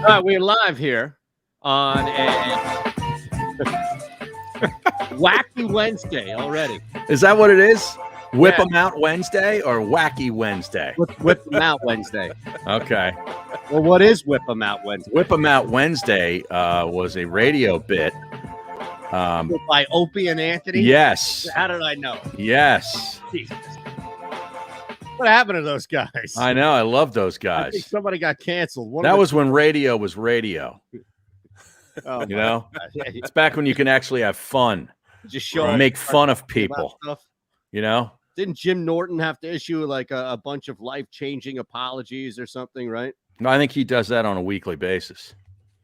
right, we're live here on a Wacky Wednesday already. Is that what it is? Whip 'em out Wednesday or Wacky Wednesday? Whip 'em out Wednesday. Okay. Well, what is Whip 'em out Wednesday? Whip 'em out Wednesday was a radio bit. By Opie and Anthony? Yes. How did I know? Yes. Jesus. What happened to those guys? I know. I love those I think guys. somebody got canceled. That was when radio was radio. Oh, You know? yeah, It's back when you can actually have fun. just show up, Make fun of people. stuff. You know? Didn't Jim Norton have to issue like a bunch of life-changing apologies or something, right? No, I think he does that on a weekly basis.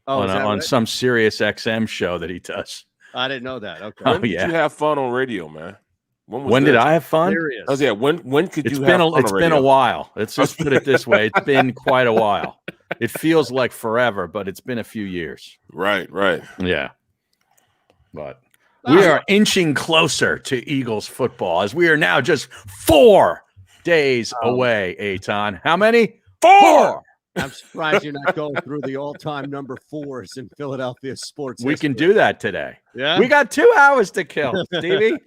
Oh, on, is that on right? some Sirius XM show that he does. I didn't know that. Okay. Oh, When did yeah. you have fun on radio, man? When did I have fun? Serious. Oh, yeah. When could It's you been have fun it's on been a radio? while. Let's just put it this way. It's been quite a while. It feels like forever, but it's been a few years. Right. Yeah. But we are inching closer to Eagles football as we are now just 4 days away, Eytan. How many? 4. I'm surprised you're not going through the all-time number 4s in Philadelphia sports. We can history. do that today. Yeah. We got 2 hours to kill, Stevie.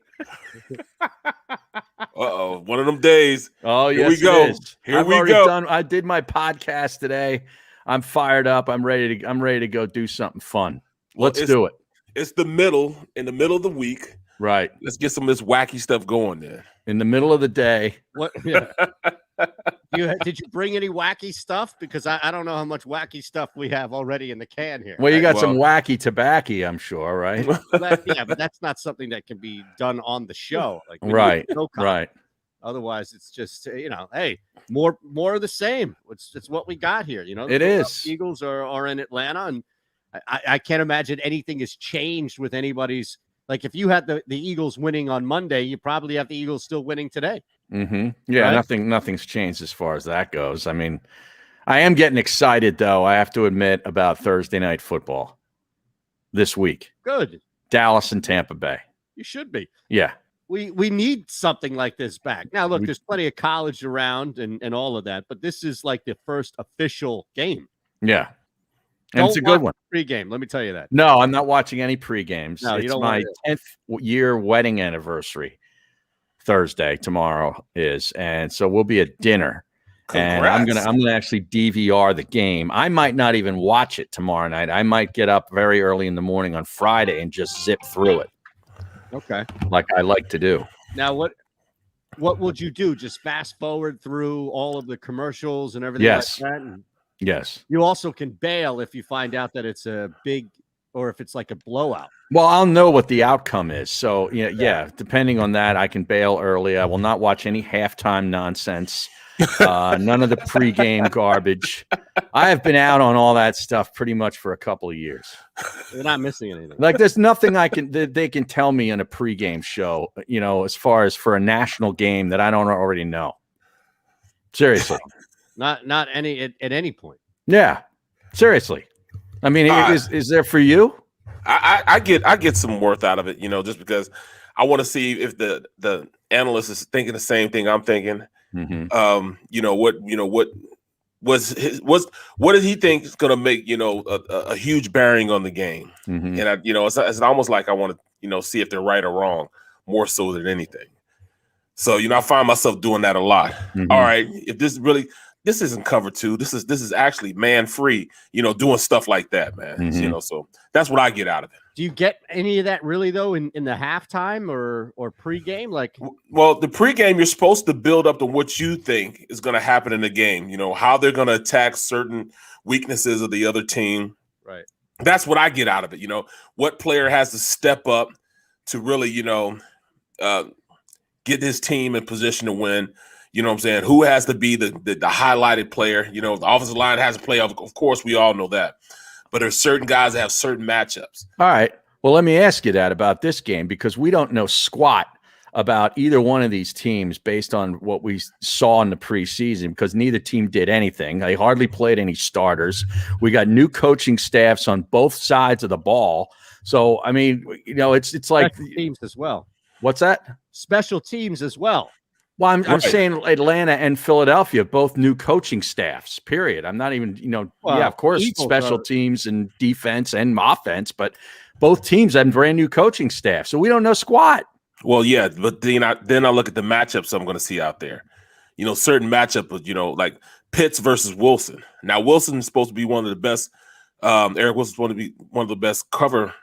Uh-oh. One of them days. Oh, Here yes, we go. it is. Here I've we already go. I did my podcast today. I'm fired up. I'm ready to go do something fun. Let's do it. It's in the middle of the week. Right. Let's get some of this wacky stuff going there. In the middle of the day. What? Yeah. Did you bring any wacky stuff? Because I don't know how much wacky stuff we have already in the can here. Well, you got some Well- wacky tobacco, I'm sure, right? But that's not something that can be done on the show. Like we need Right. no comment. Right. Otherwise, it's just hey, more of the same. It's what we got here. You know, It the is. Eagles are in Atlanta, and I can't imagine anything has changed with anybody's. Like if you had the Eagles winning on Monday, you probably have the Eagles still winning today. Mm-hmm. Yeah, Right? nothing's changed as far as that goes. I mean, I am getting excited, though, I have to admit, about Thursday night football this week. Good. Dallas and Tampa Bay. You should be. Yeah. We need something like this back. Now, look, there's plenty of college around and all of that, but this is like the first official game. Yeah. And it's a good one. Pre-game, let me tell you that. No, I'm not watching any pre-games. No, you It's don't my want 10th year wedding anniversary. Thursday, tomorrow is. And so we'll be at dinner. And I'm gonna actually DVR the game. I might not even watch it tomorrow night. I might get up very early in the morning on Friday and just zip through it. Okay. Like I like to do. Now, what would you do? Just fast forward through all of the commercials and everything Yes. like that? And Yes. you also can bail if you find out that it's a big or if it's like a blowout. Well, I'll know what the outcome is. So, yeah, depending on that, I can bail early. I will not watch any halftime nonsense. None of the pregame garbage. I have been out on all that stuff pretty much for a couple of years. You're not missing anything. Like there's nothing they can tell me in a pregame show, as far as for a national game that I don't already know. Seriously. Not any at any point. Yeah. Seriously. I mean, is there for you? I get some worth out of it, just because I want to see if the analyst is thinking the same thing I'm thinking. Mm-hmm. What does he think is going to make a huge bearing on the game? Mm-hmm. And it's almost like I want to see if they're right or wrong more so than anything. So I find myself doing that a lot. Mm-hmm. All right, if this isn't cover 2, this is actually man free, doing stuff like that, man. Mm-hmm. So that's what I get out of it. Do you get any of that really though in the halftime or pregame? Like, well, the pregame, you're supposed to build up to what you think is going to happen in the game. How they're going to attack certain weaknesses of the other team. right? That's what I get out of it. What player has to step up to really, get his team in position to win. You know what I'm saying? Who has to be the highlighted player? The offensive line has to play. Of course, we all know that. But there's certain guys that have certain matchups. All right. Well, let me ask you that about this game, because we don't know squat about either one of these teams based on what we saw in the preseason, because neither team did anything. They hardly played any starters. We got new coaching staffs on both sides of the ball. So, I mean, it's like Special teams as well. What's that? Special teams as well. Well, I'm Right. saying Atlanta and Philadelphia, both new coaching staffs, period. I'm not even, Well, yeah, of course, Eagles special are- teams and defense and offense, but both teams have brand new coaching staff. So we don't know squat. Well, yeah, but then I look at the matchups I'm going to see out there. Certain matchup, like Pitts versus Wilson. Now, Wilson is supposed to be one of the best. Eric Wilson's supposed to be one of the best cover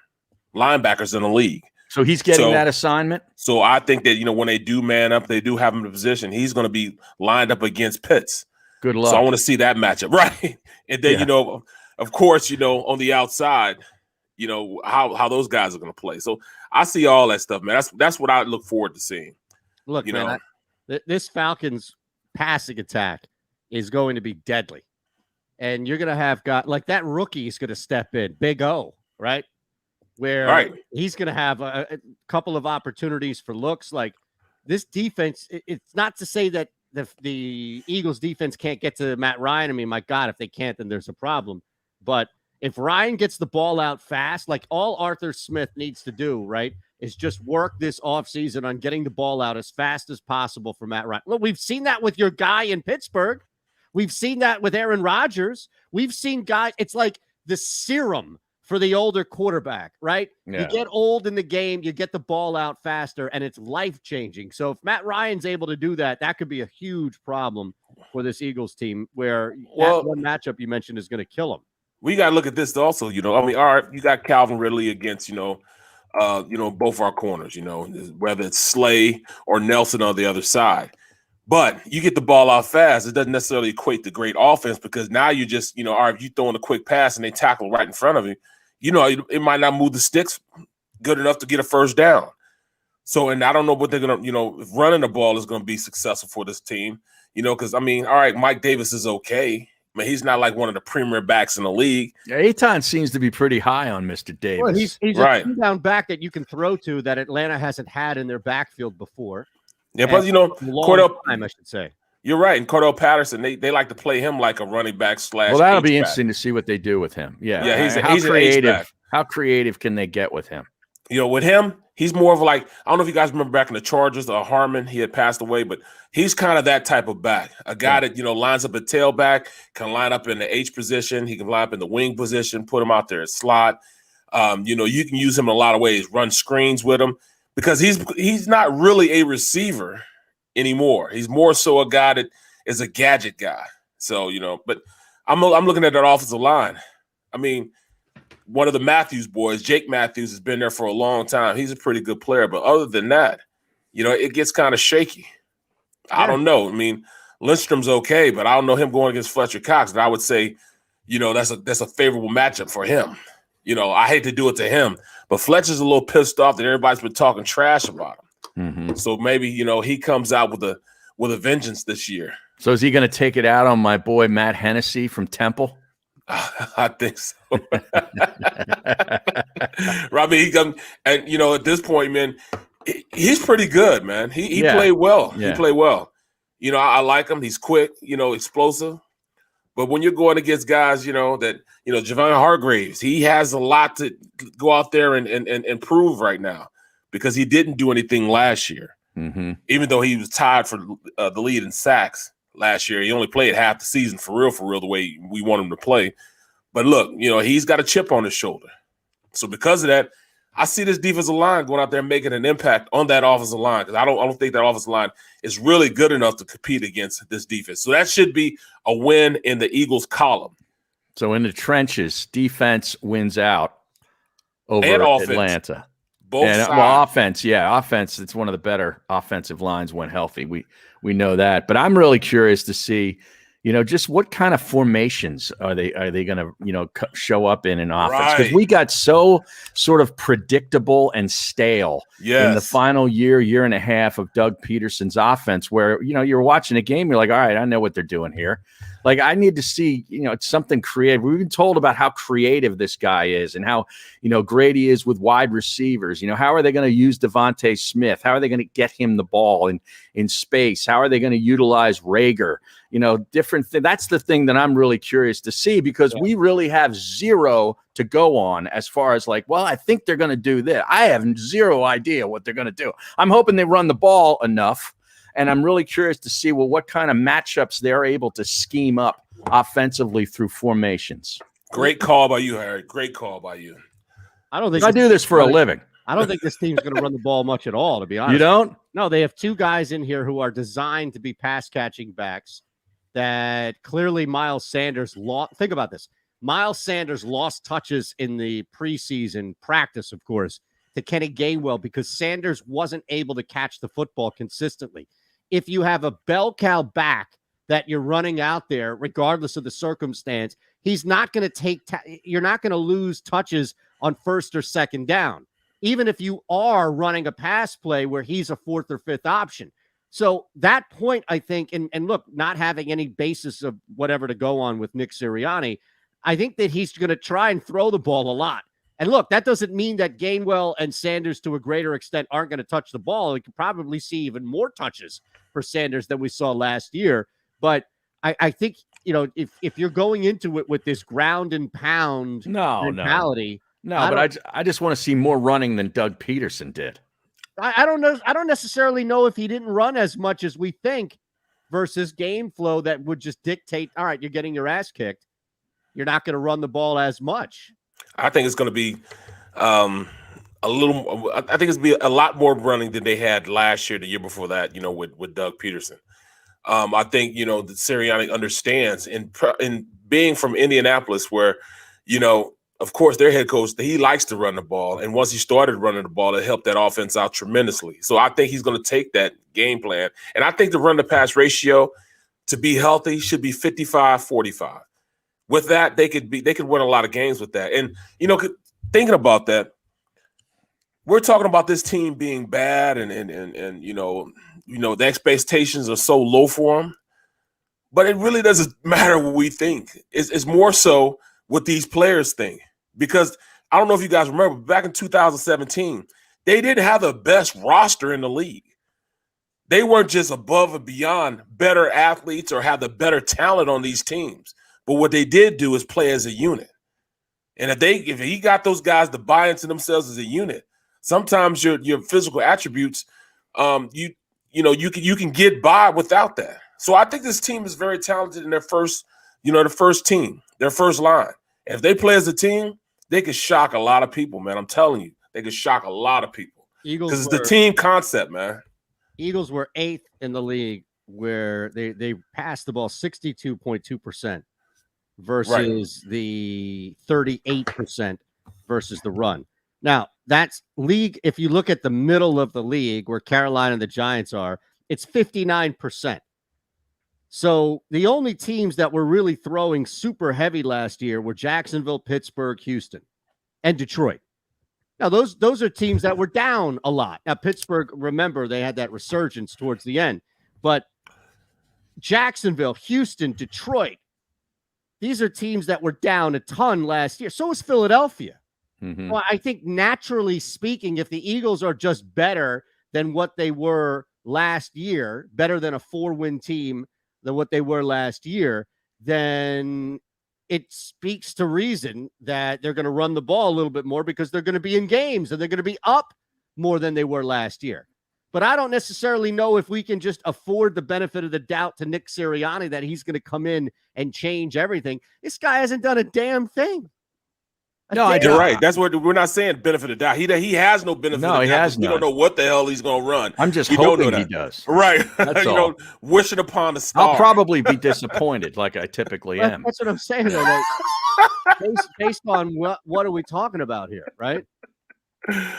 linebackers in the league. So he's getting that assignment. So I think that, when they do man up, they do have him in a position. He's going to be lined up against Pitts. Good luck. So I want to see that matchup. Right. And then, of course, on the outside, how those guys are going to play. So I see all that stuff, man. That's what I look forward to seeing. Look, man, this Falcons passing attack is going to be deadly. And you're going to have like that rookie is going to step in, Big O, right? Where he's going to have a couple of opportunities for looks. Like this defense, it's not to say that the Eagles defense can't get to Matt Ryan. I mean, my God, if they can't, then there's a problem. But if Ryan gets the ball out fast, like all Arthur Smith needs to do, right, is just work this offseason on getting the ball out as fast as possible for Matt Ryan. Look, we've seen that with your guy in Pittsburgh. We've seen that with Aaron Rodgers. We've seen guys, it's like the serum for the older quarterback, right? Yeah. You get old in the game, you get the ball out faster, and it's life-changing. So if Matt Ryan's able to do that, that could be a huge problem for this Eagles team where that one matchup you mentioned is going to kill them. We got to look at this also, all right, you got Calvin Ridley against, both our corners, whether it's Slay or Nelson on the other side. But you get the ball out fast, it doesn't necessarily equate to great offense because now you just, all right, if you throwing a quick pass and they tackle right in front of you, it might not move the sticks good enough to get a first down. So, and I don't know what they're going to, if running the ball is going to be successful for this team, because, all right, Mike Davis is okay. I mean, he's not like one of the premier backs in the league. Yeah, Eytan seems to be pretty high on Mr. Davis. Well, he's a two-down back that you can throw to that Atlanta hasn't had in their backfield before. Yeah, but Cordell time, I should say. You're right. And Cordell Patterson, they like to play him like a running back / Well, that'll be H-back. Interesting to see what they do with him. Yeah. Yeah, he's creative. How creative can they get with him? With him, he's more of like, I don't know if you guys remember back in the Chargers, Harmon, he had passed away, but he's kind of that type of back. A guy that, lines up a tailback, can line up in the H position. He can line up in the wing position, put him out there at slot. You can use him in a lot of ways, run screens with him because he's not really a receiver anymore. He's more so a guy that is a gadget guy. So, but I'm looking at that offensive line. I mean, one of the Matthews boys, Jake Matthews, has been there for a long time. He's a pretty good player. But other than that, it gets kind of shaky. Yeah. I don't know. I mean, Lindstrom's okay, but I don't know him going against Fletcher Cox. And I would say, that's a favorable matchup for him. I hate to do it to him, but Fletcher's a little pissed off that everybody's been talking trash about him. Mm-hmm. So maybe, he comes out with a vengeance this year. So is he going to take it out on my boy Matt Hennessy from Temple? I think so. Robbie, at this point, man, he's pretty good, man. He played well. Yeah. He played well. I like him. He's quick, explosive. But when you're going against guys, that Javon Hargraves, he has a lot to go out there and prove right now because he didn't do anything last year. Mm-hmm. Even though he was tied for the lead in sacks last year, he only played half the season for real, the way we want him to play. But look, he's got a chip on his shoulder. So because of that, I see this defensive line going out there making an impact on that offensive line because I don't think that offensive line is really good enough to compete against this defense. So that should be a win in the Eagles column. So in the trenches, defense wins out over Atlanta. Both sides. Well, offense. It's one of the better offensive lines when healthy. We know that, but I'm really curious to see, just what kind of formations are they going to, show up in offense? Because we got so sort of predictable and stale in the final year and a half of Doug Peterson's offense, where you're watching a game, you're like, all right, I know what they're doing here. Like, I need to see, something creative. We've been told about how creative this guy is and how, great he is with wide receivers. How are they going to use Devontae Smith? How are they going to get him the ball in space? How are they going to utilize Rager? Different thing. That's the thing that I'm really curious to see because we really have zero to go on as far as like, well, I think they're going to do this. I have zero idea what they're going to do. I'm hoping they run the ball enough And I'm really curious to see, well, what kind of matchups they're able to scheme up offensively through formations. Great call by you, Harry. Great call by you. I do this for a living. I don't think this team's going to run the ball much at all, to be honest. You don't? No, they have two guys in here who are designed to be pass-catching backs that clearly Miles Sanders lost. Think about this. Miles Sanders lost touches in the preseason practice, of course, to Kenny Gainwell because Sanders wasn't able to catch the football consistently. If you have a bell cow back that you're running out there, regardless of the circumstance, he's not going to take you're not going to lose touches on first or second down, even if you are running a pass play where he's a fourth or fifth option. So that point, I think, and look, not having any basis of whatever to go on with Nick Sirianni, I think that he's going to try and throw the ball a lot. And look, that doesn't mean that Gainwell and Sanders to a greater extent aren't going to touch the ball. We could probably see even more touches for Sanders than we saw last year. But I think, you know, if you're going into it with this ground and pound mentality. But I just want to see more running than Doug Peterson did. I don't know. I don't necessarily know if he didn't run as much as we think versus game flow that would just dictate, all right, you're getting your ass kicked. You're not going to run the ball as much. I think it's going to be I think it's be a lot more running than they had last year, the year before that, you know, with Doug Peterson. I think, you know, that Sirianni understands in being from Indianapolis where, you know, of course, their head coach, he likes to run the ball. And once he started running the ball, it helped that offense out tremendously. So I think he's going to take that game plan. And I think the run-to-pass ratio to be healthy should be 55-45. With that, they could win a lot of games with that. And, you know, thinking about that, we're talking about this team being bad and you know, the expectations are so low for them. But it really doesn't matter what we think. It's more so what these players think. Because I don't know if you guys remember, back in 2017, they didn't have the best roster in the league. They weren't just above and beyond better athletes or have the better talent on these teams. But what they did do is play as a unit. And if he got those guys to buy into themselves as a unit, sometimes your physical attributes, you can get by without that. So I think this team is very talented in their first team, their first line. And if they play as a team, they could shock a lot of people, man. I'm telling you, they could shock a lot of people. Because it's the team concept, man. Eagles were 8th in the league where they passed the ball 62.2% versus the 38% versus the run. Now, that's league. If you look at the middle of the league where Carolina and the Giants are, it's 59%. So the only teams that were really throwing super heavy last year were Jacksonville, Pittsburgh, Houston, and Detroit. Now, those are teams that were down a lot. Now, Pittsburgh, remember, they had that resurgence towards the end. But Jacksonville, Houston, Detroit, these are teams that were down a ton last year. So is Philadelphia. Mm-hmm. Well, I think naturally speaking, if the Eagles are just better than what they were last year, better than a 4-win team than what they were last year, then it speaks to reason that they're going to run the ball a little bit more because they're going to be in games and they're going to be up more than they were last year. But I don't necessarily know if we can just afford the benefit of the doubt to Nick Sirianni that he's going to come in and change everything. This guy hasn't done a damn thing. You're right. That's what we're not saying. Benefit of doubt. He has no benefit. No, of he doubt. has We none. don't know what the hell he's going to run. I'm just hoping he does. Right. That's all. Wishing upon a star. I'll probably be disappointed, like I typically am. That's what I'm saying. Though, like, based on what are we talking about here, right?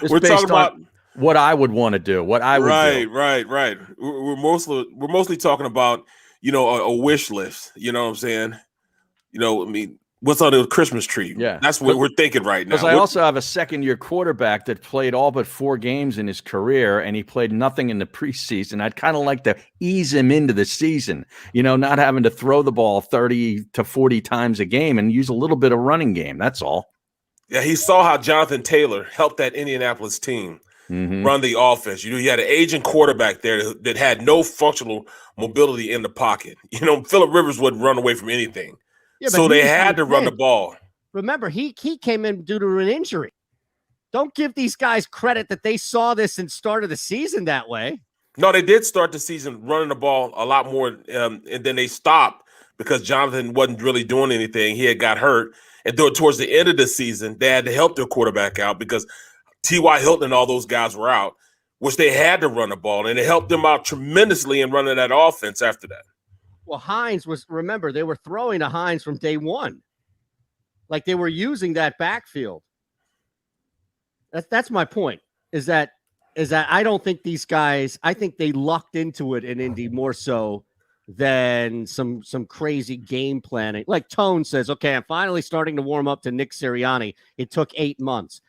We're talking about what I would want to do. What I would do. Right. We're mostly talking about a wish list. You know what I'm saying? I mean. What's on the Christmas tree? Yeah. That's what we're thinking right now. Because I also have a second-year quarterback that played all but 4 games in his career, and he played nothing in the preseason. I'd kind of like to ease him into the season, not having to throw the ball 30 to 40 times a game and use a little bit of running game. That's all. Yeah, he saw how Jonathan Taylor helped that Indianapolis team run the offense. He had an aging quarterback there that had no functional mobility in the pocket. Phillip Rivers wouldn't run away from anything. Yeah, so they had to run the ball. Remember, he came in due to an injury. Don't give these guys credit that they saw this and started the season that way. No, they did start the season running the ball a lot more, and then they stopped because Jonathan wasn't really doing anything. He had got hurt. And towards the end of the season, they had to help their quarterback out because T.Y. Hilton and all those guys were out, which they had to run the ball, and it helped them out tremendously in running that offense after that. Well, Hines remember, they were throwing to Hines from day one. Like they were using that backfield. That's my point, is that I don't think these guys, I think they lucked into it in Indy more so than some crazy game planning. Like Tone says, okay, I'm finally starting to warm up to Nick Sirianni. It took 8 months.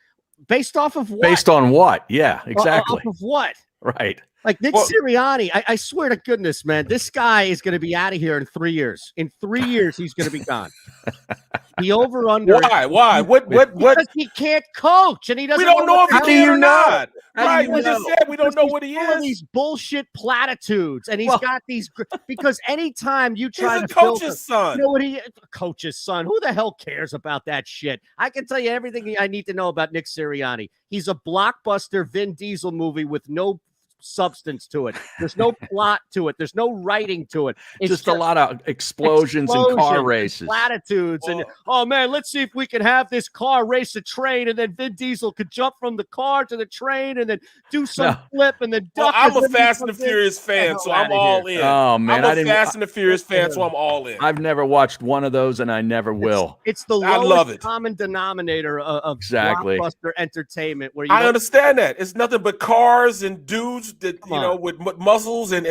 Based off of what? Based on what? Yeah, exactly. Off of what? Right. Like Nick Sirianni, I swear to goodness, man, this guy is going to be out of here in 3 years. In 3 years, he's going to be gone. The over-under. Why? What? Because he can't coach, and he doesn't. We don't know if he can or not. Right? We just said we don't know what he is. These bullshit platitudes, and he's got these. Because anytime you try to coach's son, you know what coach's son. Who the hell cares about that shit? I can tell you everything I need to know about Nick Sirianni. He's a blockbuster Vin Diesel movie with no substance to it. There's no plot to it. There's no writing to it. It's just a lot of explosions and car races, platitudes, and oh man, let's see if we can have this car race a train, and then Vin Diesel could jump from the car to the train, and then do some flip, and then duck. I'm a Fast and the Furious fan, so I'm all in. Oh man, I'm a Fast and the Furious fan, so I'm all in. I've never watched one of those, and I never will. It's the lowest common denominator of blockbuster entertainment. Where I understand that it's nothing but cars and dudes that with muscles and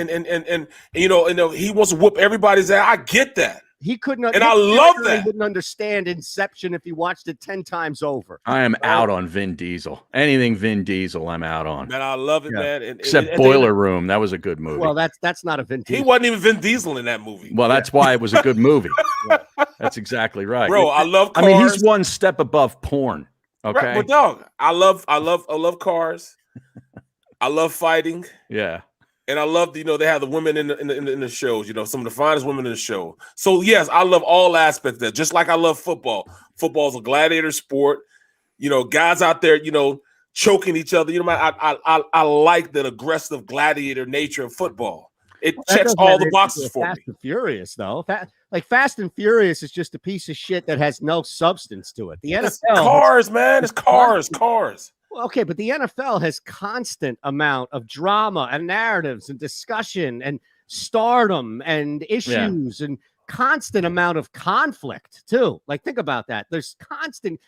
he wants to whoop everybody's ass. I get that. He couldn't, and I love that. He wouldn't understand Inception if he watched it 10 times over. I am out on Vin Diesel. Anything Vin Diesel, I'm out on. Man, I love it, man. Except Boiler Room, that was a good movie. Well, that's not a Vin Diesel. He wasn't even Vin Diesel in that movie. Well, that's why it was a good movie. That's exactly right, bro. I love cars. I mean, he's one step above porn. Okay, right, but dog, I love cars. I love fighting. Yeah. And I love, they have the women in the shows, some of the finest women in the show. So, yes, I love all aspects of that, just like I love football. Football is a gladiator sport. Guys out there, choking each other. I like the aggressive gladiator nature of football. It checks all the boxes for me. Fast and Furious, though. Fast and Furious is just a piece of shit that has no substance to it. The NFL. Cars, man. It's cars. Okay, but the NFL has constant amount of drama and narratives and discussion and stardom and issues and constant amount of conflict too. Like, think about that. There's constant,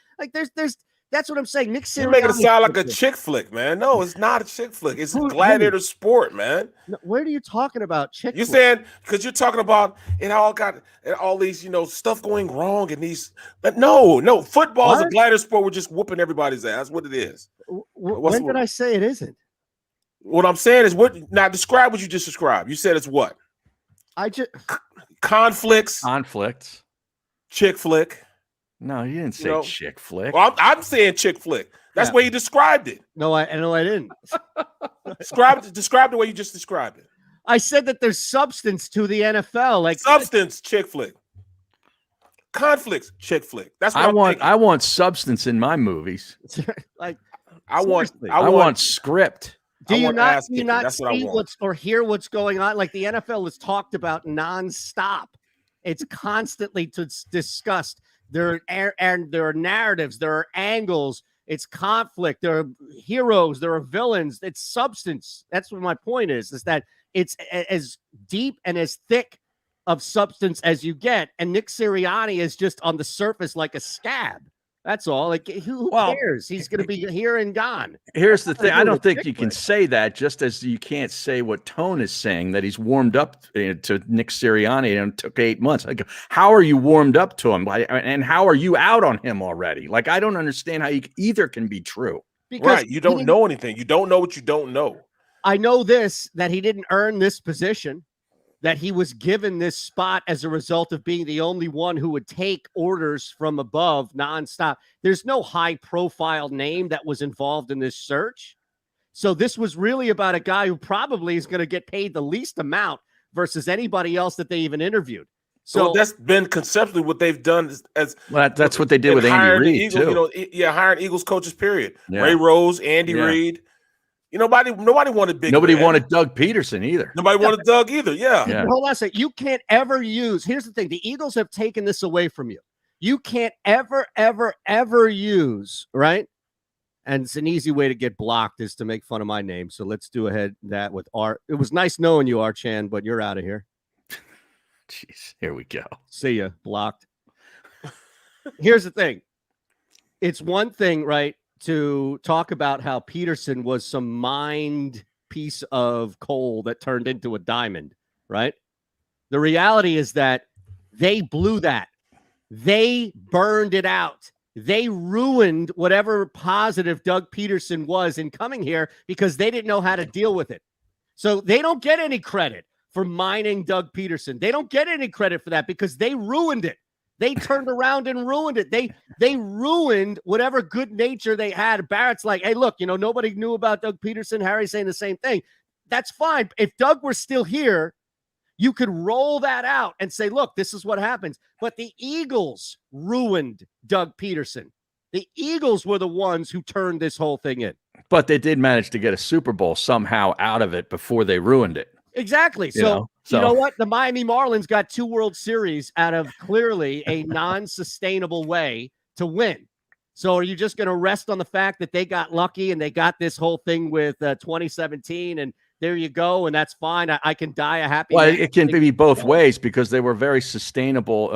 that's what I'm saying. Nick Sirianni. You're making it sound like a chick flick, man. No, it's not a chick flick. It's a gladiator sport, man. No, where are you talking about chick flick? You're saying because you're talking about it all got all these, stuff going wrong and these. But no, football is a gladiator sport. We're just whooping everybody's ass. That's what it is. When did I say it isn't? What I'm saying is now describe what you just described. You said it's what? Conflicts, chick flick. No, you didn't say chick flick. Well, I'm saying chick flick. That's where you described it. No, I didn't. Describe the way you just described it. I said that there's substance to the NFL, like substance, chick flick. Conflicts, chick flick. That's what I want substance in my movies. Like I want script. Do you not see or hear what's going on? Like the NFL is talked about nonstop. It's constantly discussed. There are narratives, there are angles, it's conflict, there are heroes, there are villains, it's substance. That's what my point is that it's as deep and as thick of substance as you get. And Nick Sirianni is just on the surface like a scab. That's all. Like, who cares? He's going to be here and gone. Here's the thing. I don't think you can say that, just as you can't say what Tone is saying, that he's warmed up to Nick Sirianni and it took 8 months. Like, how are you warmed up to him? And how are you out on him already? Like, I don't understand how either can be true. Because you don't know anything. You don't know what you don't know. I know that he didn't earn this position, that he was given this spot as a result of being the only one who would take orders from above nonstop. There's no high-profile name that was involved in this search. So this was really about a guy who probably is going to get paid the least amount versus anybody else that they even interviewed. So that's been conceptually what they've done that's what they did with Andy Reid, too. Hiring Eagles coaches, period. Yeah. Ray Rose, Andy Reid. Nobody wanted Big Nobody Ben. wanted Doug Peterson either. Nobody wanted Doug either. Yeah. Hold on a second. You can't ever use. Here's the thing: the Eagles have taken this away from you. You can't ever use, right? And it's an easy way to get blocked is to make fun of my name. So let's do that with Art. It was nice knowing you, Archan, but you're out of here. Jeez, here we go. See ya, blocked. Here's the thing. It's one thing, right, to talk about how Peterson was some mined piece of coal that turned into a diamond, right? The reality is that they blew that. They burned it out. They ruined whatever positive Doug Peterson was in coming here because they didn't know how to deal with it. So they don't get any credit for mining Doug Peterson. They don't get any credit for that because they ruined it. They turned around and ruined it. They ruined whatever good nature they had. Barrett's like, hey, look, nobody knew about Doug Peterson. Harry's saying the same thing. That's fine. If Doug were still here, you could roll that out and say, look, this is what happens. But the Eagles ruined Doug Peterson. The Eagles were the ones who turned this whole thing in. But they did manage to get a Super Bowl somehow out of it before they ruined it. Exactly. So you know what? The Miami Marlins got 2 World Series out of clearly a non-sustainable way to win. So are you just going to rest on the fact that they got lucky and they got this whole thing with 2017 and there you go, and that's fine. I can die a happy. Well, it can be both ways because they were a very sustainable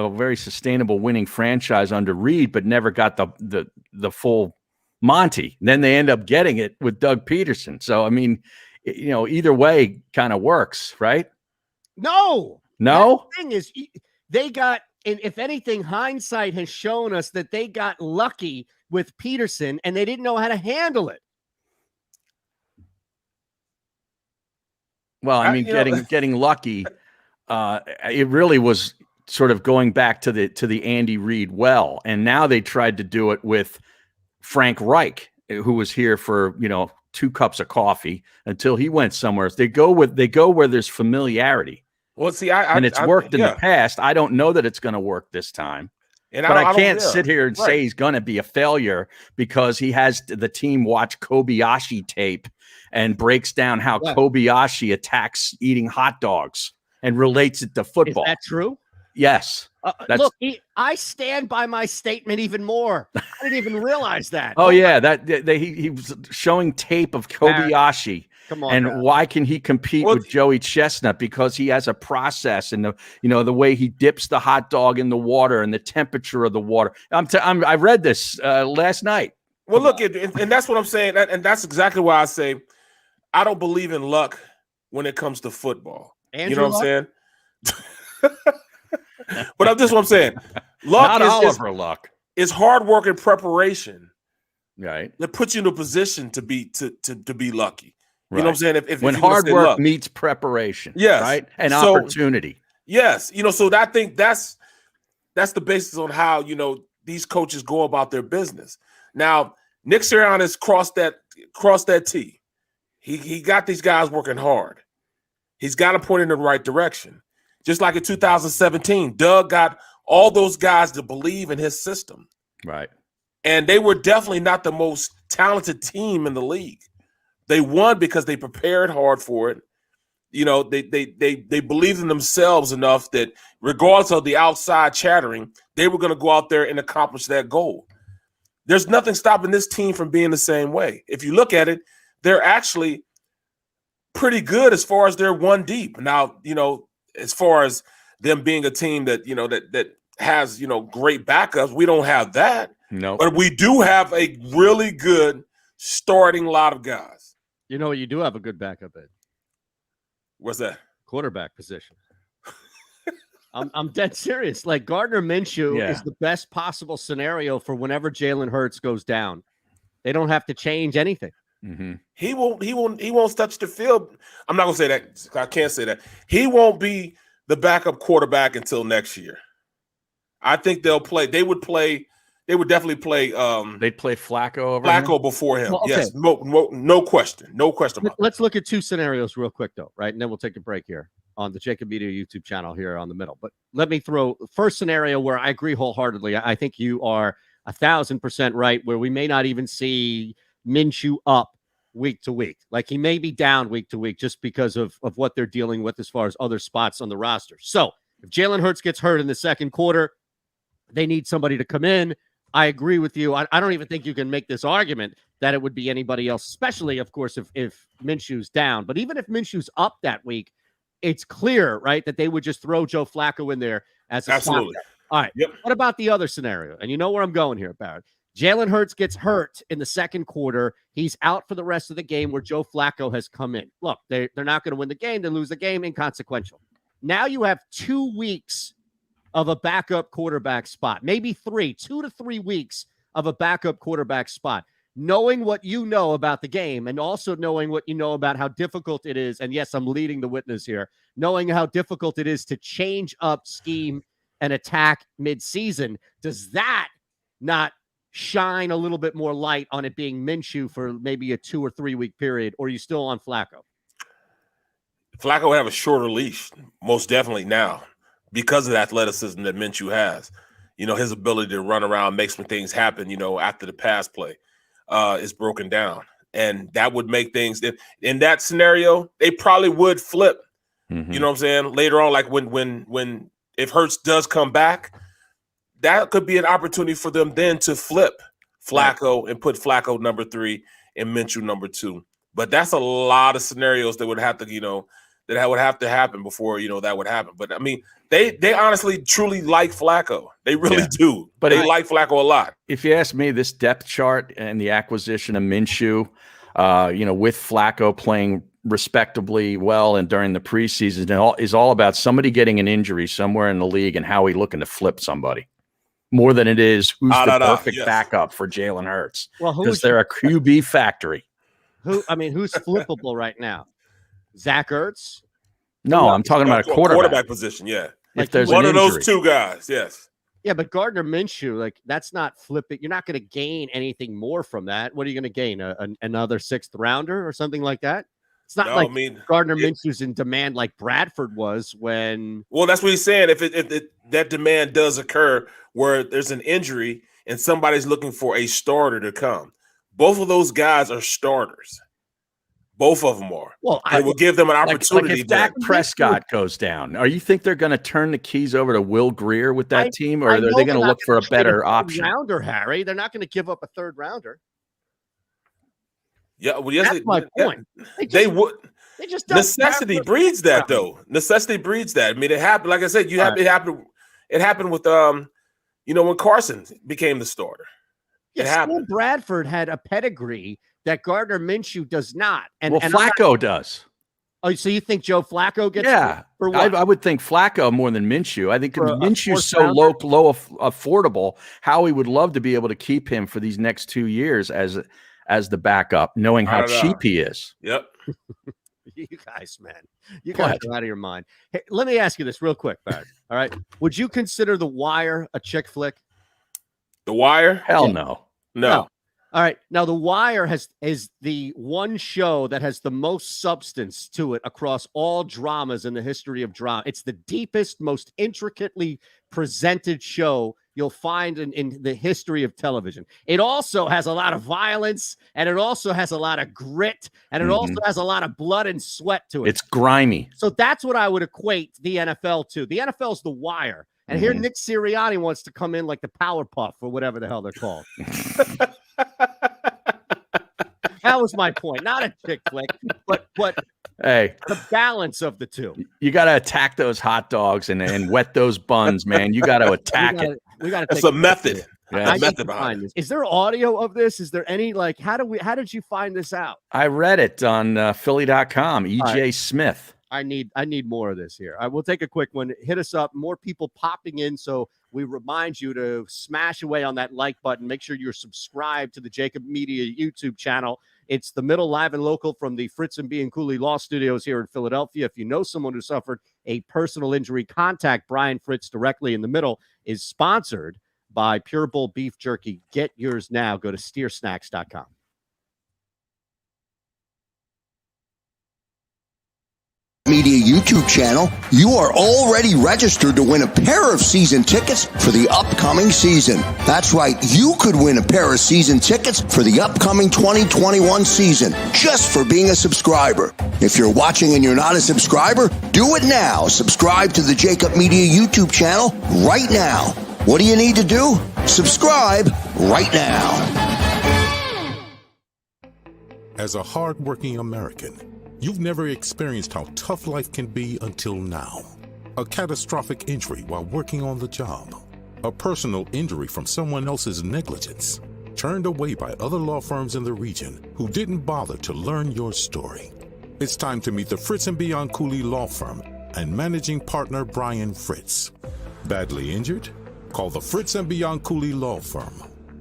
winning franchise under Reed, but never got the full Monty. Then they end up getting it with Doug Peterson. So I mean, either way kind of works, right? No. The thing is, they got, and if anything, hindsight has shown us that they got lucky with Peterson and they didn't know how to handle it. Well, I mean, getting lucky, it really was sort of going back to the Andy Reid well, and now they tried to do it with Frank Reich, who was here for 2 cups of coffee until he went somewhere. They go where there's familiarity. Well, see, and it's worked in the past. I don't know that it's going to work this time. But I can't sit here and say he's going to be a failure because he has the team watch Kobayashi tape and breaks down how Kobayashi attacks eating hot dogs and relates it to football. Is that true? Yes. Look, I stand by my statement even more. I didn't even realize that. Oh yeah, he was showing tape of Kobayashi. Come on, and why can he compete with Joey Chestnut? Because he has a process and the way he dips the hot dog in the water and the temperature of the water. I read this last night. Well, look, and that's what I'm saying, and that's exactly why I say I don't believe in luck when it comes to football. You know what I'm saying? But this is what I'm saying. Luck luck is hard work and preparation, right? That puts you in a position to be lucky. You know what I'm saying? If when hard work meets preparation, yes, right, and opportunity, yes. So I think that's the basis on how these coaches go about their business. Now, Nick Sirianni's crossed that T. He got these guys working hard. He's got them pointing in the right direction. Just like in 2017, Doug got all those guys to believe in his system. Right. And they were definitely not the most talented team in the league. They won because they prepared hard for it. They believed in themselves enough that regardless of the outside chattering, they were going to go out there and accomplish that goal. There's nothing stopping this team from being the same way. If you look at it, they're actually pretty good as far as they're one deep. Now, as far as them being a team that that has great backups, we don't have that. No, but we do have a really good starting lot of guys. You do have a good backup at. What's that? Quarterback position. I'm dead serious. Like Gardner Minshew is the best possible scenario for whenever Jalen Hurts goes down. They don't have to change anything. Mm-hmm. He won't touch the field. I'm not gonna say that. I can't say that. He won't be the backup quarterback until next year. I think they'll play. They would definitely play. They'd play Flacco before him. Well, okay. Yes, no question. Let's look at 2 scenarios real quick though, right? And then we'll take a break here on the JAKIB Media YouTube channel here on the middle. But let me throw first scenario where I agree wholeheartedly. I think you are 1,000% right. Where we may not even see Minshew up week to week. Like he may be down week to week just because of what they're dealing with as far as other spots on the roster. So if Jalen Hurts gets hurt in the second quarter, they need somebody to come in. I agree with you. I don't even think you can make this argument that it would be anybody else, especially, of course, if Minshew's down. But even if Minshew's up that week, it's clear, right, that they would just throw Joe Flacco in there as a Absolutely. stopgap. All right. Yep. What about the other scenario? And you know where I'm going here, Barrett. Jalen Hurts gets hurt in the second quarter. He's out for the rest of the game where Joe Flacco has come in. Look, they're not going to win the game. They lose the game, inconsequential. Now you have 2 weeks of a backup quarterback spot, maybe 2 to 3 weeks of a backup quarterback spot. Knowing what you know about the game and also knowing what you know about how difficult it is, and yes, I'm leading the witness here, knowing how difficult it is to change up scheme and attack midseason, does that not shine a little bit more light on it being Minshew for maybe a 2 or 3 week period, or are you still on Flacco? Flacco would have a shorter leash, most definitely now, because of the athleticism that Minshew has. You know, his ability to run around, make some things happen, you know, after the pass play is broken down. And that would make things in that scenario, they probably would flip. Mm-hmm. You know what I'm saying? Later on, like when if Hurts does come back, that could be an opportunity for them then to flip Flacco and put Flacco number 3 and Minshew number 2. But that's a lot of scenarios that would have to, you know, that would have to happen before, you know, that would happen. But I mean, they honestly truly like Flacco. They really do. But they like Flacco a lot. If you ask me, this depth chart and the acquisition of Minshew, you know, with Flacco playing respectably well and during the preseason is all about somebody getting an injury somewhere in the league and how we looking to flip somebody. More than it is who's the perfect backup for Jalen Hurts. Well, because they're a QB factory. Who's flippable right now? Zach Ertz? No, I'm talking about a quarterback position. Yeah, if there's one of those two guys, yes. Yeah, but Gardner Minshew, like that's not flipping. You're not going to gain anything more from that. What are you going to gain? Another 6th rounder or something like that? It's not Gardner Minshew's in demand like Bradford was when. Well, that's what he's saying. If that demand does occur where there's an injury and somebody's looking for a starter to come, both of those guys are starters. Both of them are. Well, I will give them an opportunity. Like if Dak Prescott goes down, you think they're going to turn the keys over to Will Grier with that team, or are they going to look for a better option? Rounder, Harry. They're not going to give up a 3rd rounder. Yeah, well, yes, that's my point. They would. They just necessity breeds that, though. Necessity breeds that. I mean, it happened. Like I said, it happened. It happened with you know, when Carson became the starter. It happened. Bradford had a pedigree that Gardner Minshew does not. And Flacco does. Oh, so you think Joe Flacco gets? Yeah, for what? I would think Flacco more than Minshew. I think Minshew's so low affordable. Howie would love to be able to keep him for these next 2 years as the backup, knowing how cheap he is. Yep. You guys, man, you guys are out of your mind. Hey, let me ask you this real quick, Barrett. All right, would you consider The Wire a chick flick? The Wire? Hell no. No. All right. Now, The Wire is the one show that has the most substance to it across all dramas in the history of drama. It's the deepest, most intricately presented show you'll find in the history of television. It also has a lot of violence, and it also has a lot of grit, and it also has a lot of blood and sweat to it. It's grimy. So that's what I would equate the NFL to. The NFL is The Wire. And here Nick Sirianni wants to come in like the Powerpuff or whatever the hell they're called. That was my point. Not a chick flick, but hey, the balance of the two. You got to attack those hot dogs and wet those buns, man. You got to attack it. We got to. It's a method. Yeah. A method behind this. Is there audio of this? Is there any how did you find this out? I read it on Philly.com. EJ Smith. I need more of this here. I will take a quick one. Hit us up. More people popping in, so we remind you to smash away on that like button. Make sure you're subscribed to the JAKIB Media YouTube channel. It's the Middle Live and Local from the Fritz and B and Cooley Law Studios here in Philadelphia. If you know someone who suffered a personal injury, contact Brian Fritz directly. In the Middle is sponsored by Pure Bull Beef Jerky. Get yours now. Go to steersnacks.com. Media YouTube YouTube channel, you are already registered to win a pair of season tickets for the upcoming season. That's right, you could win a pair of season tickets for the upcoming 2021 season just for being a subscriber. If you're watching and you're not a subscriber, do it now. Subscribe to the JAKIB Media YouTube channel right now. What do you need to do? Subscribe right now. As a hard-working American, you've never experienced how tough life can be until now. A catastrophic injury while working on the job. A personal injury from someone else's negligence. Turned away by other law firms in the region who didn't bother to learn your story. It's time to meet the Fritz & Bianculli Law Firm and managing partner Brian Fritz. Badly injured? Call the Fritz & Bianculli Law Firm.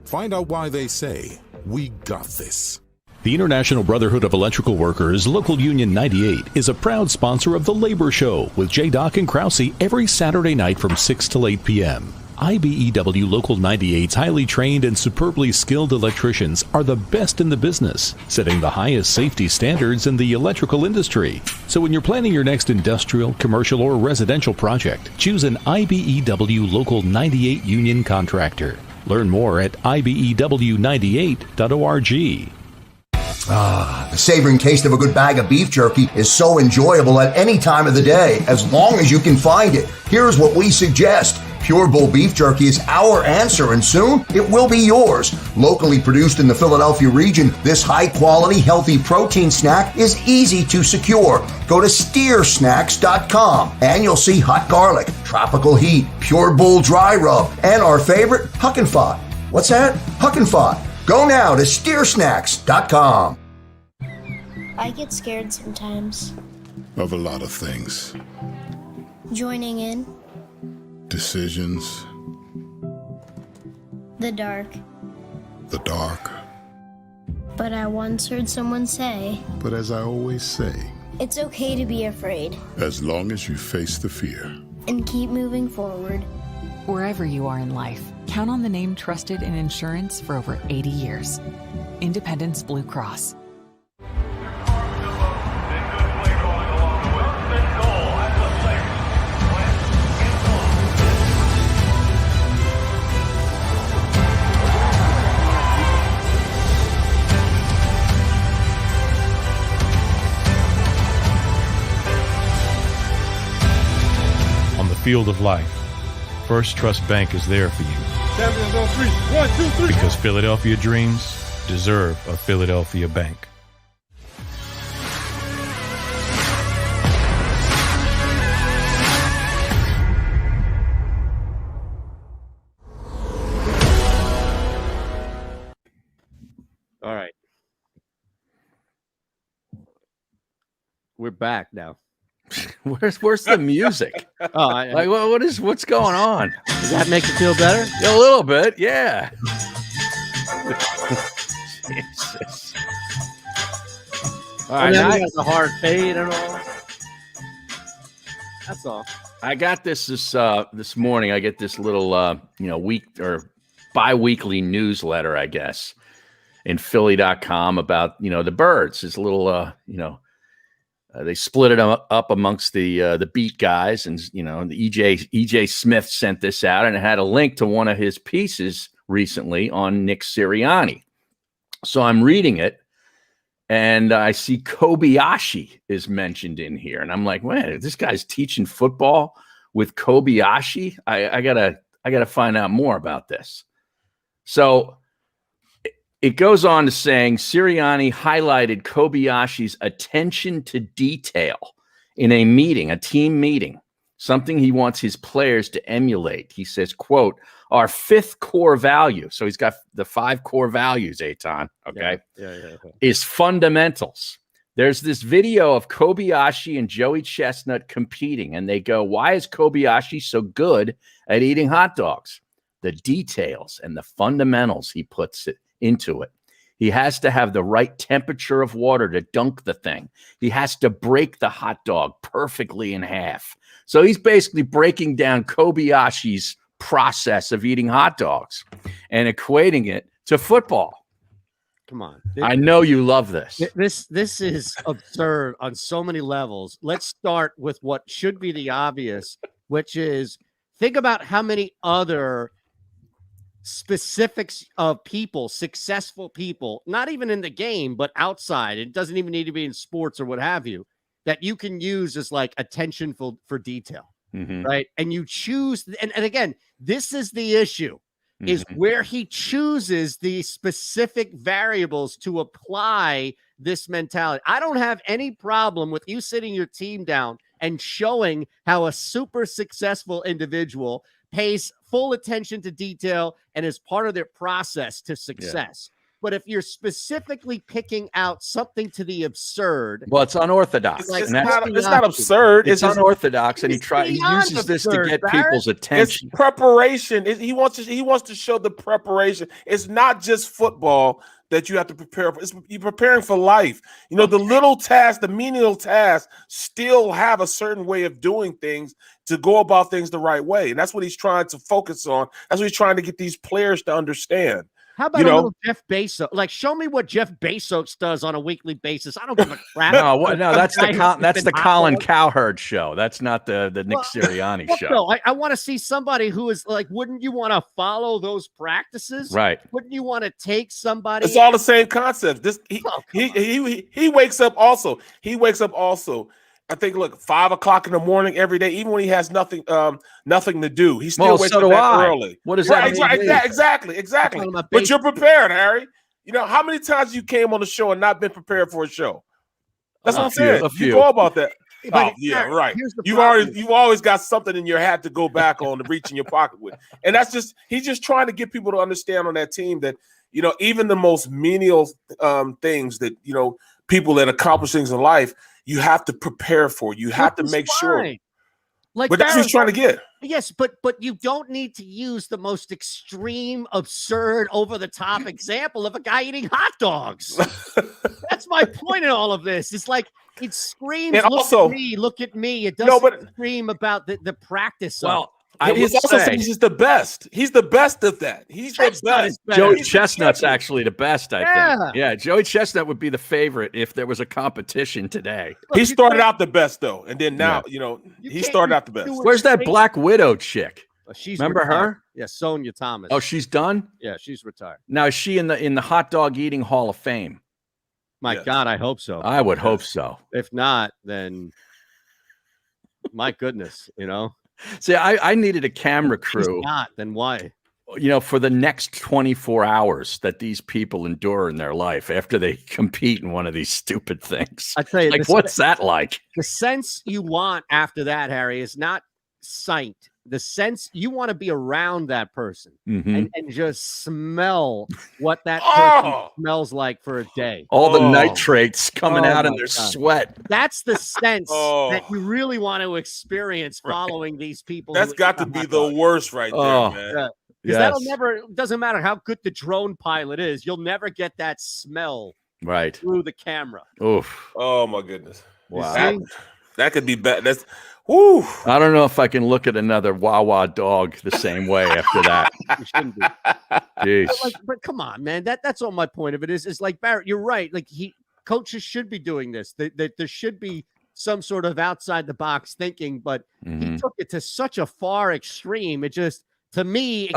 Find out why they say, "We got this." The International Brotherhood of Electrical Workers, Local Union 98, is a proud sponsor of The Labor Show with J. Doc and Krause every Saturday night from 6 till 8 p.m. IBEW Local 98's highly trained and superbly skilled electricians are the best in the business, setting the highest safety standards in the electrical industry. So when you're planning your next industrial, commercial, or residential project, choose an IBEW Local 98 union contractor. Learn more at IBEW98.org. The savoring taste of a good bag of beef jerky is so enjoyable at any time of the day, as long as you can find it. Here's what we suggest. Pure Bull Beef Jerky is our answer, and soon it will be yours. Locally produced in the Philadelphia region, this high-quality, healthy protein snack is easy to secure. Go to steersnacks.com, and you'll see hot garlic, tropical heat, Pure Bull dry rub, and our favorite, Huck and Fod. What's that? Huck and Fod. Go now to steersnacks.com. I get scared sometimes. Of a lot of things. Joining in. Decisions. The dark. The dark. But I once heard someone say, But as I always say, it's okay to be afraid. as long as you face the fear. And keep moving forward. Wherever you are in life, count on the name trusted in insurance for over 80 years. Independence Blue Cross. On the field of life, First Trust Bank is there for you. Champions on three. 1, 2, 3. Because Philadelphia dreams deserve a Philadelphia bank. All right. We're back now. Where's the music? What's going on? Does that make you feel better? A little bit, yeah. Jesus. All right, now I got the hard fade and all. That's all. I got this morning. I get this little week or bi-weekly newsletter, I guess, in Philly.com about the Birds. This little they split it up amongst the beat guys, and the EJ Smith sent this out, and it had a link to one of his pieces recently on Nick Sirianni. So I'm reading it, and I see Kobayashi is mentioned in here, and I'm like, man, this guy's teaching football with Kobayashi. I gotta find out more about this. So it goes on to saying Sirianni highlighted Kobayashi's attention to detail in a team meeting, something he wants his players to emulate. He says, quote, our fifth core value. So he's got the 5 core values, Eytan, okay, is fundamentals. There's this video of Kobayashi and Joey Chestnut competing, and they go, why is Kobayashi so good at eating hot dogs? The details and the fundamentals he puts into it. He has to have the right temperature of water to dunk the thing. He has to break the hot dog perfectly in half. So he's basically breaking down Kobayashi's process of eating hot dogs and equating it to football. come on. I know you love this. This is absurd on so many levels. Let's start with what should be the obvious, which is think about how many other specifics of people, successful people, not even in the game, but outside. It doesn't even need to be in sports or what have you, that you can use as like attention for detail, right? And you choose, and again, this is the issue. Is where he chooses the specific variables to apply this mentality. I don't have any problem with you sitting your team down and showing how a super successful individual pays full attention to detail and is part of their process to success. But if you're specifically picking out something to the absurd, well, it's unorthodox. It's not absurd. It's unorthodox, and he uses this to get people's attention. It's preparation. He wants to show the preparation. It's not just football that you have to prepare for. You're preparing for life. You know, the little tasks, the menial tasks, still have a certain way of doing things to go about things the right way, and that's what he's trying to focus on. That's what he's trying to get these players to understand. How about a little Jeff Bezos? Like, show me what Jeff Bezos does on a weekly basis. I don't give a crap. No, that's the Colin Cowherd show. That's not the Nick Sirianni show. No, I want to see somebody who is like, wouldn't you want to follow those practices? Right. Wouldn't you want to take somebody? It's all the same concept. He wakes up also. I think, look, 5 o'clock in the morning every day, even when he has nothing to do. He still wakes up that early. What does that mean? Right, exactly. But you're prepared, Harry. You know, how many times you came on the show and not been prepared for a show? That's what I'm saying. You know about that. But Right. You've always got something in your hat to go back on to reach in your pocket with. And he's just trying to get people to understand on that team that, you know, even the most menial things that, you know, people that accomplish things in life, you have to prepare for. You have to make sure. Like, but that's what he's trying to get. Yes, but you don't need to use the most extreme, absurd, over-the-top example of a guy eating hot dogs. That's my point in all of this. It's like it screams, and look at me. It doesn't scream about the practice. Well, He's the best. He's the best at that. He's the best. Joey Chestnut's actually the best, I think. Yeah, Joey Chestnut would be the favorite if there was a competition today. He started out the best, though, and then now, he started out the best. Where's that Black Widow chick? Remember her? Yeah, Sonia Thomas. Oh, she's done? Yeah, she's retired. Now, is she in the hot dog eating Hall of Fame? My God, I hope so. I would hope so. If not, then my goodness, you know. See, I needed a camera crew. If not, then why? You know, for the next 24 hours that these people endure in their life after they compete in one of these stupid things. I tell you, like, what's that like? The sense you want after that, Harry, is not sight. The sense you want to be around that person and just smell what that person smells like for a day. All the nitrates coming out in their sweat. That's the sense that you really want to experience following these people. That's got to be the worst right there, man. Because doesn't matter how good the drone pilot is, you'll never get that smell through the camera. Oof. Oh, my goodness. Wow. That could be bad. Whew. I don't know if I can look at another Wawa dog the same way after that. You shouldn't be. Jeez. But come on, man. That's all my point of it is like, Barrett, you're right. Like, coaches should be doing this. There should be some sort of outside the box thinking, but he took it to such a far extreme. It just, to me,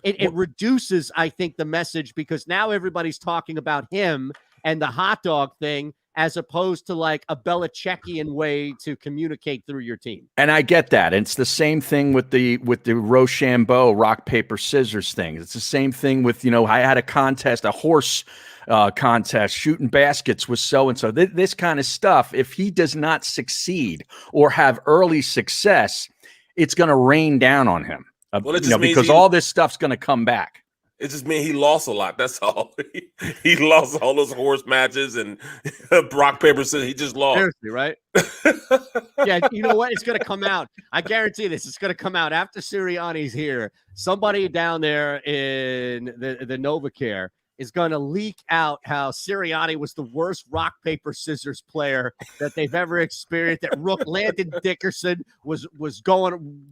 it reduces, I think, the message, because now everybody's talking about him and the hot dog thing, as opposed to like a Belichickian way to communicate through your team. And I get that. And it's the same thing with the Rochambeau rock, paper, scissors thing. It's the same thing with, you know, I had a contest, a horse contest, shooting baskets with so-and-so. This kind of stuff, if he does not succeed or have early success, it's going to rain down on him. Because all this stuff's going to come back. It just means he lost a lot. That's all. He lost all those horse matches and rock, paper, scissors. He just lost. Seriously, right? Yeah, you know what? It's going to come out. I guarantee this. It's going to come out after Sirianni's here. Somebody down there in the NovaCare is going to leak out how Sirianni was the worst rock, paper, scissors player that they've ever experienced. That Landon Dickerson was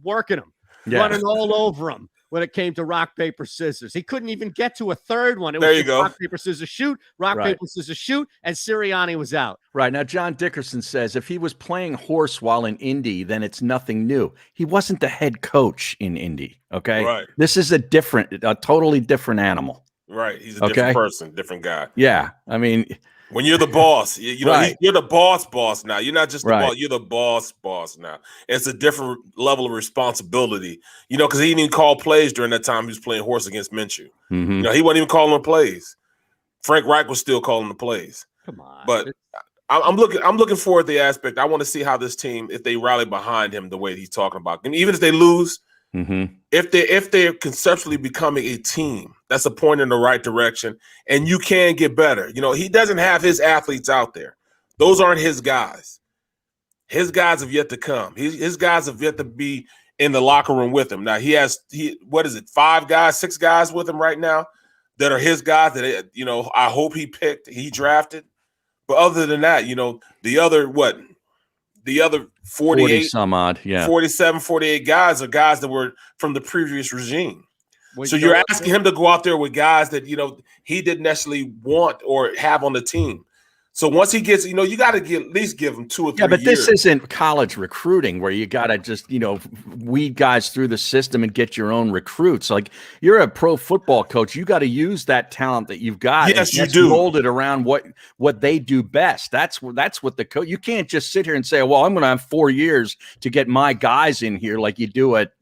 working him, running all over him. when it came to rock, paper, scissors. He couldn't even get to a third one. It There was you just go. rock, paper, scissors, shoot, rock, Right. paper, scissors, shoot, and Sirianni was out. Right. Now, John Dickerson says if he was playing horse while in Indy, then it's nothing new. He wasn't the head coach in Indy, okay? Right. This is a totally different animal. Right. He's a different person, different guy. Yeah. I mean, when you're the boss, you know, Right. you're the boss now. You're not just the Right. boss, you're the boss now. It's a different level of responsibility, you know, because he didn't even call plays during that time he was playing horse against Minshew. mhm. You know, he wasn't even calling the plays. Frank Reich was still calling the plays. Come on. But I'm looking forward to the aspect. I want to see how this team, if they rally behind him the way he's talking about. And even if they lose, Mhm. if they're conceptually becoming a team, that's a point in the right direction, and you can get better. You know, he doesn't have his athletes out there; those aren't his guys. His guys have yet to come. His guys have yet to be in the locker room with him. Now what is it? 5 guys, 6 guys with him right now that are his guys. That I hope he drafted. But other than that, the other 40 48 some odd. Yeah. 47, 48 guys are guys that were from the previous regime. Well, So you're asking him to go out there with guys that, he didn't necessarily want or have on the team. So once he gets, you got to at least give him 2 or 3 Yeah, but years. this isn't college recruiting where you got to just, weed guys through the system and get your own recruits. Like, you're a pro football coach. You got to use that talent that you've got. Yes, and you just do. mold it around what they do best. That's what the coach, you can't just sit here and say, well, I'm going to have 4 years to get my guys in here like you do at,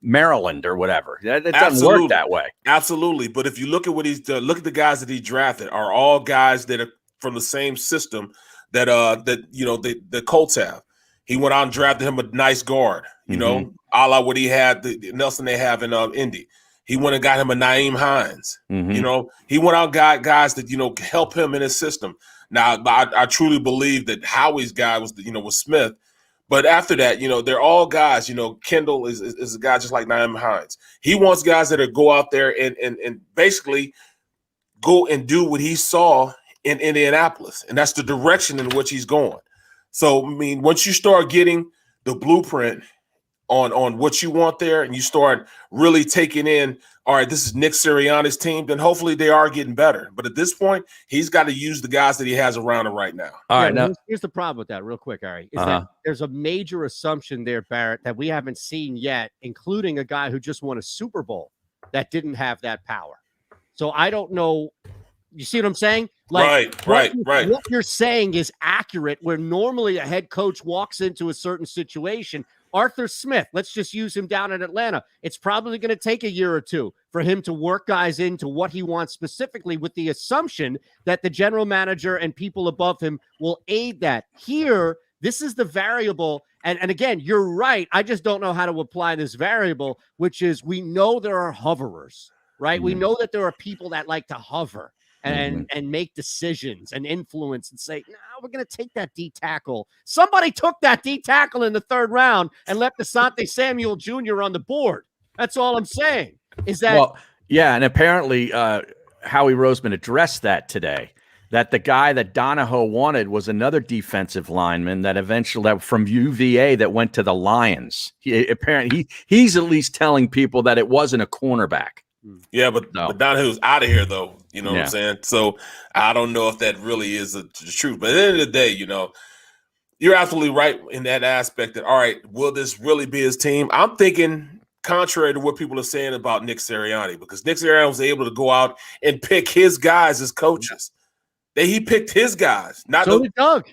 Maryland or whatever. That doesn't work that way. Absolutely. But if you look at what he's done, look at the guys that he drafted are all guys that are from the same system that the Colts have. He went out and drafted him a nice guard, a la what he had, the Nelson they have in Indy. He went and got him a Naeem Hines. Mhm. He went out and got guys that help him in his system. Now, I truly believe that Howie's guy was was Smith. But after that, they're all guys. Kendall is a guy just like Naeem Hines. He wants guys that are go out there and basically go and do what he saw in Indianapolis, and that's the direction in which he's going. So, I mean, once you start getting the blueprint on what you want there, and you start really taking in, all right, this is Nick Sirianni's team, then hopefully they are getting better. But at this point, he's got to use the guys that he has around him right now. All right, now here's the problem with that, real quick, Ari, is that there's a major assumption there, Barrett, that we haven't seen yet, including a guy who just won a Super Bowl that didn't have that power. So I don't know. You see what I'm saying? Right. What you're saying is accurate, where normally a head coach walks into a certain situation. Arthur Smith, let's just use him down in Atlanta. It's probably going to take a year or 2 for him to work guys into what he wants specifically, with the assumption that the general manager and people above him will aid that. Here, this is the variable. And again, you're right. I just don't know how to apply this variable, which is we know there are hoverers, right? We know that there are people that like to hover and make decisions and influence and say, no, we're going to take that D tackle. Somebody took that D tackle in the 3rd round and left Asante Samuel Jr. on the board. That's all I'm saying. Is that and apparently Howie Roseman addressed that today, that the guy that Donahoe wanted was another defensive lineman that eventually from UVA that went to the Lions. He's at least telling people that it wasn't a cornerback. Yeah, but Donahue's out of here, though. You know what I'm saying? So I don't know if that really is the truth. But at the end of the day, you're absolutely right in that aspect that, all right, will this really be his team? I'm thinking contrary to what people are saying about Nick Sirianni, because Nick Sirianni was able to go out and pick his guys as coaches. He picked his guys. So did Doug.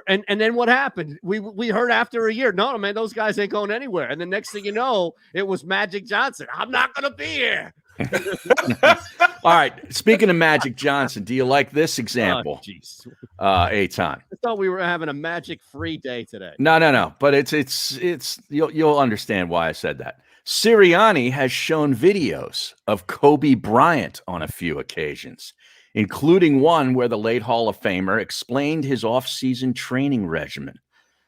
And then what happened? We heard after a year, no, man, those guys ain't going anywhere. And the next thing you know, it was Magic Johnson. I'm not going to be here. All right. Speaking of Magic Johnson, do you like this example? Eytan. I thought we were having a magic-free day today. No. But it's you'll understand why I said that. Sirianni has shown videos of Kobe Bryant on a few occasions, including one where the late Hall of Famer explained his off-season training regimen.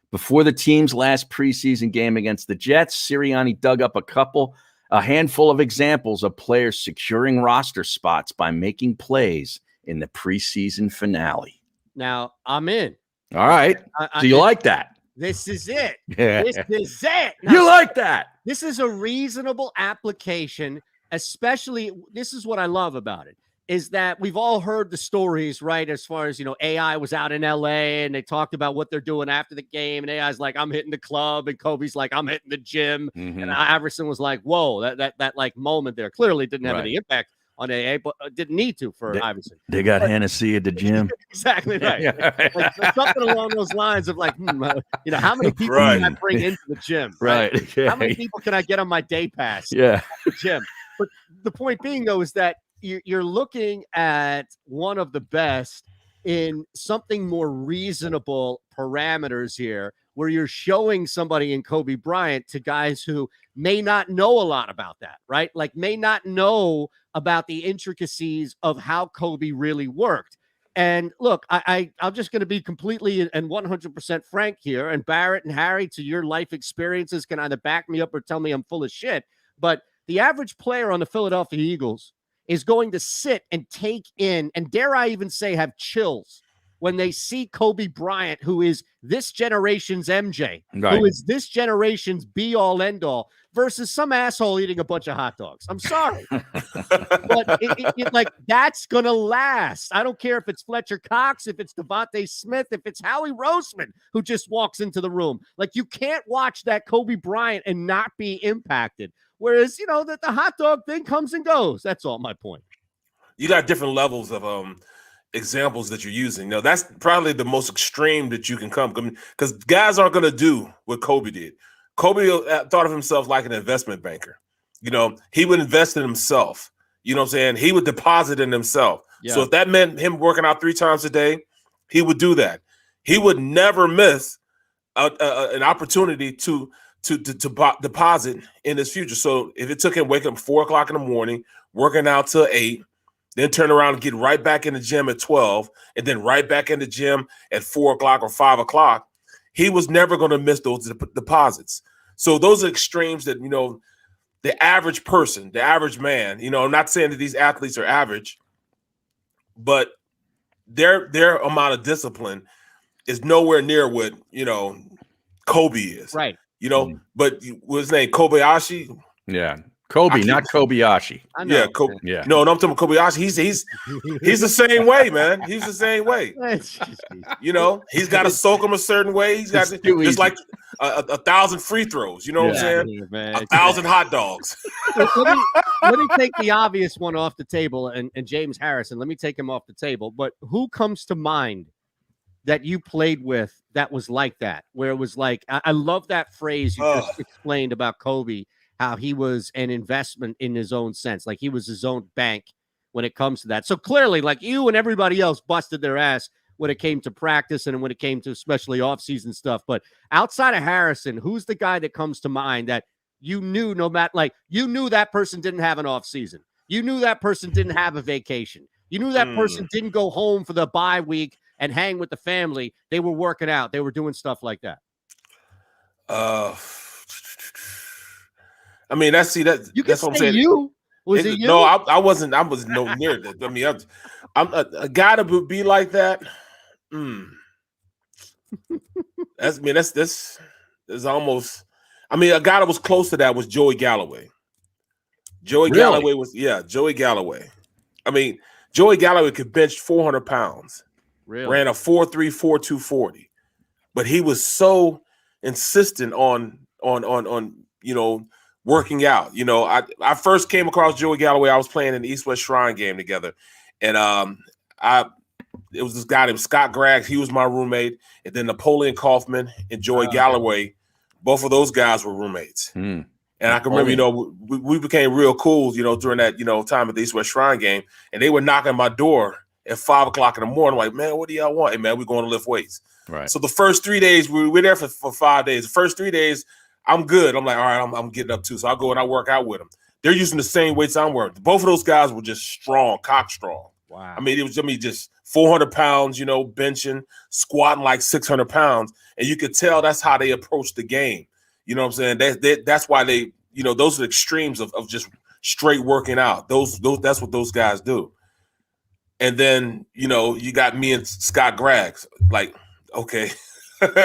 Before the team's last preseason game against the Jets, Sirianni dug up a handful of examples of players securing roster spots by making plays in the preseason finale. Now, I'm in. All right. Do you like that? This is it. Yeah. This is it. You like that? This is a reasonable application, especially this is what I love about it, is that we've all heard the stories, right? As far as, AI was out in LA and they talked about what they're doing after the game. And AI's like, I'm hitting the club. And Kobe's like, I'm hitting the gym. Mhm. And Iverson was like, whoa, that like moment there clearly didn't have Right. any impact on AA, but didn't need to for Iverson. They got Hennessy at the gym. Exactly right. Yeah. Like, something along those lines of like, how many people Right. can I bring into the gym? Right. How many people can I get on my day pass? Yeah. At the gym. But the point being, though, is that you're looking at one of the best in something more reasonable parameters here, where you're showing somebody in Kobe Bryant to guys who may not know a lot about that, right? Like may not know about the intricacies of how Kobe really worked. And look, I'm just going to be completely and 100% frank here. And Barrett and Harry, to your life experiences, can either back me up or tell me I'm full of shit. But the average player on the Philadelphia Eagles is going to sit and take in, and dare I even say have chills when they see Kobe Bryant, who is this generation's MJ, Right. who is this generation's be-all, end-all, versus some asshole eating a bunch of hot dogs. I'm sorry. But like that's going to last. I don't care if it's Fletcher Cox, if it's Devontae Smith, if it's Howie Roseman who just walks into the room. Like you can't watch that Kobe Bryant and not be impacted. Whereas, that the hot dog thing comes and goes. That's all my point. You got different levels of examples that you're using. That's probably the most extreme that you can come, because guys aren't going to do what Kobe did. Kobe thought of himself like an investment banker. He would invest in himself. You know what I'm saying? He would deposit in himself. Yeah. So if that meant him working out 3 times a day, he would do that. He would never miss an opportunity to deposit in his future. So if it took him waking up 4 o'clock in the morning, working out till 8, then turn around and get right back in the gym at 12, and then right back in the gym at 4 o'clock or 5 o'clock, he was never going to miss those deposits. So those are extremes that, the average person, the average man, I'm not saying that these athletes are average, but their amount of discipline is nowhere near what, Kobe is. Right. But what's his name? Kobayashi? Yeah. Kobe, not Kobayashi. I know. Yeah, Kobe. Yeah. No, I'm talking about Kobayashi. He's the same way, man. He's the same way. He's got to soak him a certain way. He's got it's like 1,000 free throws. You know what I'm saying? Man. 1,000 hot dogs. Let me take the obvious one off the table, and James Harrison. Let me take him off the table. But who comes to mind that you played with that was like that, where it was like, I love that phrase you just explained about Kobe, how he was an investment in his own sense. Like he was his own bank when it comes to that. So clearly, like you and everybody else busted their ass when it came to practice and when it came to especially off-season stuff. But outside of Harrison, who's the guy that comes to mind that you knew you knew that person didn't have an off-season. You knew that person didn't have a vacation. You knew that person didn't go home for the bye week and hang with the family. They were working out. They were doing stuff like that. I mean, that's what I'm saying. You was it you? No, I wasn't. I was no near that. I mean, I'm a guy to be like that. That's almost. I mean, a guy that was close to that was Joey Galloway. Galloway was Joey Galloway. I mean, Joey Galloway could bench 400 pounds. Really? Ran a 4.3, 4.240, but he was so insistent on working out. I first came across Joey Galloway. I was playing in the East-West Shrine game together, and it was this guy named Scott Graggs. He was my roommate, and then Napoleon Kaufman and Joey Galloway. Both of those guys were roommates. And I can remember, we became real cool, during that, time at the East-West Shrine game, and they were knocking on my door at 5 o'clock in the morning. I'm like, man, what do y'all want? Hey, man, we're going to lift weights. Right. So the first 3 days, we were there for 5 days. The first 3 days, I'm good. I'm like, all right, I'm getting up too. So I go and I work out with them. They're using the same weights I'm working. Both of those guys were just strong, cock strong. Wow. I mean, it was just 400 pounds, benching, squatting like 600 pounds. And you could tell that's how they approach the game. You know what I'm saying? That's why they, those are the extremes of just straight working out. That's what those guys do. And then, you got me and Scott Graggs. Like, okay,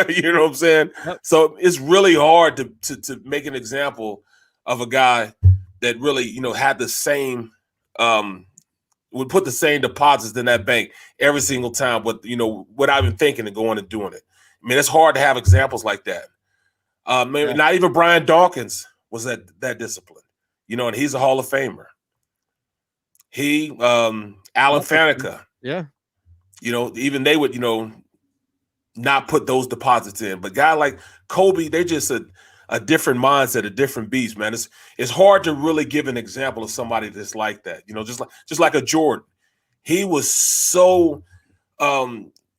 You know what I'm saying? Yep. So it's really hard to make an example of a guy that really, you know, had the same would put the same deposits in that bank every single time, but you know, without even thinking and going and doing it. I mean, it's hard to have examples like that. Maybe not even Brian Dawkins was that disciplined, you know, and he's a Hall of Famer. He, Alan Faneca, yeah, you know, even they would, you know, not put those deposits in. But guy like Kobe, they're just a different mindset, a different beast, man. It's hard to really give an example of somebody that's like that, you know, just like a Jordan. He was so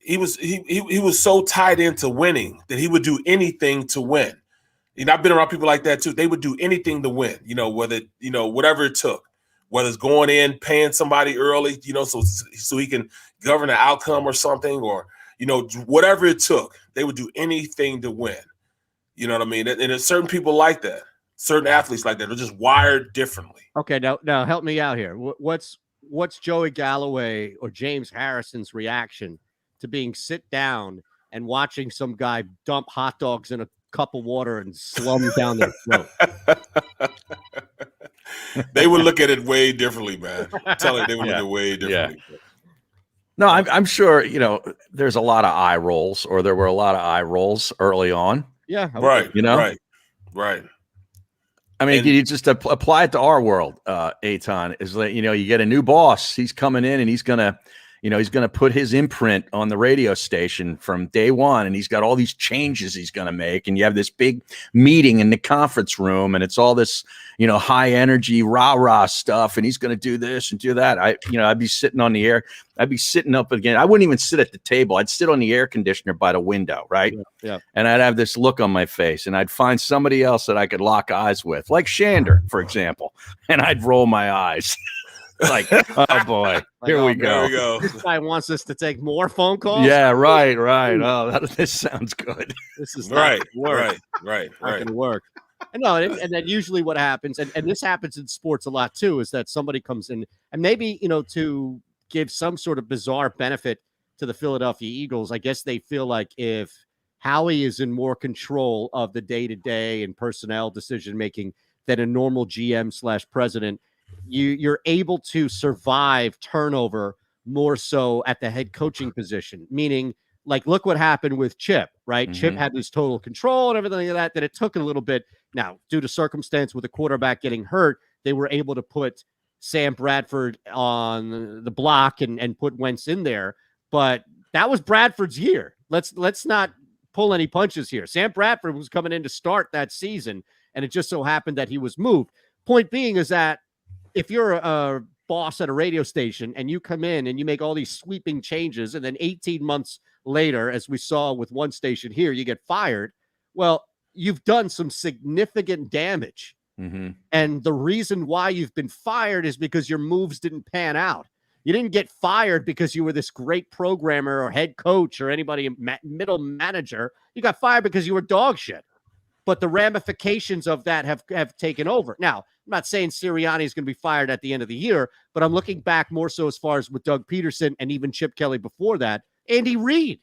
he was so tied into winning that he would do anything to win. You know, I've been around people like that too. They would do anything to win, you know, whether, you know, whatever it took, whether it's going in, paying somebody early, you know, so he can govern the outcome or something, or, you know, whatever it took, they would do anything to win. You know what I mean? And there's certain people like that, certain athletes like that. They're just wired differently. Okay, now help me out here. What's Joey Galloway or James Harrison's reaction to being sit down and watching some guy dump hot dogs in a cup of water and slum down their throat? They would look at it way differently, man. I'm telling you, they would look at it way differently. Yeah. No, I'm sure, you know, there's a lot of eye rolls, or there were a lot of eye rolls early on. Yeah. Right. You know? Right. I mean, you just apply it to our world, Eytan. Is like, you know, you get a new boss. He's coming in and he's going to put his imprint on the radio station from day one. And he's got all these changes he's going to make. And you have this big meeting in the conference room, and it's all this, you know, high energy, rah-rah stuff. And he's going to do this and do that. I'd be sitting on the air. I'd be sitting up again. I wouldn't even sit at the table. I'd sit on the air conditioner by the window. Right. Yeah. And I'd have this look on my face, and I'd find somebody else that I could lock eyes with, like Shander, for example. And I'd roll my eyes. Like, oh boy, here we go. This guy wants us to take more phone calls. Yeah, right. Oh, this sounds good. This is right. Not going to work. And no, and then usually what happens, and this happens in sports a lot too, is that somebody comes in and maybe, you know, to give some sort of bizarre benefit to the Philadelphia Eagles. I guess they feel like if Howie is in more control of the day-to-day and personnel decision-making than a normal GM/president, you're able to survive turnover more so at the head coaching position, meaning, like, look what happened with Chip, right? Mm-hmm. Chip had this total control and everything like that it took a little bit. Now, due to circumstance with the quarterback getting hurt, they were able to put Sam Bradford on the block and put Wentz in there. But that was Bradford's year. Let's not pull any punches here. Sam Bradford was coming in to start that season, and it just so happened that he was moved. Point being is that if you're a boss at a radio station and you come in and you make all these sweeping changes, and then 18 months later, as we saw with one station here, you get fired, well, you've done some significant damage. Mm-hmm. And the reason why you've been fired is because your moves didn't pan out. You didn't get fired because you were this great programmer or head coach or anybody middle manager. You got fired because you were dog shit. But the ramifications of that have taken over. Now, I'm not saying Sirianni is going to be fired at the end of the year, but I'm looking back more so as far as with Doug Peterson and even Chip Kelly before that. Andy Reid.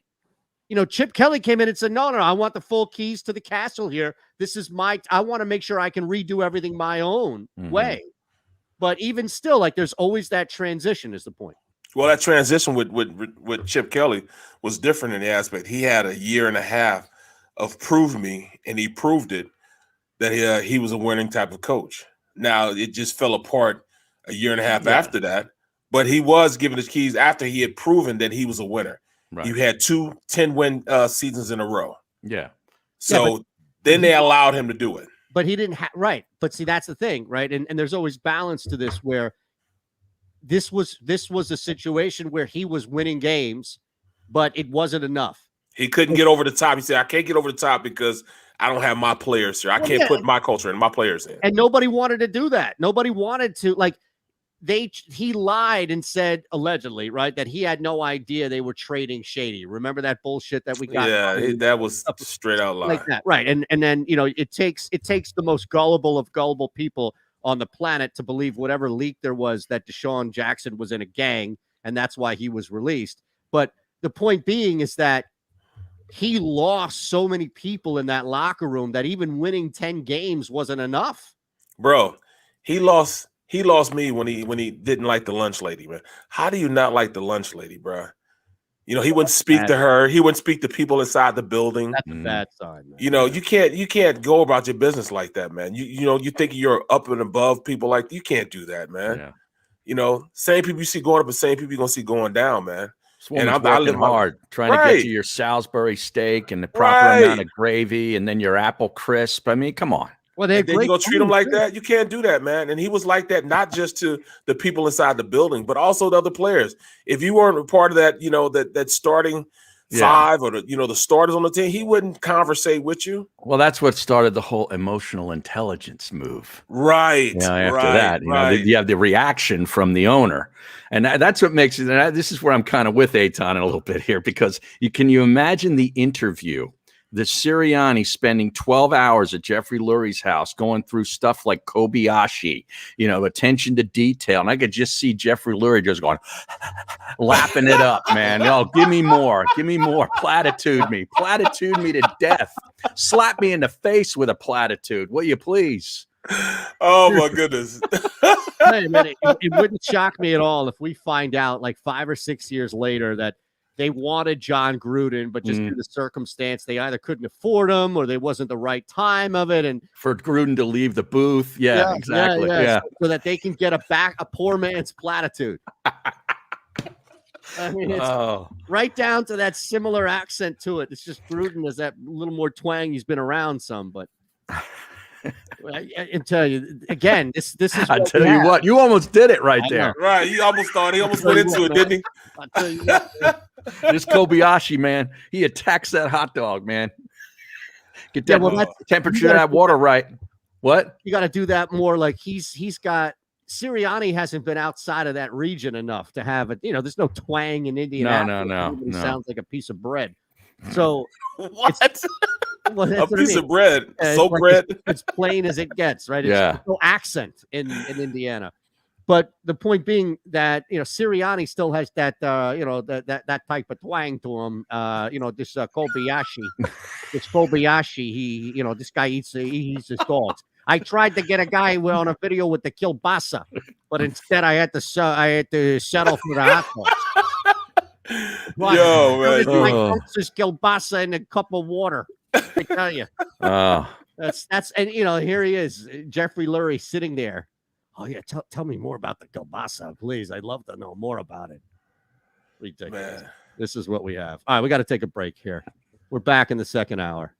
You know, Chip Kelly came in and said, no, I want the full keys to the castle here. This is I want to make sure I can redo everything my own way. But even still, like, there's always that transition is the point. Well, that transition with Chip Kelly was different in the aspect. He had a year and a half of prove me, and he proved it that he was a winning type of coach. Now, it just fell apart a year and a half after that, but he was given his keys after he had proven that he was a winner. Right. You had 2 10-win seasons in a row. Yeah. So then they allowed him to do it. But he didn't right. But see, that's the thing, right? And there's always balance to this, where this was a situation where he was winning games, but it wasn't enough. He couldn't get over the top. He said, I can't get over the top because I don't have my players here. I can't put my culture and my players in. And nobody wanted to do that. Nobody wanted to, like, he lied and said, allegedly, right, that he had no idea they were trading Shady. Remember that bullshit that we got? Yeah, that was straight out lie. Like that, right? And then, you know, it takes the most gullible of gullible people on the planet to believe whatever leak there was that Deshaun Jackson was in a gang and that's why he was released. But the point being is that he lost so many people in that locker room that even winning 10 games wasn't enough. Bro, he lost me when he didn't like the lunch lady, man. How do you not like the lunch lady, bro? You know, he wouldn't speak to her. He wouldn't speak to people inside the building. That's a bad sign, man. You know, you can't go about your business like that, man. You know, you think you're up and above people like you can't do that, man. Yeah. You know, same people you see going up, the same people you're gonna see going down, man. And I'm working hard, trying to get you your Salisbury steak and the proper amount of gravy, and then your apple crisp. I mean, come on. Well, then you gonna treat him like that? You can't do that, man. And he was like that, not just to the people inside the building, but also the other players. If you weren't a part of that, you know, that starting five or the starters on the team, he wouldn't conversate with you. Well, that's what started the whole emotional intelligence move. Right. You know, after that, you know, you have the reaction from the owner. And that's what makes it. And this is where I'm kind of with Eytan a little bit here, because can you imagine the interview? The Sirianni spending 12 hours at Jeffrey Lurie's house going through stuff like Kobayashi, you know, attention to detail. And I could just see Jeffrey Lurie just going, lapping it up, man. Oh, give me more. Platitude me to death. Slap me in the face with a platitude, will you please? Oh, my goodness. Hey, man, it wouldn't shock me at all if we find out like 5 or 6 years later that they wanted John Gruden, but just due to the circumstance, they either couldn't afford him or they wasn't the right time of it. And for Gruden to leave the booth. Yeah, exactly. Yeah. So that they can get a poor man's platitude. I mean, it's right down to that similar accent to it. It's just Gruden has that little more twang. He's been around some, but I tell you again, this is. I tell you what, you almost did it right there. Right, he almost went into it, didn't he? I tell you what, this Kobayashi, man, he attacks that hot dog, man. Get that temperature of that water right. What? You got to do that more. Like he's got. Sirianni hasn't been outside of that region enough to have it. You know, there's no twang in Indianapolis. No. It sounds like a piece of bread. So what? A piece of bread, bread. It's plain as it gets, right? There's no accent in Indiana. But the point being that, you know, Sirianni still has that, that type of twang to him. This Kobayashi, this guy eats his dogs. I tried to get a guy on a video with the kielbasa, but instead I had to settle for the hot dogs. Yo, man. My closest kielbasa in a cup of water. I tell you. That's and here he is, Jeffrey Lurie sitting there. Oh yeah, tell me more about the kielbasa, please. I'd love to know more about it. Ridiculous. Man. This is what we have. All right, we got to take a break here. We're back in the second hour.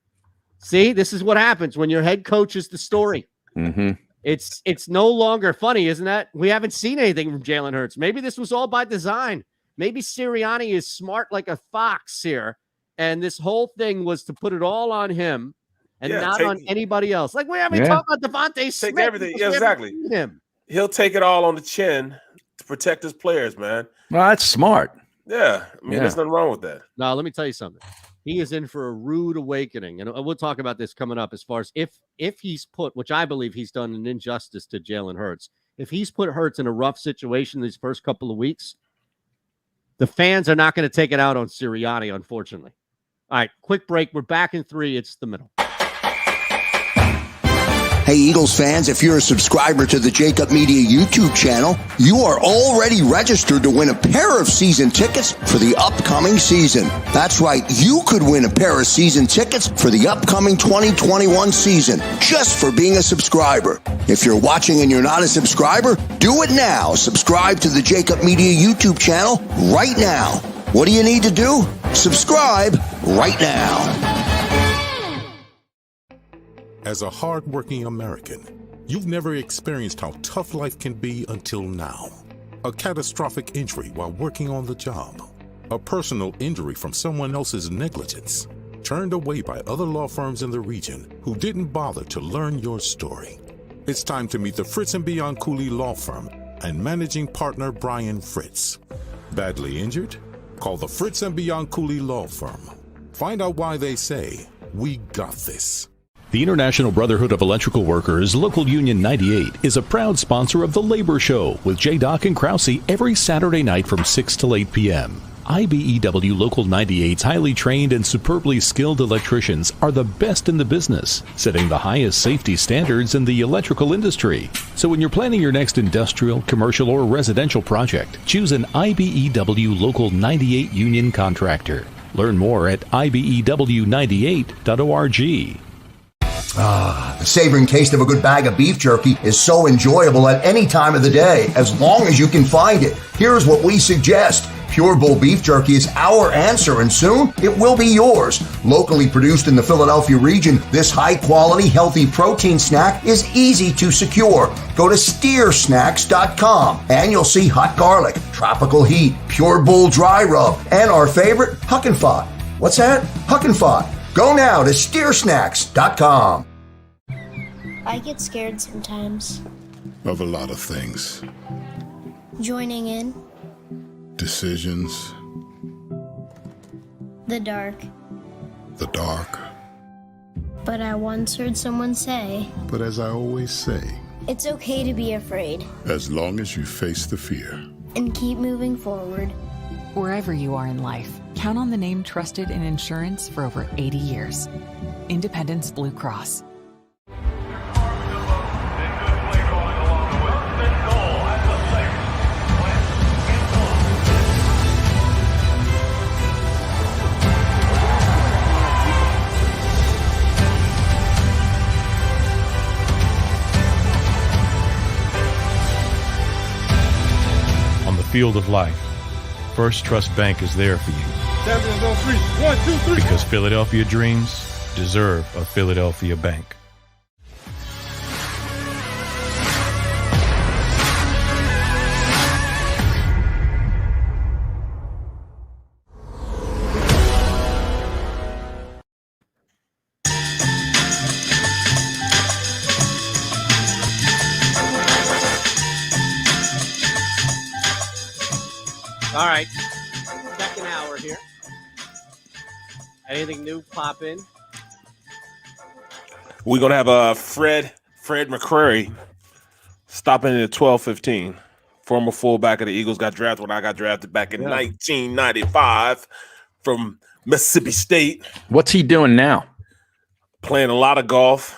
See, this is what happens when your head coach is the story. Mm-hmm. It's no longer funny, isn't that? We haven't seen anything from Jalen Hurts. Maybe this was all by design. Maybe Sirianni is smart like a fox here, and this whole thing was to put it all on him and not on anybody else. Like we haven't talked about Devontae Smith. Take everything. Yeah, exactly. He'll take it all on the chin to protect his players, man. Well, that's smart. Yeah, I mean, there's nothing wrong with that. Now, let me tell you something. He is in for a rude awakening, and we'll talk about this coming up as far as if he's put, which I believe he's done an injustice to Jalen Hurts. If he's put Hurts in a rough situation these first couple of weeks, the fans are not going to take it out on Sirianni, unfortunately. All right, quick break. We're back in 3. It's the middle. Hey, Eagles fans, if you're a subscriber to the JAKIB Media YouTube channel, you are already registered to win a pair of season tickets for the upcoming season. That's right, you could win a pair of season tickets for the upcoming 2021 season just for being a subscriber. If you're watching and you're not a subscriber, do it now. Subscribe to the JAKIB Media YouTube channel right now. What do you need to do? Subscribe right now. As a hard-working American, you've never experienced how tough life can be until now. A catastrophic injury while working on the job. A personal injury from someone else's negligence. Turned away by other law firms in the region who didn't bother to learn your story. It's time to meet the Fritz & Bianculli Law Firm and managing partner Brian Fritz. Badly injured? Call the Fritz & Bianculli Law Firm. Find out why they say, "We got this." The International Brotherhood of Electrical Workers, Local Union 98, is a proud sponsor of The Labor Show with J. Doc and Krause every Saturday night from 6 till 8 p.m. IBEW Local 98's highly trained and superbly skilled electricians are the best in the business, setting the highest safety standards in the electrical industry. So when you're planning your next industrial, commercial, or residential project, choose an IBEW Local 98 union contractor. Learn more at IBEW98.org. The savoring taste of a good bag of beef jerky is so enjoyable at any time of the day, as long as you can find it. Here's what we suggest. Pure Bull beef jerky is our answer, and soon it will be yours. Locally produced in the Philadelphia region, this high-quality, healthy protein snack is easy to secure. Go to steersnacks.com, and you'll see hot garlic, tropical heat, Pure Bull dry rub, and our favorite, Huck and Fod. What's that? Huck and Fod. Go now to steersnacks.com. I get scared sometimes. Of a lot of things. Joining in. Decisions. The dark. The dark. But I once heard someone say, But as I always say, it's okay to be afraid. as long as you face the fear. And keep moving forward. Wherever you are in life, count on the name trusted in insurance for over 80 years. Independence Blue Cross. On the field of life, First Trust Bank is there for you. Champions on 3. 1, 2, 3. Because Philadelphia dreams deserve a Philadelphia bank. All right. Second hour here. Anything new pop in? We're gonna have Fred McCrary stopping in at 12:15. Former fullback of the Eagles, got drafted when I got drafted back in 1995 from Mississippi State. What's he doing now? Playing a lot of golf.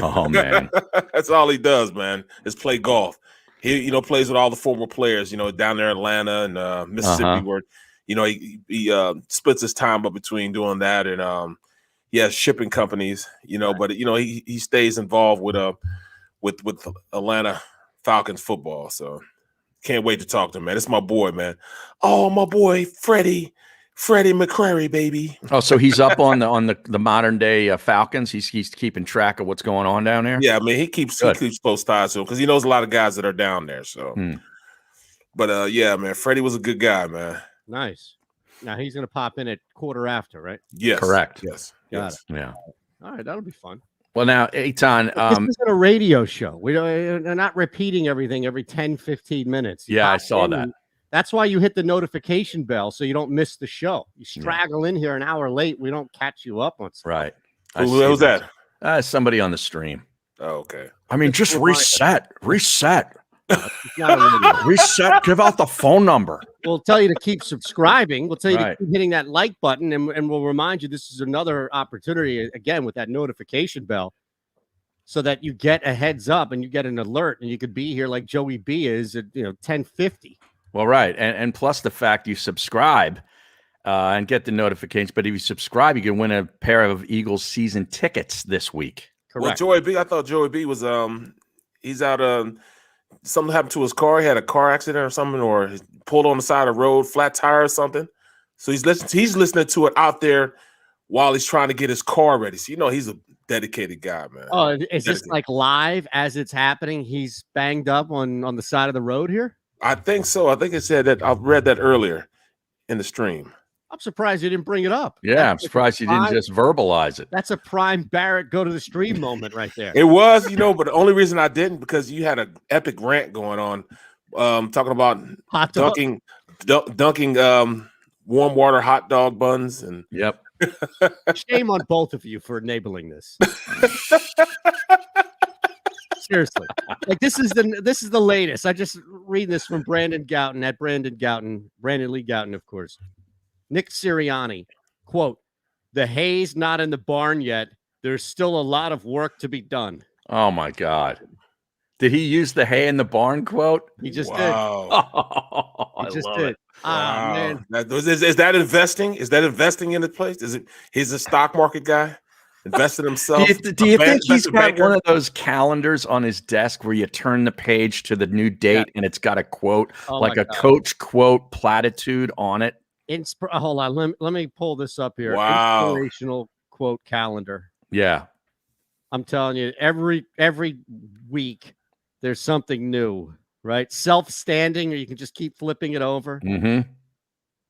Oh man, that's all he does, man. Is play golf. He, plays with all the former players, down there in Atlanta and Mississippi, where, he splits his time up between doing that and he has shipping companies, but he stays involved with Atlanta Falcons football. So can't wait to talk to him, man. It's my boy, man. Oh, my boy, Freddie McCrary, baby. Oh, so he's up on the modern day Falcons. He's keeping track of what's going on down there. Yeah, I mean he keeps close ties to him because he knows a lot of guys that are down there. So, but yeah, man, Freddie was a good guy, man. Nice. Now he's going to pop in at quarter after, right? Yes, correct. Yes, Got it. Yeah. All right, that'll be fun. Well, now, Eytan, this isn't a radio show. They're not repeating everything every 10, 15 minutes. You yeah, I pop saw in, that. That's why you hit the notification bell so you don't miss the show. You straggle in here an hour late, we don't catch you up on something. Right. Who was that? Somebody on the stream. Oh, okay. I mean, just reset. It's not a radio. Reset. Give out the phone number. We'll tell you to keep subscribing. We'll tell you Right. to keep hitting that like button, and we'll remind you this is another opportunity, again, with that notification bell, so that you get a heads up and you get an alert, and you could be here like Joey B is at 10:50. Well, right. And plus the fact you subscribe and get the notifications. But if you subscribe, you can win a pair of Eagles season tickets this week. Correct. Well, Joey B, I thought Joey B was he's out something happened to his car. He had a car accident or something, or he pulled on the side of the road, flat tire or something. So he's listening to it out there while he's trying to get his car ready. So he's a dedicated guy, man. Oh, is this like live as it's happening? He's banged up on the side of the road here? I think so. I think it said that. I read that earlier in the stream. I'm surprised you didn't bring it up. Yeah, I'm surprised you didn't just verbalize it. That's a prime Barrett go to the stream moment right there. It was, but the only reason I didn't because you had an epic rant going on, talking about Hot dog. dunking warm water hot dog buns and Yep. Shame on both of you for enabling this. Seriously, like this is the latest. I just read this from Brandon Gouton at Brandon Lee Gouton, of course. Nick Sirianni, quote, "The hay's not in the barn yet. There's still a lot of work to be done." Oh my God. Did he use the hay in the barn quote? He just did. Wow. Oh, He I just love did. it. Ah, Wow. man. Is that investing? Is that investing in the place? Is it? He's a stock market guy, invested himself. Do you think he's got banker? one of those calendars on his desk where you turn the page to the new date and it's got a quote, like a coach quote platitude on it? Hold on. Let me pull this up here. Wow. Inspirational quote calendar. Yeah. I'm telling you, every week there's something new, right? Self-standing, or you can just keep flipping it over. Mm-hmm.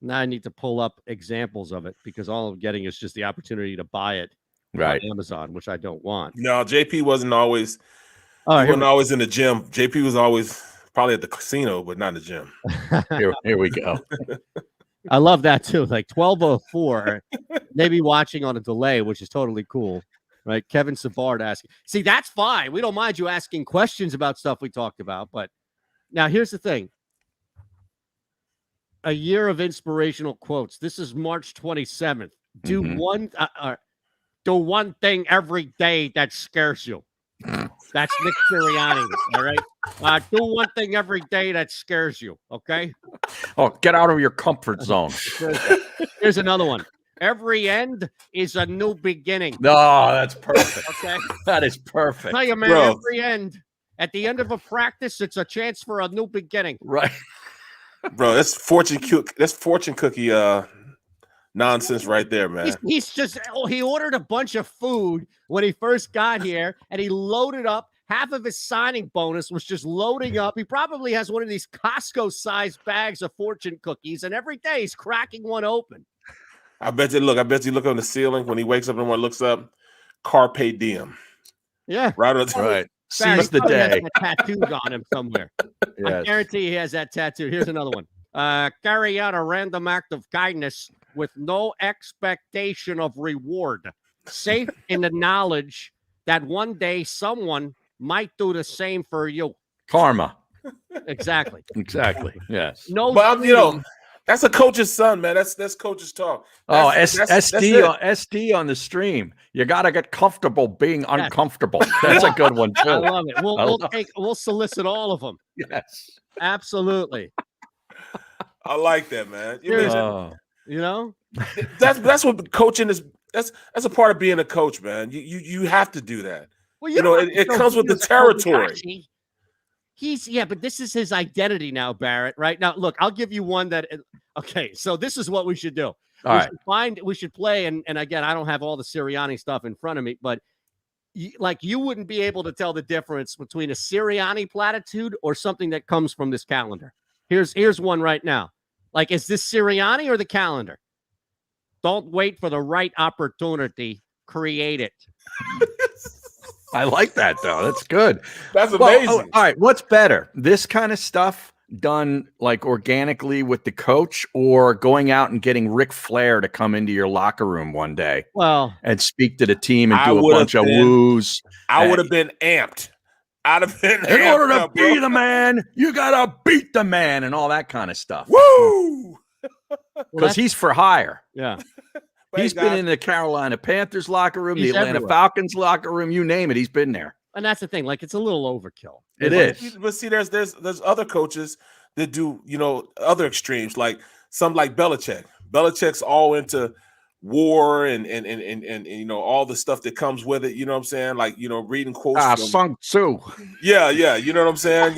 Now I need to pull up examples of it because all I'm getting is just the opportunity to buy it Right. on Amazon, which I don't want. No, JP wasn't always. Oh, he wasn't always in the gym. JP was always probably at the casino, but not in the gym. Here we go. I love that too. Like 12:04, maybe watching on a delay, which is totally cool. Right, Kevin Savard asking. See, that's fine. We don't mind you asking questions about stuff we talked about. But now here's the thing. A year of inspirational quotes. This is March 27th. Do one thing every day that scares you. That's Nick Sirianni. All right. Do one thing every day that scares you. Okay. Oh, get out of your comfort zone. Here's another one. Every end is a new beginning. No, that's perfect. Okay. That is perfect. Tell you, man, Bro. every end. At the end of a practice, it's a chance for a new beginning. Right. Bro, that's fortune cookie nonsense right there, man. He's just he ordered a bunch of food when he first got here, and he loaded up. Half of his signing bonus was just loading up. He probably has one of these Costco-sized bags of fortune cookies, and every day he's cracking one open. I bet you look on the ceiling when he wakes up and looks up, Carpe Diem. Yeah. Right on Right. Barry, Seize the probably has day. that tattooed on him somewhere. I Yes. guarantee he has that tattoo. Here's another one. Carry out a random act of kindness with no expectation of reward. Safe in the knowledge that one day someone might do the same for you. Karma. Exactly. Exactly. Yes. No, But that's a coach's son, man. That's coach's talk. Oh, That's SD on the stream. You got to get comfortable being uncomfortable. That's a good one too. I love it. We'll solicit all of them. Yes. Absolutely. I like that, man. You know, That's what coaching is. That's a part of being a coach, man. You have to do that. well, It comes with the territory. But this is his identity now, Barrett. Right now, look, I'll give you one that. Okay, so this is what we should do. We should play, and again, I don't have all the Sirianni stuff in front of me, but you wouldn't be able to tell the difference between a Sirianni platitude or something that comes from this calendar. Here's one right now. Like, is this Sirianni or the calendar? Don't wait for the right opportunity. Create it. I like that though. That's good. That's amazing. All right. What's better? This kind of stuff done like organically with the coach, or going out and getting Ric Flair to come into your locker room one day and speak to the team and do a bunch of woos? I would have been amped. I'd have been in order to be the man, you gotta beat the man and all that kind of stuff. Woo! Because he's for hire. Yeah. He's been in the Carolina Panthers locker room, the He's Atlanta everywhere. Falcons locker room, you name it, he's been there. And that's the thing. Like, it's a little overkill. It is. But see, there's other coaches that do, other extremes, like some like Belichick. Belichick's all into war and all the stuff that comes with it. You know what I'm saying? Like, reading quotes. Sun Tzu. Yeah. You know what I'm saying?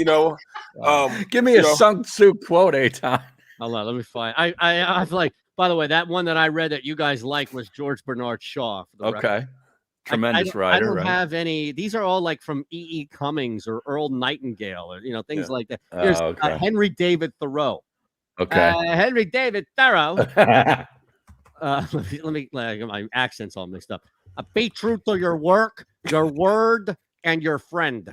Give me a Sun Tzu quote, Eytan. Hold on, let me find. I've like. By the way, that one that I read that you guys like was George Bernard Shaw. For the record. Okay. Tremendous writer. I don't right? have any. These are all like from E.E. Cummings or Earl Nightingale or things like that. Here's Henry David Thoreau. Okay. Henry David Thoreau. Let me my accent's all mixed up. Be true to your work, your word, and your friend.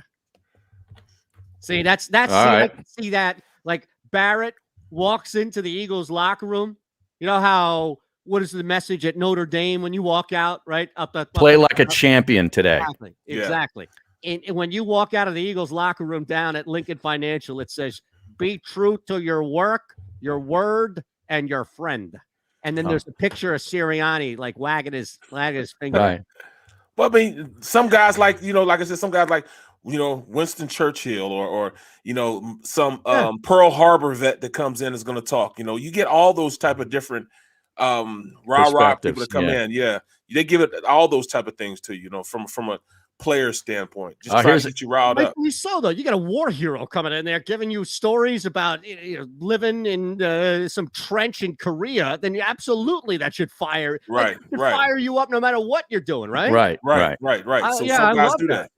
See, that's all right. I can see that. Like, Barrett walks into the Eagles locker room. You know how, what is the message at Notre Dame when you walk out, right? Play like a champion today. Exactly. And when you walk out of the Eagles locker room down at Lincoln Financial, it says, be true to your work, your word, and your friend. And then there's a picture of Sirianni like wagging his finger. Right. Well, I mean, some guys like, like I said, some guys like, Winston Churchill or some Pearl Harbor vet that comes in is going to talk. You get all those type of different rah-rah people that come in. Yeah. They give it all those type of things to you, from a player standpoint. Just trying to get you riled up. So, though, you got a war hero coming in there giving you stories about living in some trench in Korea, then absolutely that should fire. Right, fire you up no matter what you're doing, right? Right. So some guys do that.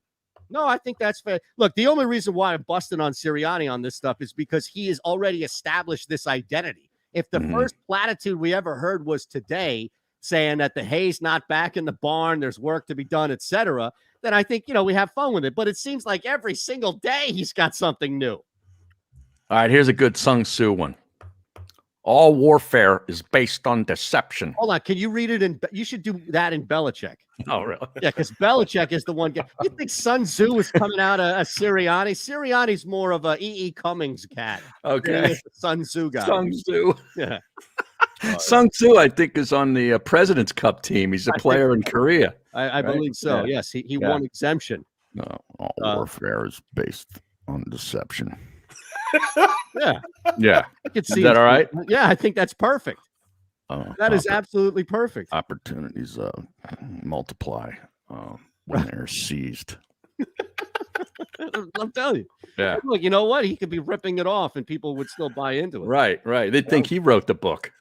No, I think that's fair. Look, the only reason why I'm busting on Sirianni on this stuff is because he has already established this identity. If the first platitude we ever heard was today, saying that the hay's not back in the barn, there's work to be done, etc., then I think, we have fun with it. But it seems like every single day he's got something new. All right, here's a good Sun Tzu one. All warfare is based on deception. Hold on, can you read it? You should do that in Belichick. Oh, really? Yeah, because Belichick is the one. You think Sun Tzu is coming out of Sirianni? Sirianni's more of a E.E. Cummings cat. Okay. Sun Tzu guy. Sun Tzu. Yeah. Sun Tzu, I think, is on the President's Cup team. He's a player in Korea. I believe so. Yeah. Yes, he won exemption. No, all warfare is based on deception. Yeah. I could see is that all right? Yeah, I think that's perfect. That is absolutely perfect. Opportunities multiply when they're seized. I'm telling you. Yeah. Look, you know what? He could be ripping it off and people would still buy into it. Right. They'd think he wrote the book.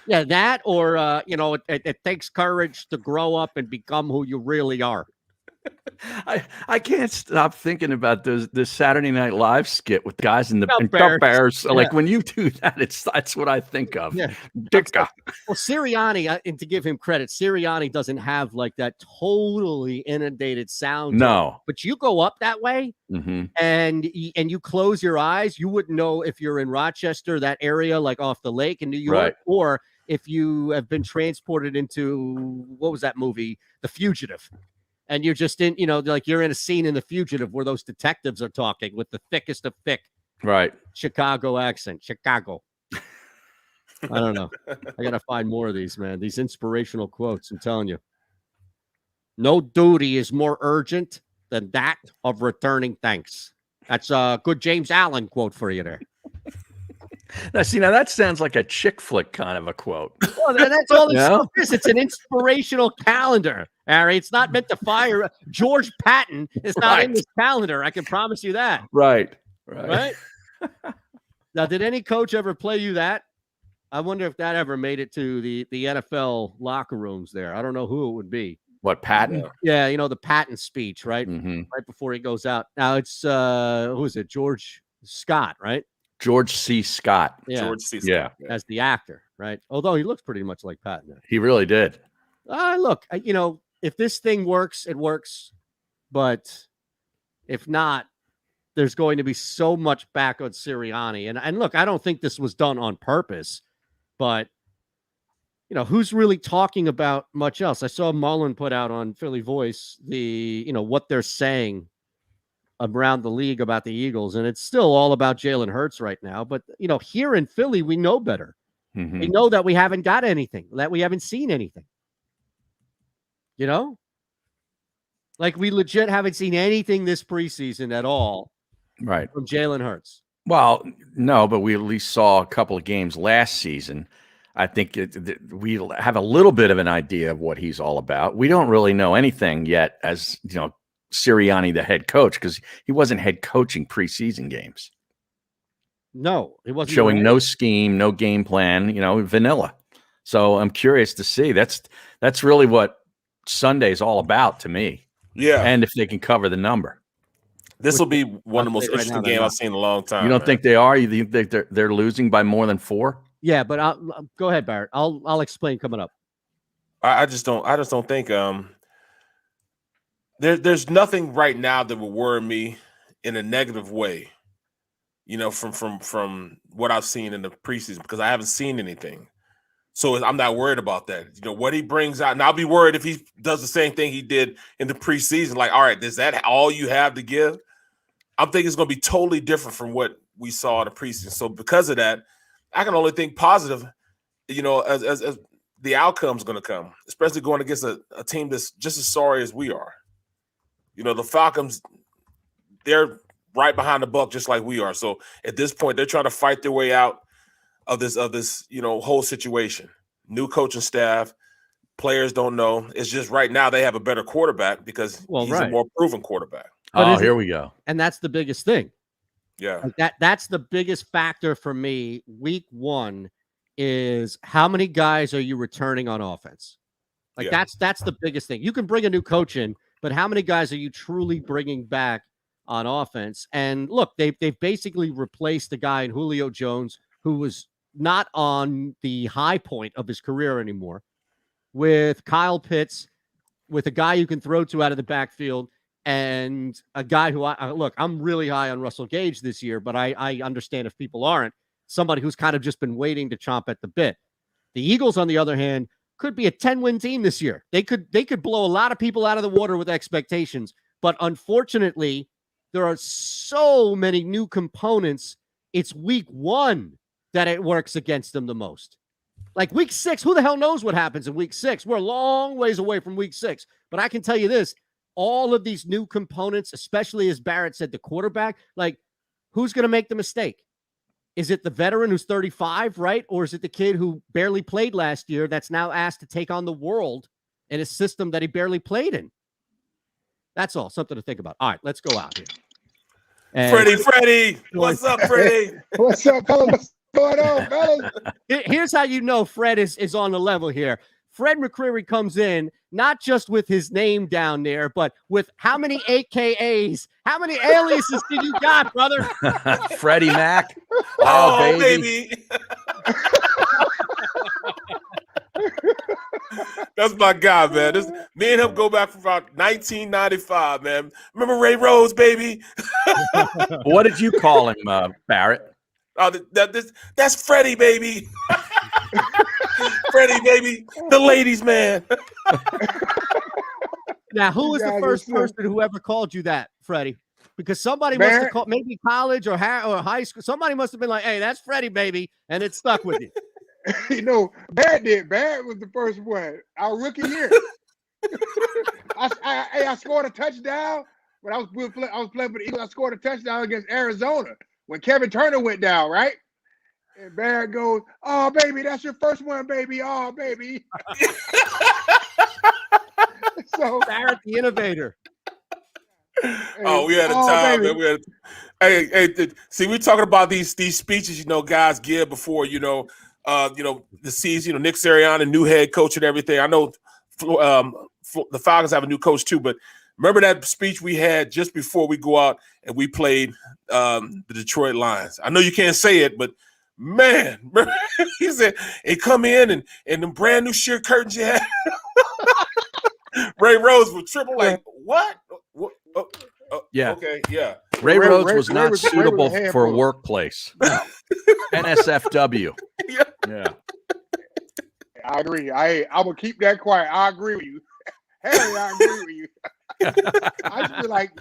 Yeah, that or, it takes courage to grow up and become who you really are. I can't stop thinking about this Saturday Night Live skit with guys in Cup Bears. Yeah. Like when you do that, that's what I think of. Yeah. Dicka. Well, Sirianni, and to give him credit, Sirianni doesn't have like that totally inundated sound. No. But you go up that way and you close your eyes, you wouldn't know if you're in Rochester, that area, like off the lake in New York, or if you have been transported into, what was that movie? The Fugitive. And you're just in, like you're in a scene in The Fugitive where those detectives are talking with the thickest of thick. Right. Chicago accent. Chicago. I don't know. I got to find more of these, man. These inspirational quotes. I'm telling you. No duty is more urgent than that of returning thanks. That's a good James Allen quote for you there. Now that sounds like a chick flick kind of a quote. Well, that's all this stuff is. It's an inspirational calendar, Harry. It's not meant to fire. George Patton is not in this calendar. I can promise you that. Right. Now, did any coach ever play you that? I wonder if that ever made it to the NFL locker rooms there. I don't know who it would be. What, Patton? Yeah, the Patton speech, right? Right before he goes out. Now it's who is it? George Scott, right? George C. Scott. Yeah. George C. Scott. Yeah. As the actor, right? Although he looks pretty much like Patton. He really did. Look, if this thing works, it works. But if not, there's going to be so much back on Sirianni. And look, I don't think this was done on purpose, but who's really talking about much else? I saw Mullen put out on Philly Voice what they're saying around the league about the Eagles, and it's still all about Jalen Hurts right now. But here in Philly, we know better. We know that we haven't got anything, that we haven't seen anything. Like we legit haven't seen anything this preseason at all, right? From Jalen Hurts. Well, no, but we at least saw a couple of games last season. I think we have a little bit of an idea of what he's all about. We don't really know anything yet, as Sirianni, the head coach, because he wasn't head coaching preseason games. No, he wasn't showing no scheme, no game plan, vanilla. So I'm curious to see. That's really what Sunday's all about to me. Yeah. And if they can cover the number. This will be one of the most interesting games I've seen in a long time. You don't think they are? You think they're losing by more than 4? Yeah, but I'll go ahead, Barrett. I'll explain coming up. I just don't think there's nothing right now that would worry me in a negative way, from what I've seen in the preseason, because I haven't seen anything. So I'm not worried about that. What he brings out, and I'll be worried if he does the same thing he did in the preseason. Like, all right, is that all you have to give? I'm thinking it's going to be totally different from what we saw in the preseason. So because of that, I can only think positive. as the outcome's going to come, especially going against a team that's just as sorry as we are. The Falcons, they're right behind the buck just like we are. So at this point, they're trying to fight their way out of this whole situation. New coaching staff, players don't know. It's just right now they have a better quarterback because he's a more proven quarterback. But here we go. And that's the biggest thing. Yeah. That's the biggest factor for me. Week 1 is how many guys are you returning on offense? That's the biggest thing. You can bring a new coach in, but how many guys are you truly bringing back on offense? And look, they've basically replaced the guy in Julio Jones, who was not on the high point of his career anymore, with Kyle Pitts, with a guy you can throw to out of the backfield, and a guy who I'm really high on Russell Gage this year, but I understand if people aren't, somebody who's kind of just been waiting to chomp at the bit. The Eagles, on the other hand, could be a 10-win team this year. They could blow a lot of people out of the water with expectations, but unfortunately, there are so many new components. It's week 1 that it works against them the most. Like week 6, who the hell knows what happens in week 6? We're a long ways away from week 6, but I can tell you this, all of these new components, especially as Barrett said, the quarterback, like who's going to make the mistake? Is it the veteran who's 35, right? Or is it the kid who barely played last year that's now asked to take on the world in a system that he barely played in? That's all. Something to think about. All right, let's go out here. And Freddie. What's up, Freddie? What's up, fellas? What's going on, fellas? Here's how you know Fred is on the level here. Fred McCreary comes in, not just with his name down there, but with how many AKAs, how many aliases did you got, brother? Freddie Mac. Oh, baby. That's my guy, man. Me and him go back from about 1995, man. Remember Ray Rose, baby? What did you call him, Barrett? Oh, that's Freddie, baby. Freddie, baby, the ladies' man. Now, who was the first person who ever called you that, Freddie? Because somebody must have called, maybe college or high school. Somebody must have been like, "Hey, that's Freddie, baby," and it stuck with you. Barrett did. Barrett was the first one. Our rookie year. I scored a touchdown when I was playing for the Eagles. I scored a touchdown against Arizona when Kevin Turner went down, right? And Barrett goes, "Oh, baby, that's your first one, baby. Oh, baby." So Barrett, the innovator. Oh, we had a time, man. We had. Hey, see, we're talking about these speeches, guys give before, the season. Nick Sirianni, new head coach and everything. I know the Falcons have a new coach too, but remember that speech we had just before we go out and we played the Detroit Lions. I know you can't say it, but man, he said, "Hey, come in and the brand new sheer curtains you had." Ray Rose was triple like, what? Yeah. Okay. Yeah. Ray Rose was not suitable for a workplace. NSFW. Yeah. I agree. I will keep that quiet. I agree with you. Harry, I agree with you. I just feel like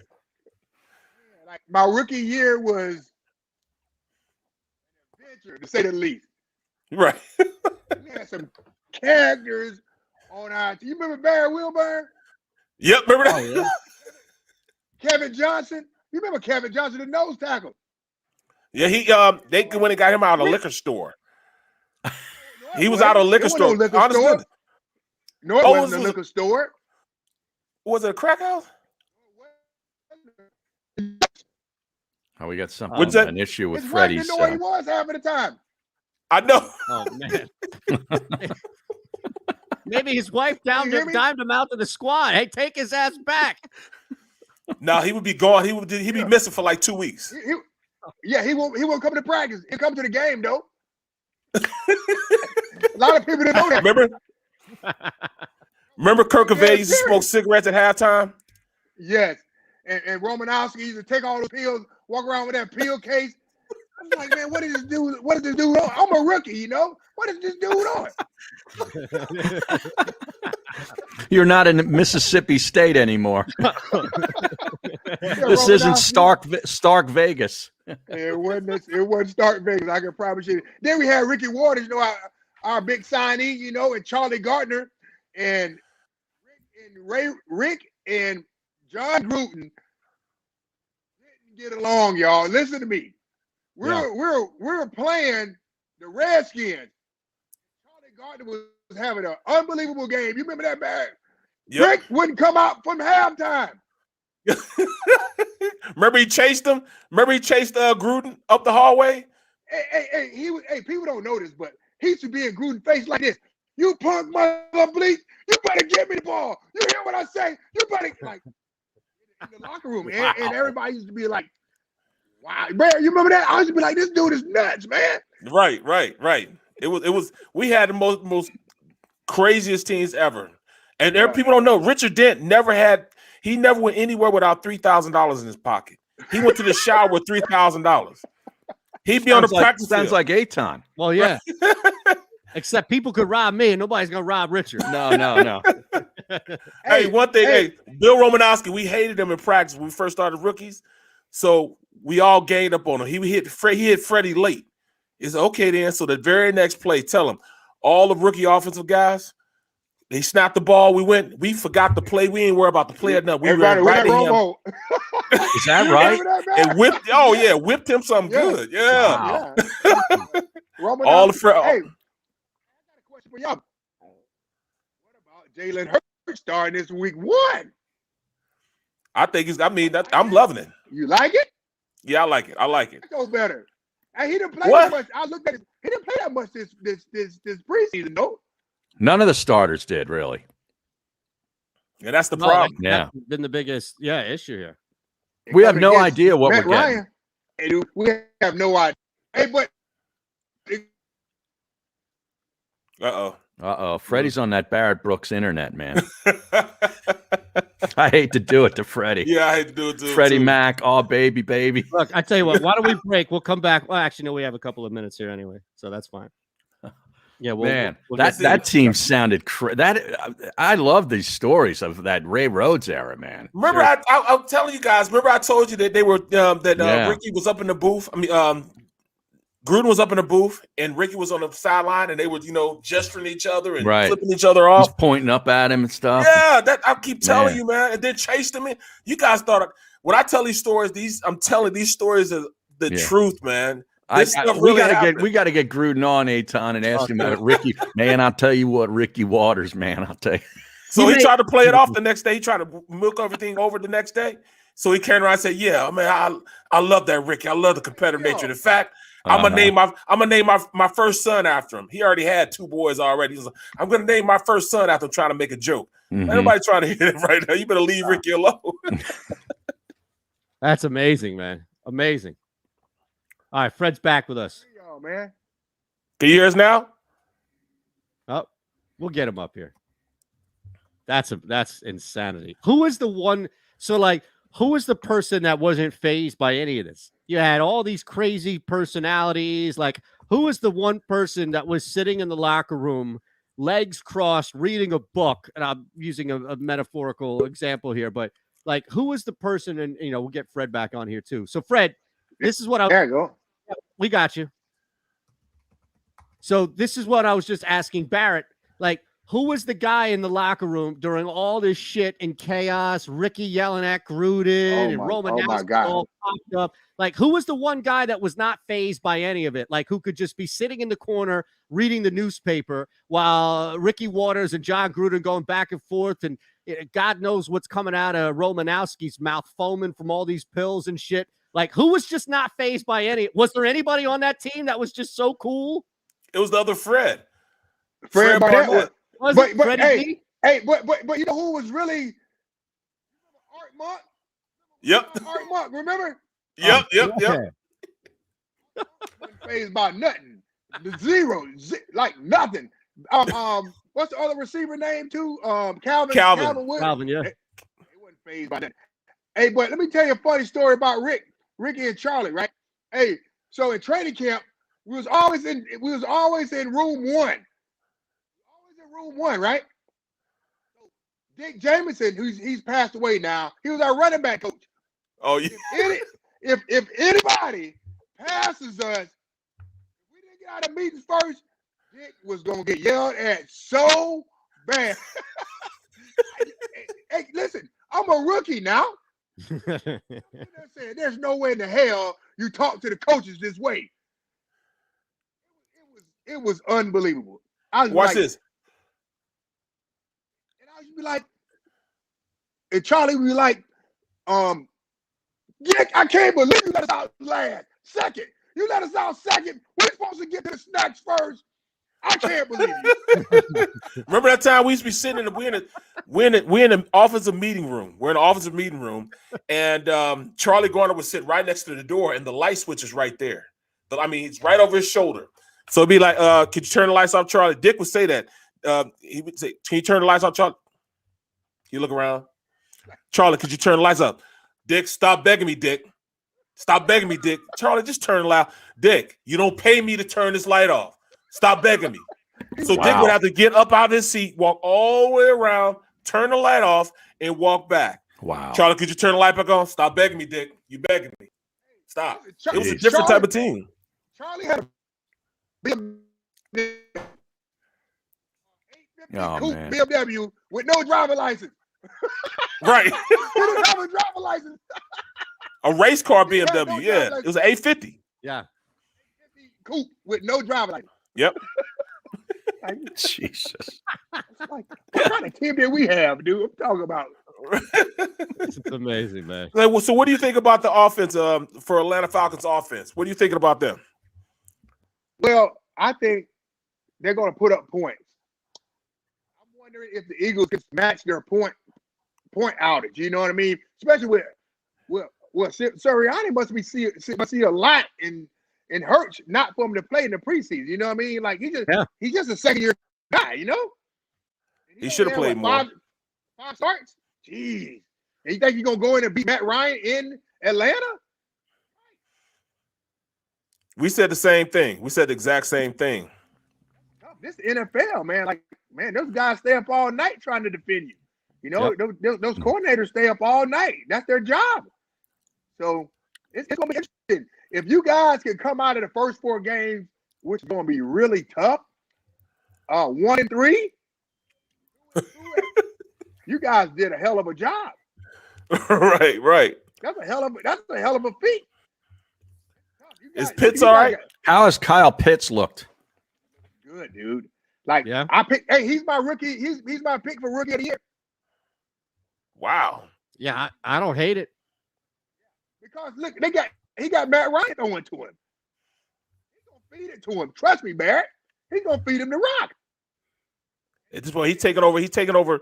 my rookie year was an adventure, to say the least. Right. We had some characters on our team. You remember Barry Wilburn? Yep, remember that? Oh, yeah. Kevin Johnson. You remember Kevin Johnson, the nose tackle? Yeah, they went and got him out of a liquor store. He was out of a liquor store. No, it wasn't a liquor store. Was it a crack house? Oh, we got an issue with Freddie's. His wife didn't know where he was half of the time. I know. Oh, man. Maybe his wife dimed him out to the squad. Hey, take his ass back. No, he would be gone. He'd be missing for like 2 weeks. He won't come to practice. He'll come to the game, though. A lot of people didn't know that. Remember Kirk Covey used to smoke cigarettes at halftime? Yes. And Romanowski used to take all the pills, walk around with that pill case. I was like, man, what is this dude? What is this dude on? I'm a rookie, What is this dude on? You're not in Mississippi State anymore. This isn't Stark Vegas. It wasn't Stark Vegas. I can promise you. Then we had Ricky Waters. our big signee, you know, and Charlie Gardner and Rick and John Gruden didn't get along, y'all. Listen to me. We're playing the Redskins. Charlie Gardner was having an unbelievable game. You remember that, Barrett? Yep. Rick wouldn't come out from halftime. Remember he chased him? Remember he chased Gruden up the hallway? Hey, people don't know this, but he used to be in Gruden's face like this. You punk mother bleep, you better give me the ball. You hear what I say? You better, like, in the locker room. And everybody used to be like, wow. Barrett, you remember that? I used to be like, this dude is nuts, man. Right. It was we had the most craziest teams ever. And people don't know, Richard Dent never went anywhere without $3,000 in his pocket. He went to the shower with $3,000. He'd be on the practice field. Sounds like Eytan. Well, yeah. Except people could rob me, and nobody's gonna rob Richard. No. Hey, one thing, Bill Romanowski, we hated him in practice when we first started rookies. So we all ganged up on him. He hit Freddie late. It's okay then. So the very next play, tell him all the rookie offensive guys. They snapped the ball. We forgot the play. We ain't worry about the play or nothing. We ran right at him. Is that right? And whipped him something good. Yeah. Wow. All the hey, I got a question for y'all. What about Jalen Hurts starting this week 1? I think I'm loving it. You like it? Yeah, I like it. It goes better. And he didn't play that much. I looked at it. He didn't play that much this preseason, though. None of the starters did, really. Yeah, that's the problem. That's been the biggest issue here. We have no idea what we're getting. Hey, we have no idea. Hey, but Freddie's on that Barrett Brooks internet, man. I hate to do it to Freddie. Yeah, I hate to do it to Freddie Mac. Oh, baby. Look, I tell you what. Why don't we break? We'll come back. Well, actually, no, we have a couple of minutes here anyway, so that's fine. Yeah, we'll that team sounded I love these stories of that Ray Rhodes era, man. Remember, I'm telling you guys. Remember, I told you that they were Ricky was up in the booth. Gruden was up in the booth, and Ricky was on the sideline, and they were gesturing each other and flipping each other off, he's pointing up at him and stuff. Yeah, that I keep telling you, man. And then chased him in. You guys thought when I tell these stories, I'm telling these stories are the truth, man. We got to get Gruden on, Eytan, and ask him about Ricky. Man, I'll tell you what, Ricky Waters, man, I'll tell you. So he tried to play it off the next day. He tried to milk everything over the next day. So he came around and said, "Yeah, man, I love that Ricky. I love the competitive nature. In fact, I'm gonna name my first son after him. He already had 2 boys already. He's like, I'm gonna name my first son after him, trying to make a joke. Everybody trying to hit it right now. You better leave Ricky alone." That's amazing, man. Amazing. All right, Fred's back with us. Yo, man. Can you hear us now? Oh, we'll get him up here. That's insanity. Who is the one? So, like, who is the person that wasn't fazed by any of this? You had all these crazy personalities. Like, who is the one person that was sitting in the locker room, legs crossed, reading a book? And I'm using a metaphorical example here, but like, who was the person? And we'll get Fred back on here too. So, Fred, this is what there you go. We got you. So this is what I was just asking Barrett. Like, who was the guy in the locker room during all this shit and chaos? Ricky yelling at Gruden and Romanowski all popped up. Like, who was the one guy that was not fazed by any of it? Like, who could just be sitting in the corner reading the newspaper while Ricky Waters and John Gruden going back and forth, and God knows what's coming out of Romanowski's mouth, foaming from all these pills and shit. Like, who was just not fazed by any? Was there anybody on that team that was just so cool? It was the other Fred. Fred Barrett. But you know who was really Art Monk? Yep. Art Monk, remember? Yep. Wasn't fazed by nothing. Zero, nothing. What's the other receiver name too? Calvin. Calvin, yeah. It wasn't fazed by that. Hey, but let me tell you a funny story about Ricky and Charlie, right? Hey, so in training camp, we was always in room 1. Room 1, right? Dick Jamison, he's passed away now. He was our running back coach. Oh yeah. If anybody passes us, if we didn't get out of meetings first, Dick was gonna get yelled at so bad. Hey, listen, I'm a rookie now. There's no way in the hell you talk to the coaches this way. It was unbelievable. I was Watch like, this. And I would be like, and Charlie would be like, Dick, I can't believe you let us out last. Second. You let us out second. We're supposed to get to the snacks first. I can't believe you. Remember that time we used to be sitting in the we're in the offensive meeting room. We're in the offensive meeting room, and Charlie Garner would sit right next to the door, and the light switch is right there. I mean, it's right over his shoulder. So it'd be like, could you turn the lights off, Charlie? Dick would say that. He would say, can you turn the lights off, Charlie? You look around. Charlie, could you turn the lights up? Dick, stop begging me, Dick. Stop begging me, Dick. Charlie, just turn it loud. Dick, you don't pay me to turn this light off. Stop begging me. So Dick would have to get up out of his seat, walk all the way around, turn the light off, and walk back. Wow. Charlie, could you turn the light back on? Stop begging me, Dick. You begging me. Stop. It was a different type of team. Charlie had a BMW with no driver license. Right. He didn't have a driver license. A race car BMW, yeah. It was an 850. Yeah. Coupe with no driver license. Yep. Jesus. Like, what kind of team did we have, dude? I'm talking about. It's amazing, man. So what do you think about the offense for Atlanta Falcons offense? What are you thinking about them? Well, I think they're going to put up points. I'm wondering if the Eagles can match their point outage. You know what I mean? Especially with Sirianni must see a lot in Hurts not for him to play in the preseason. You know what I mean? Like he's just a second-year guy. You know? He should have played more. Five starts. Jeez. And you think you're gonna go in and beat Matt Ryan in Atlanta? We said the same thing. We said the exact same thing. This is NFL, man. Like, man, those guys stay up all night trying to defend you. You know, those coordinators stay up all night. That's their job. So it's going to be interesting. If you guys can come out of the first 4 games, which is going to be really tough, 1-3, you guys did a hell of a job. Right. That's a hell of a feat. Is Pitts all right? How has Kyle Pitts looked? Good, dude. Like, I picked. Hey, he's my rookie. He's my pick for rookie of the year. Wow. Yeah, I don't hate it. Because look, he got Matt Ryan throwing to him. He's gonna feed it to him. Trust me, Barrett. He's gonna feed him the rock. At this point, he's taking over. He's taking over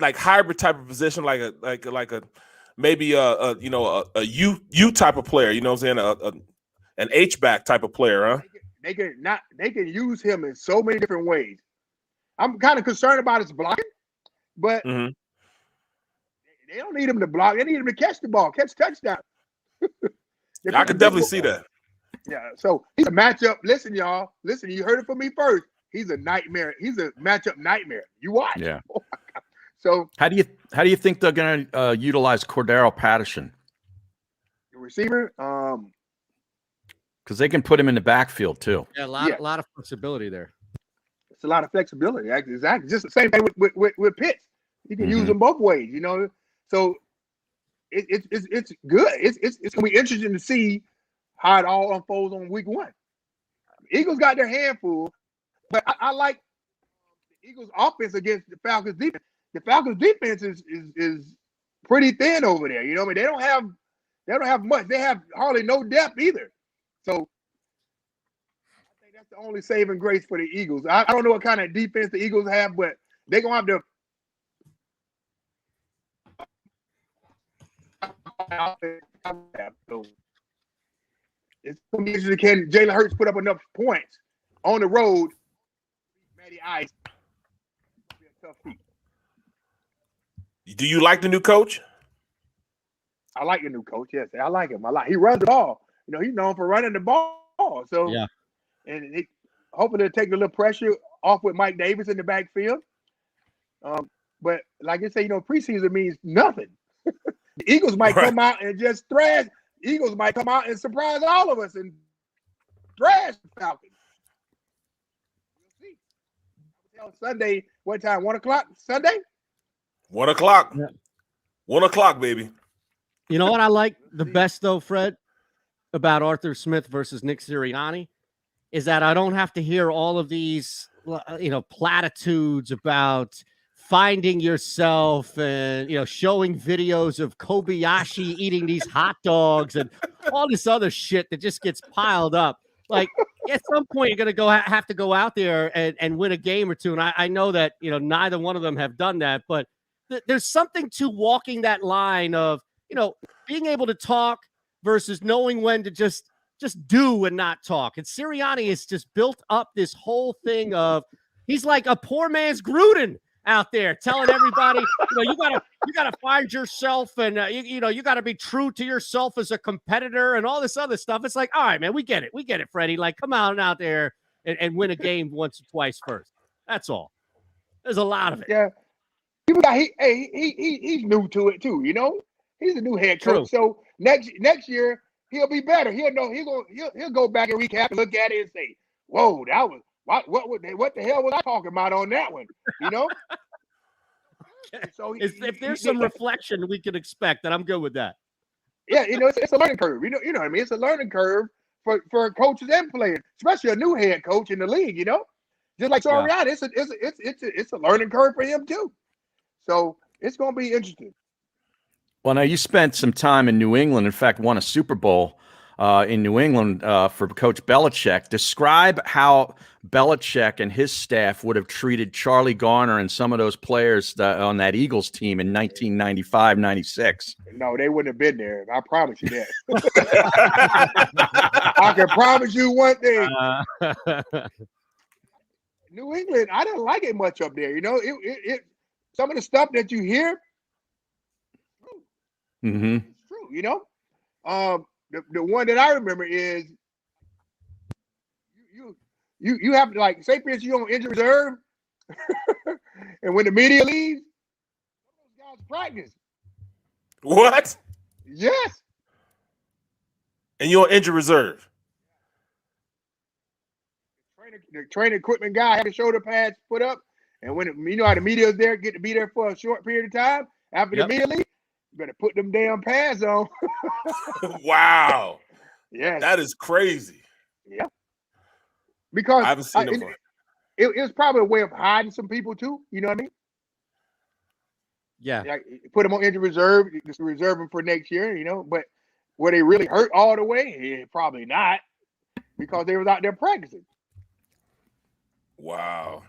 like hybrid type of position, like a maybe a U type of player. You know what I'm saying? An H-back type of player, huh? They can use him in so many different ways. I'm kind of concerned about his blocking, but they don't need him to block. They need him to catch the ball, catch touchdown. I can definitely see that. Yeah, so he's a matchup. Listen, y'all. Listen, you heard it from me first. He's a nightmare. He's a matchup nightmare. You watch. Yeah. Oh my God. So how do you think they're going to utilize Cordero Patterson? The receiver, because they can put him in the backfield too. Yeah, a lot of flexibility there. It's a lot of flexibility. Exactly. Just the same thing with Pitts. You can use them both ways. You know. So it's good. It's gonna be interesting to see how it all unfolds on week 1. Eagles got their hand full, but I like the Eagles' offense against the Falcons' defense. The Falcons' defense is pretty thin over there. You know what I mean? They don't have much. They have hardly no depth either. So I think that's the only saving grace for the Eagles. I don't know what kind of defense the Eagles have, but they're gonna have to. It's gonna be interesting. Can Jalen Hurts put up enough points on the road? Matty Ice. Be a tough feat. Do you like the new coach? I like the new coach. Yes, I like him. He runs the ball. You know, he's known for running the ball. So yeah, and hopefully it'll take a little pressure off with Mike Davis in the backfield. But like I say, you know, preseason means nothing. The Eagles might come out and just thrash. Eagles might come out and surprise all of us and thrash the Falcons. Sunday, what time? 1 o'clock Sunday? 1 o'clock. Yeah. 1 o'clock, baby. You know what I like the best, though, Fred, about Arthur Smith versus Nick Sirianni is that I don't have to hear all of these, platitudes about finding yourself and, showing videos of Kobayashi eating these hot dogs and all this other shit that just gets piled up. Like, at some point, you're going to have to go out there and win a game or two. And I know that, neither one of them have done that, but there's something to walking that line of, being able to talk versus knowing when to just do and not talk. And Sirianni has just built up this whole thing of he's like a poor man's Gruden out there telling everybody, you gotta find yourself and you gotta be true to yourself as a competitor and all this other stuff. It's like, all right, man, we get it, Freddie. Like, come on out there and win a game once or twice first. That's all. There's a lot of it. Yeah, he's new to it too. He's a new head coach. True. So next year he'll be better. He'll know. He'll go back and recap and look at it and say, "Whoa, that was what the hell was I talking about on that one?" So if there's some reflection we can expect, then I'm good with that. Yeah, it's a learning curve. You know what I mean? It's a learning curve for coaches and players, especially a new head coach in the league. Just like Sirianni, it's a learning curve for him too. So it's going to be interesting. Well, now you spent some time in New England. In fact, won a Super Bowl in New England for Coach Belichick. Describe how Belichick and his staff would have treated Charlie Garner and some of those players on that Eagles team in 1995-96. No, they wouldn't have been there. I promise you that. I can promise you one thing. New England, I didn't like it much up there. It some of the stuff that you hear. Mm-hmm. It's true, The one that I remember is you have to, like, say for instance you're on injured reserve, and when the media leaves, those guys practice. What? Yes. And you're on injured reserve. The training equipment guy had the shoulder pads put up, and when how the media is there, get to be there for a short period of time after the media leaves. You better put them damn pads on. Wow. Yeah. That is crazy. Yeah. Because I haven't seen it. It was probably a way of hiding some people too. You know what I mean? Yeah. Like, put them on injured reserve, just reserve them for next year, But were they really hurt all the way? Yeah, probably not, because they was out there practicing. Wow.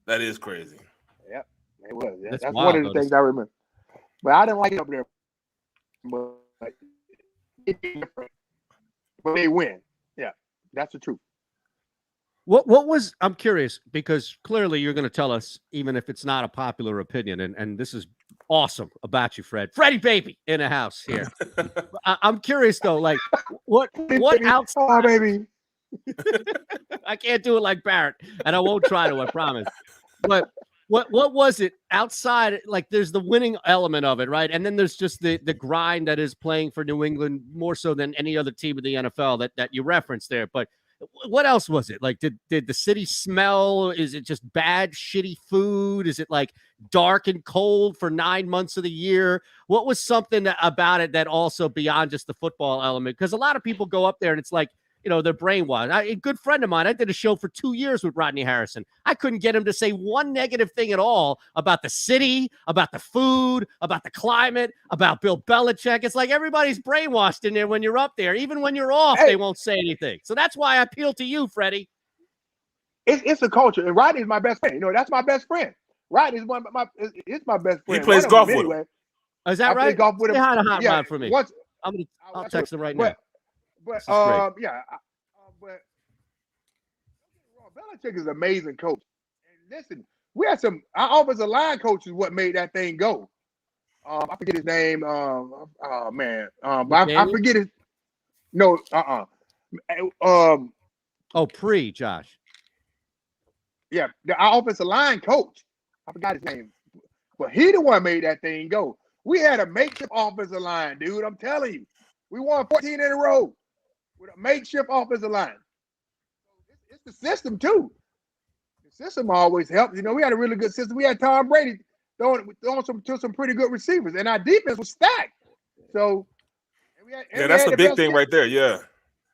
That is crazy. Yep. It was. That's That's wild, one of the things I remember. But I didn't like it up there. But it's different. But they win. Yeah, that's the truth. What was, I'm curious, because clearly you're going to tell us, even if it's not a popular opinion, and this is awesome about you, Fred. Freddie baby in the house here. I'm curious though, like what outside baby. I can't do it like Barrett, and I won't try to, I promise. But what was it outside? Like, there's the winning element of it, right? And then there's just the grind that is playing for New England more so than any other team in the NFL that you referenced there. But what else was it? Like, did the city smell? Is it just bad, shitty food? Is it like dark and cold for 9 months of the year? What was something about it that also beyond just the football element? Because a lot of people go up there and it's like, they're brainwashed. A good friend of mine, I did a show for 2 years with Rodney Harrison. I couldn't get him to say one negative thing at all about the city, about the food, about the climate, about Bill Belichick. It's like everybody's brainwashed in there when you're up there. Even when you're off, they won't say anything. So that's why I appeal to you, Freddie. It's a culture, and Rodney's my best friend. That's my best friend. Rodney's it's my best friend. He plays golf with him. Oh, is that right? I play golf with him. Say hi to Hot Rod for me. I'll text him right now. But but Belichick is an amazing coach. And listen, we had our offensive line coach is what made that thing go. I forget his name. I forget his. No, Josh. Yeah, our offensive line coach. I forgot his name, but he the one made that thing go. We had a makeshift offensive line, dude. I'm telling you, we won 14 in a row with a makeshift offensive line. It's the system too. The system always helps. You know, we had a really good system. We had Tom Brady throwing some pretty good receivers, and our defense was stacked. So, that's the big thing right there. Yeah,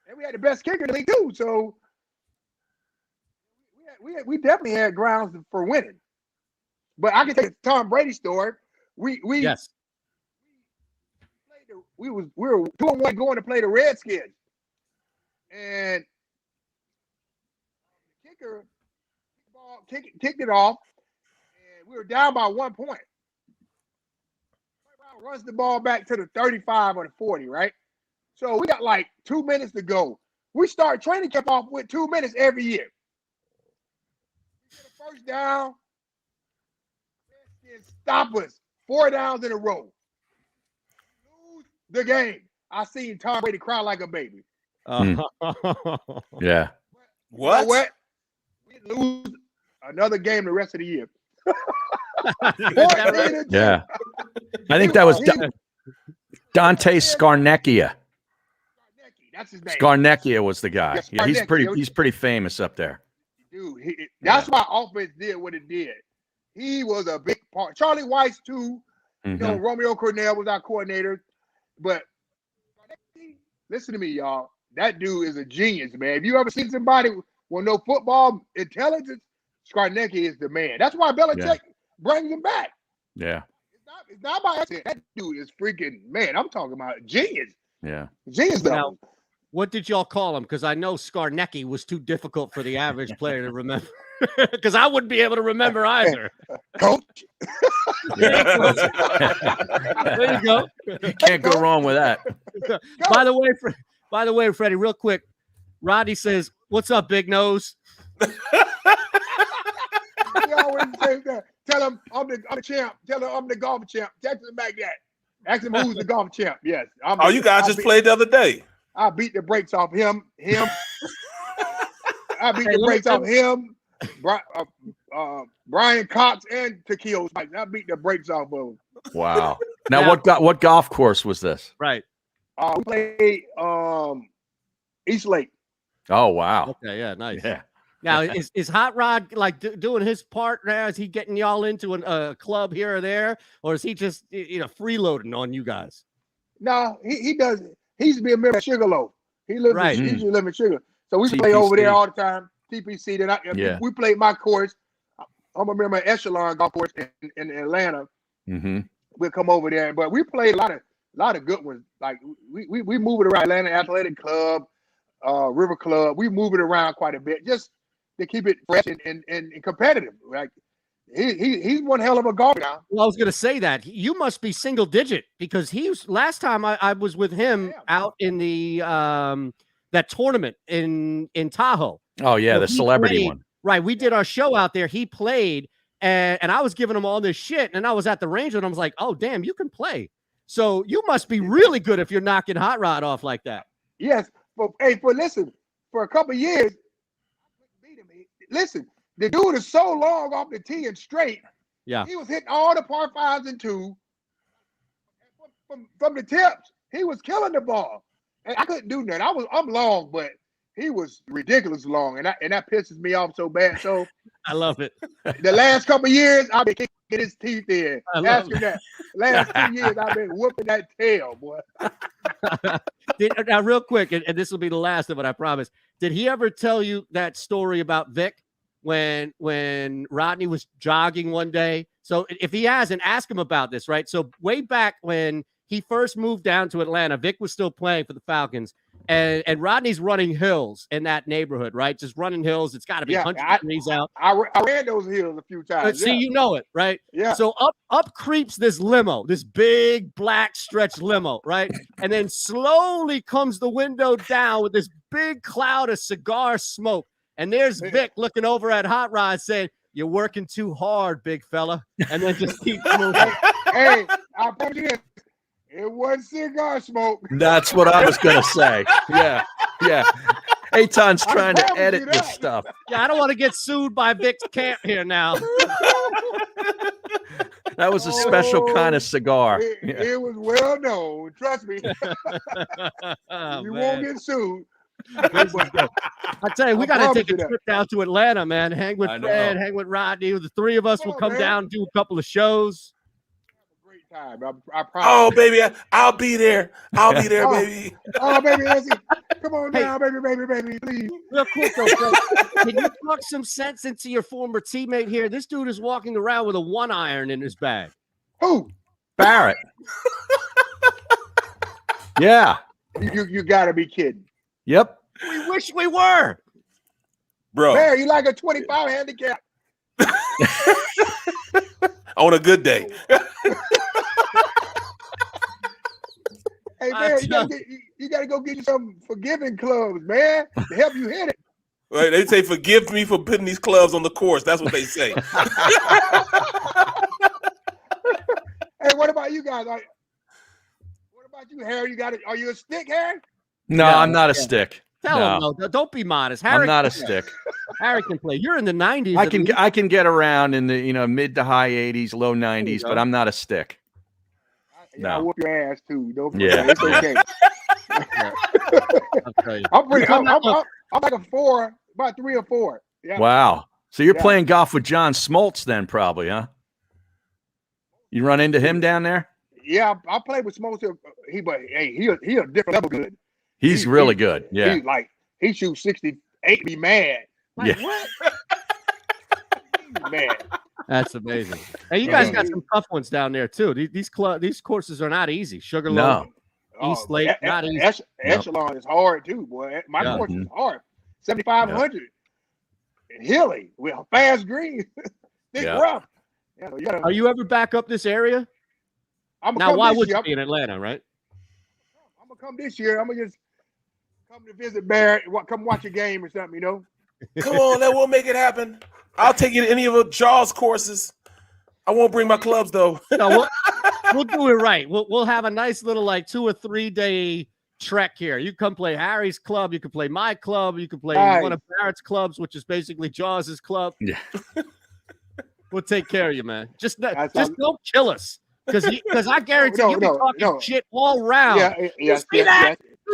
and we had the best kicker in the league too. So, we definitely had grounds for winning. But I can take the Tom Brady story. We were 2-1 going to play the Redskins, and the kicker kicked it off, and we were down by 1 point. Runs the ball back to the 35 or the 40, right? So we got like 2 minutes to go. We start training camp off with 2 minutes every year. We get a first down, and stop us 4 downs in a row. Lose the game. I seen Tom Brady cry like a baby. Yeah. What? You know what? We lose another game the rest of the year. Yeah. I think that was Dante Scarnecchia. That's his name. Scarnecchia was the guy. Yeah, he's pretty famous up there. Dude, that's why offense did what it did. He was a big part. Charlie Weiss too. You know, Romeo Cornell was our coordinator. But listen to me, y'all. That dude is a genius, man. If you ever seen somebody with no football intelligence, Scarnecchia is the man. That's why Belichick brings him back. Yeah. It's not by accident. That dude is freaking, man, I'm talking about genius. Yeah. Genius, though. Now, what did y'all call him? Because I know Scarnecchia was too difficult for the average player to remember. Because I wouldn't be able to remember either. Coach. There you go. You can't go wrong with that. By the way, Freddie, real quick, Rodney says, "What's up, Big Nose?" He always says that. Tell him I'm the champ. Tell him I'm the golf champ. Text him back that. Ask him who's the golf champ. Yes. You guys just played the other day. I beat the brakes off him. I beat the brakes off him. Brian Cox and Tequila Spikes. I beat the brakes off of him. Wow. Now, what golf course was this? Right. We played East Lake. Oh, wow. Okay, yeah, nice. Yeah. Now, is Hot Rod like doing his part now? Is he getting y'all into a club here or there, or is he just freeloading on you guys? No, he does. He used to be a member of Sugarloaf. He lives right. He used to live in Sugar. So we play over there all the time. TPC. Then we played my course. I'm a member of Echelon Golf Course in Atlanta. Mm-hmm. We'll come over there, but we played a lot of good ones. Like we move it around. Atlanta Athletic Club, River Club. We move it around quite a bit just to keep it fresh and competitive. Like he's one hell of a golfer now. Well, I was going to say that you must be single digit because last time I was with him out in the that tournament in Tahoe. Oh yeah, the celebrity one. Right, we did our show out there. He played, and I was giving him all this shit, and I was at the range, and I was like, "Oh damn, you can play." So you must be really good if you're knocking Hot Rod off like that. Yes, but listen, for a couple of years, listen, the dude is so long off the tee and straight. Yeah, he was hitting all the par 5s and 2. From the tips, he was killing the ball, and I couldn't do nothing. I'm long, but he was ridiculous long, and that pisses me off so bad. So I love it. The last couple of years, I've been kicking his teeth in. Ask him that. Last 2 years, I've been whooping that tail, boy. Now, real quick, and this will be the last of it, I promise. Did he ever tell you that story about Vic when Rodney was jogging one day? So if he hasn't, ask him about this, right? So way back when he first moved down to Atlanta, Vic was still playing for the Falcons. And Rodney's running hills in that neighborhood, right? Just running hills. It's got to be 100 degrees out. I ran those hills a few times. See, you know it, right? Yeah. So up creeps this limo, this big black stretch limo, right? And then slowly comes the window down with this big cloud of cigar smoke. And there's Vic looking over at Hot Rod saying, "You're working too hard, big fella." And then just keep moving. Hey, I put it in. It wasn't cigar smoke. That's what I was going to say. Yeah. Eytan's trying to edit this stuff. Yeah, I don't want to get sued by Vic's camp here now. That was a special kind of cigar. It was well known. Trust me. You won't get sued. I tell you, we got to take a that. trip down to Atlanta, man. Hang with Fred, hang with Rodney. The three of us will come down and do a couple of shows. Great time. I promise. Oh, baby, I'll be there. I'll be there, baby. Oh, baby, come on down, baby, please. Real quick, though, Fred, can you talk some sense into your former teammate here? This dude is walking around with a 1-iron in his bag. Who? Barrett. Yeah. You got to be kidding. Yep. We wish we were. Bro. Barry, you like a 25 handicap. On a good day. Hey, man, you got to go get you some forgiving clubs, man, to help you hit it. Right, they say, forgive me for putting these clubs on the course. That's what they say. Hey, what about you guys? What about you, Harry? Are you a stick, Harry? No, I'm not a stick. Tell him, no. Don't be modest. Harry, I'm not a stick. Harry can play. You're in the 90s. I can get around in the mid to high 80s, low 90s, but I'm not a stick. No. I'll whoop your ass too. Yeah. It's okay. I'm like a 4, about 3 or 4. Yeah. Wow. So you're playing golf with John Smoltz then, probably, huh? You run into him down there? Yeah, I played with Smoltz. He a different level good. He's really good. Yeah. He shoots 68. Be mad. Like, what? Man. That's amazing. Hey, you guys got some tough ones down there too. These courses are not easy. Sugarloaf, East Lake, not easy. Echelon is hard too, boy. My course is hard. 7,500 and hilly with a fast green. Thick rough. Yeah, are you ever back up this area? Now, why would you be in Atlanta, right? I'm gonna come this year. I'm gonna just come to visit Barrett. Come watch a game or something, you know. Come on, we'll make it happen. I'll take you to any of the Jaws courses. I won't bring my clubs though. No, we'll do it right. We'll have a nice little 2 or 3 day trek here. You come play Harry's club. You can play my club. You can play one of Barrett's clubs, which is basically Jaws's club. Yeah. We'll take care of you, man. Just don't kill us, because I guarantee you'll be talking shit all round. You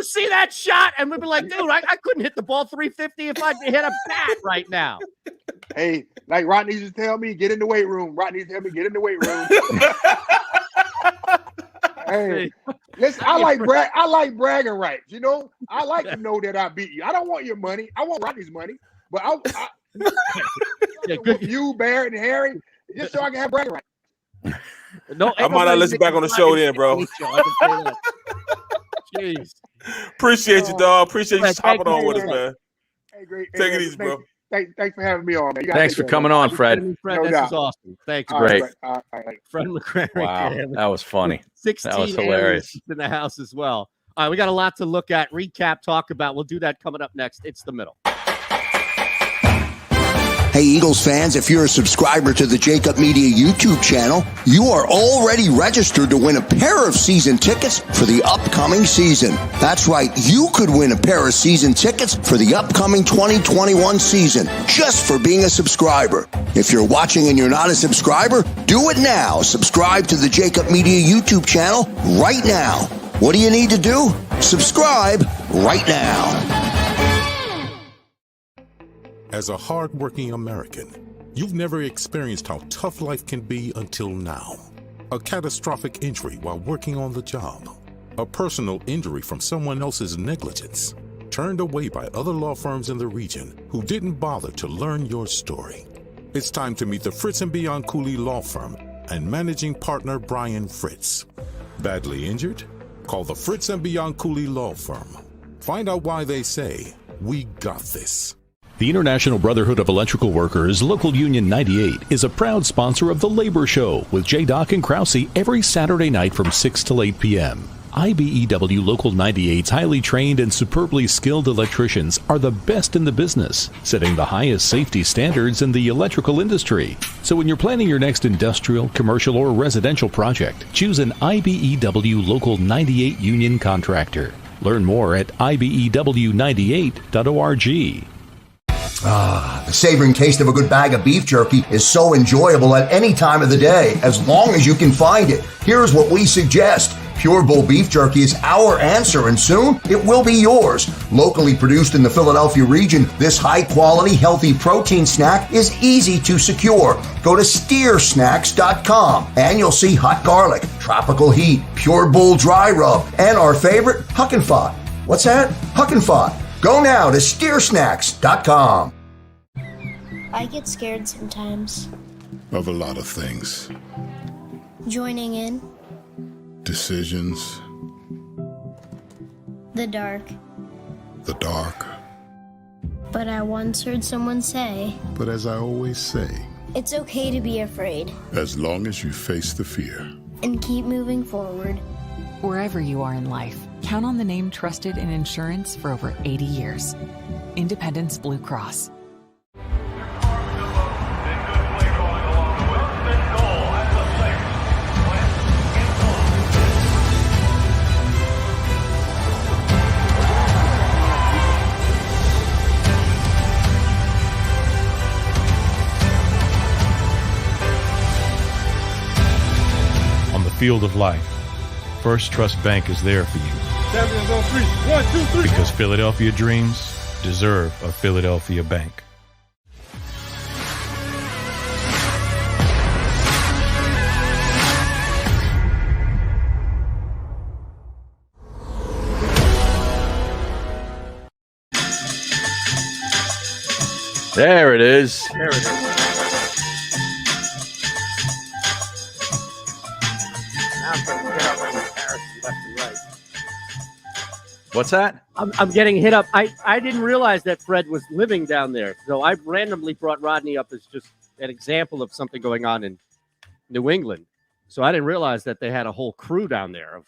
see that shot, and we'll be like, dude, I couldn't hit the ball 350 if I hit a bat right now. Hey, like Rodney used to tell me, get in the weight room. Rodney used to tell me, get in the weight room. Hey, listen, I like bragging rights. You know, I like to know that I beat you. I don't want your money. I want Rodney's money, but with you, Barrett, and Harry, just so I can have bragging rights. No, I might not listen back on the show then, bro. Jeez. Appreciate you, dog. Appreciate you hopping on with us, man. Hey, great. Take it easy, bro. Thanks for having me on, man. Thanks for coming on, Fred. Fred, this is awesome. Thanks. Great. Fred McCrary. Wow, that was funny. 16 that was hilarious. In the house as well. All right, we got a lot to look at, recap, talk about. We'll do that coming up next. It's the middle. Hey, Eagles fans, if you're a subscriber to the JAKIB Media YouTube channel, you are already registered to win a pair of season tickets for the upcoming season. That's right, you could win a pair of season tickets for the upcoming 2021 season just for being a subscriber. If you're watching and you're not a subscriber, do it now. Subscribe to the JAKIB Media YouTube channel right now. What do you need to do? Subscribe right now. As a hard-working American, you've never experienced how tough life can be until now. A catastrophic injury while working on the job. A personal injury from someone else's negligence. Turned away by other law firms in the region who didn't bother to learn your story. It's time to meet the Fritz & Bianculli Law Firm and managing partner Brian Fritz. Badly injured? Call the Fritz & Bianculli Law Firm. Find out why they say, "We got this." The International Brotherhood of Electrical Workers, Local Union 98, is a proud sponsor of The Labor Show with J. Doc and Krause every Saturday night from 6 till 8 p.m. IBEW Local 98's highly trained and superbly skilled electricians are the best in the business, setting the highest safety standards in the electrical industry. So when you're planning your next industrial, commercial, or residential project, choose an IBEW Local 98 union contractor. Learn more at IBEW98.org. The savoring taste of a good bag of beef jerky is so enjoyable at any time of the day, as long as you can find it. Here's what we suggest. Pure Bull beef jerky is our answer, and soon it will be yours. Locally produced in the Philadelphia region, this high-quality, healthy protein snack is easy to secure. Go to steersnacks.com and you'll see hot garlic, tropical heat, Pure Bull dry rub, and our favorite, Huck and Fod. What's that? Huck and Fod. Go now to steersnacks.com. I get scared sometimes. Of a lot of things. Joining in. Decisions. The dark. The dark. But I once heard someone say, But as I always say, it's okay to be afraid. as long as you face the fear. And keep moving forward. Wherever you are in life, count on the name trusted in insurance for over 80 years. Independence Blue Cross. On the field of life, First Trust Bank is there for you. Champions on three. 1, 2, 3. Because Philadelphia dreams deserve a Philadelphia bank. There it is. There it is. Now I'm getting hit up on comparison left and right. What's that? I'm getting hit up. I didn't realize that Fred was living down there. So I randomly brought Rodney up as just an example of something going on in New England. So I didn't realize that they had a whole crew down there of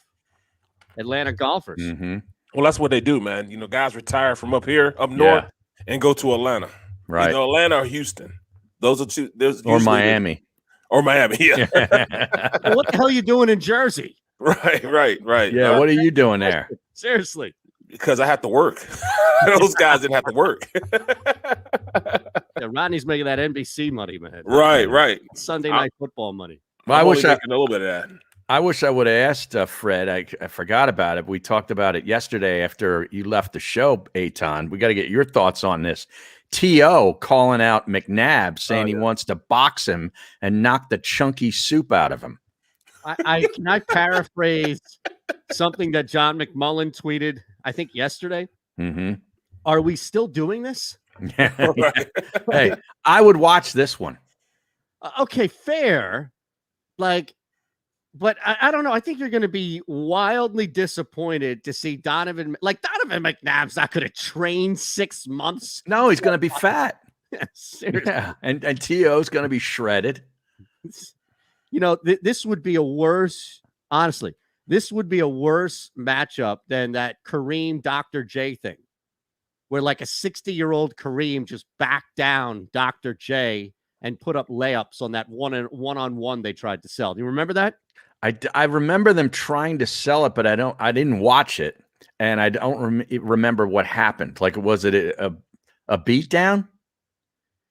Atlanta golfers. Mm-hmm. Well, that's what they do, man. You know, guys retire from up here, up north, and go to Atlanta. Right. You know, Atlanta or Houston. Those are two. Or Miami. Or Miami, yeah. Well, what the hell are you doing in Jersey? Right. Yeah, what are you doing there? Seriously. Because I have to work. Those guys didn't have to work. Yeah, Rodney's making that NBC money, man. Right. Sunday night football money. Well, I wish I making a little bit of that. I wish I would have asked Fred. I forgot about it. We talked about it yesterday after you left the show, Eytan. We got to get your thoughts on this. T.O. calling out McNabb, saying he wants to box him and knock the chunky soup out of him. Can I paraphrase something that John McMullen tweeted, I think yesterday? Mm-hmm. Are we still doing this? Hey, I would watch this one. Okay, fair. But I don't know. I think you're going to be wildly disappointed to see Donovan McNabb's not going to train 6 months. No, he's going to be fat. Seriously. Yeah, and T.O.'s going to be shredded. You know, this would be a worse, honestly, this would be a worse matchup than that Kareem Dr. J thing, where like a 60-year-old Kareem just backed down Dr. J and put up layups on that one-on-one they tried to sell. Do you remember that? I remember them trying to sell it, but I didn't watch it, and I don't remember what happened. Like, was it a beatdown?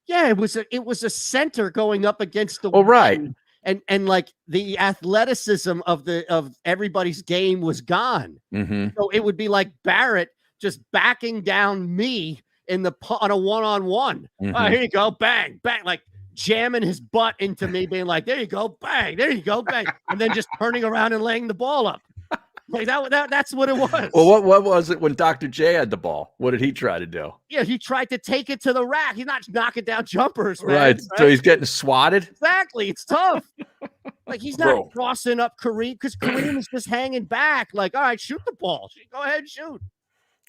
Yeah, it was a center going up against the wall. Right. And like the athleticism of everybody's game was gone. Mm-hmm. So it would be like Barrett just backing down me on a one-on-one. Mm-hmm. Oh, here you go, bang, bang, like jamming his butt into me, being like, there you go, bang, there you go, bang, and then just turning around and laying the ball up. Like that's what it was. Well, what was it when Dr. J had the ball? What did he try to do? Yeah, he tried to take it to the rack. He's not knocking down jumpers, man. Right. So he's getting swatted. Exactly. It's tough. Like he's not crossing up Kareem because Kareem is just hanging back. Like, all right, shoot the ball. Go ahead and shoot.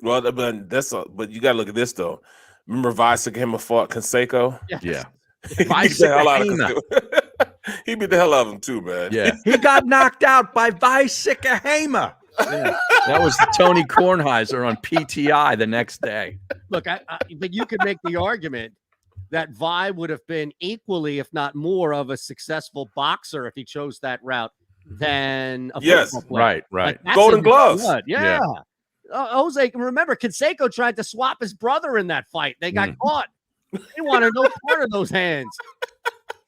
Well, but you gotta look at this though. Remember Vicek fought Canseco? Yeah. He beat the hell out of Canseco. He beat the hell out of him too, man. Yeah. He got knocked out by Vicek. Yeah. That was Tony Kornheiser on PTI the next day. Look, but you could make the argument that Vi would have been equally, if not more, of a successful boxer if he chose that route than a football player. Right. Like, Golden Gloves. Yeah. Jose, remember, Canseco tried to swap his brother in that fight. They got caught. They wanted no part of those hands.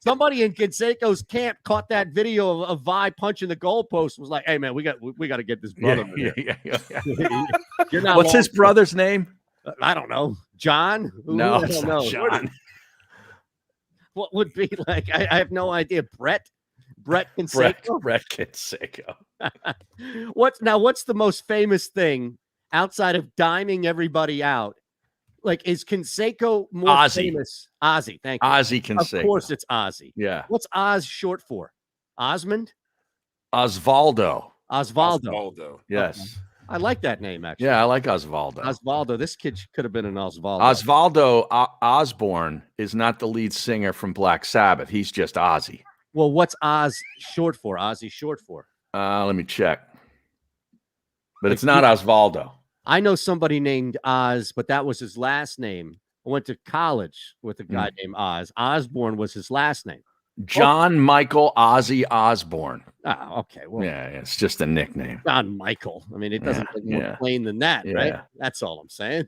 Somebody in Canseco's camp caught that video of Vi punching the goalpost. Was like, "Hey man, we got to get this brother." You're not What's his brother's name? I don't know. John? No, I don't know. John. What would be like? I have no idea. Brett Canseco. Brett Canseco. What's the most famous thing outside of diming everybody out? Like, is Canseco more Ozzy. famous? Ozzy, thank you. Ozzy Canseco. Of course it's Ozzy. Yeah. What's Oz short for? Osmond? Osvaldo. Osvaldo. Yes. Okay. I like that name, actually. Yeah, I like Osvaldo. Osvaldo. This kid could have been an Osvaldo. Osvaldo Osborne is not the lead singer from Black Sabbath. He's just Ozzy. Well, what's Oz short for? Ozzy short for? Let me check. But it's not Osvaldo. I know somebody named Oz, but that was his last name. I went to college with a guy named Oz. Osborne was his last name. John Michael Ozzy Osborne. Oh, okay. Well, yeah, it's just a nickname. John Michael. I mean, it doesn't get more plain than that, right? That's all I'm saying.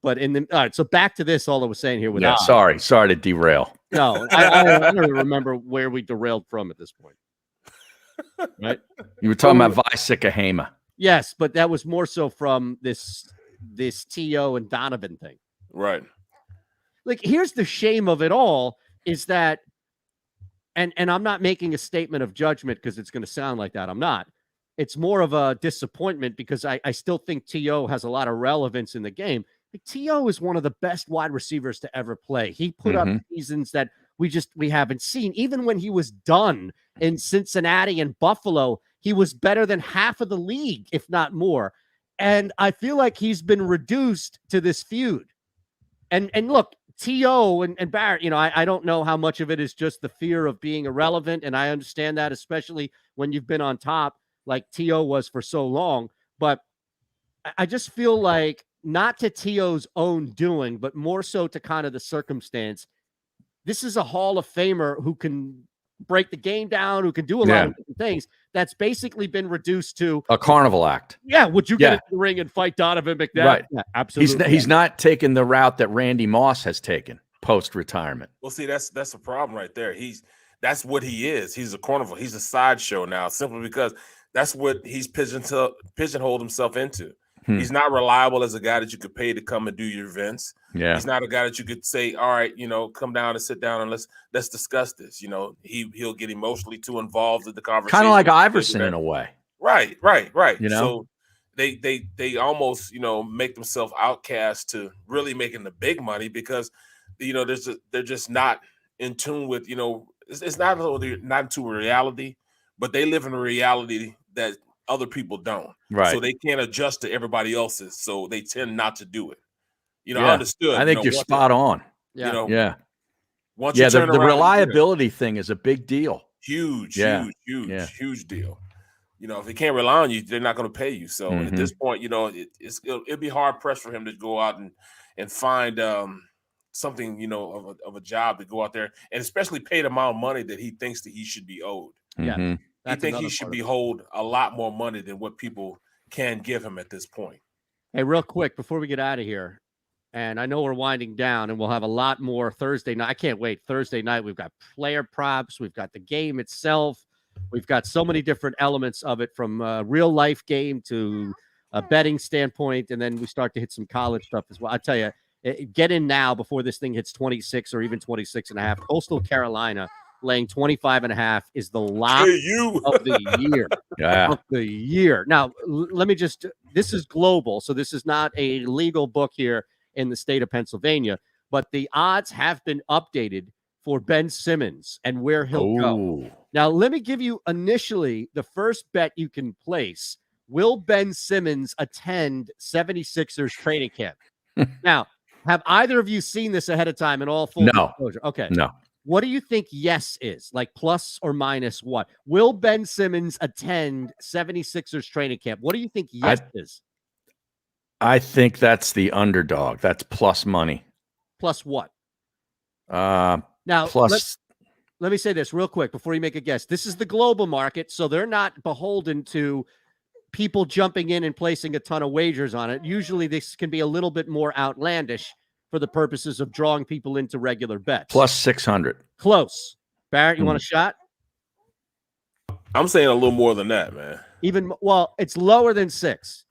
But all right, so back to this, all I was saying here with Oz. Sorry to derail. No, I don't even remember where we derailed from at this point. Right? You were talking about Vi Sikahema. Yes, but that was more so from this T.O. and Donovan thing. Right. Like, here's the shame of it all is that, and I'm not making a statement of judgment because it's going to sound like that. I'm not. It's more of a disappointment because I still think T.O. has a lot of relevance in the game. Like, T.O. is one of the best wide receivers to ever play. He put up seasons that we haven't seen. Even when he was done in Cincinnati and Buffalo, he was better than half of the league, if not more. And I feel like he's been reduced to this feud. And look, T.O. and Barrett, I don't know how much of it is just the fear of being irrelevant. And I understand that, especially when you've been on top like T.O. was for so long. But I just feel like, not to T.O.'s own doing, but more so to kind of the circumstance, this is a Hall of Famer who can break the game down, who can do a lot of different things. That's basically been reduced to a carnival act. Yeah. Would you get in the ring and fight Donovan McNabb? Right. Yeah, absolutely. He's not taking the route that Randy Moss has taken post-retirement. Well, see, that's a problem right there. That's what he is. He's a carnival. He's a sideshow now, simply because that's what he's pigeonholed himself into. He's not reliable as a guy that you could pay to come and do your events. Yeah. He's not a guy that you could say, all right, come down and sit down and let's discuss this. He'll get emotionally too involved in the conversation. Kind of like Iverson in a way. Right. So they almost, make themselves outcast to really making the big money because, they're just not in tune with, it's not into reality, but they live in a reality that other people don't. Right. So they can't adjust to everybody else's. So they tend not to do it. I understood. I think you're spot on. Once you turn the around, reliability thing is a big deal. Huge deal. If they can't rely on you, they're not going to pay you. So at this point, it'd be hard pressed for him to go out and find something, of a job to go out there and especially pay the amount of money that he thinks that he should be owed. Yeah. I think he should be owed a lot more money than what people can give him at this point. Hey, real quick, before we get out of here, and I know we're winding down and we'll have a lot more Thursday night. I can't wait. Thursday night, we've got player props. We've got the game itself. We've got so many different elements of it, from a real life game to a betting standpoint. And then we start to hit some college stuff as well. I tell you, get in now before this thing hits 26 or even 26.5. Coastal Carolina laying 25.5 is the lock of the year. Of the year. Now, let me just, this is global, so this is not a legal book here in the state of Pennsylvania, but the odds have been updated for Ben Simmons and where he'll go. Now, let me give you initially the first bet you can place. Will Ben Simmons attend 76ers training camp? Now, have either of you seen this ahead of time in all full disclosure? Okay. No. What do you think yes is? Like plus or minus what? Will Ben Simmons attend 76ers training camp? What do you think yes is? I think that's the underdog. That's plus money. Plus what? Now, let me say this real quick before you make a guess. This is the global market, so they're not beholden to people jumping in and placing a ton of wagers on it. Usually this can be a little bit more outlandish for the purposes of drawing people into regular bets. Plus 600. Close. Barrett, you want a shot? I'm saying a little more than that, man. Well, it's lower than 6.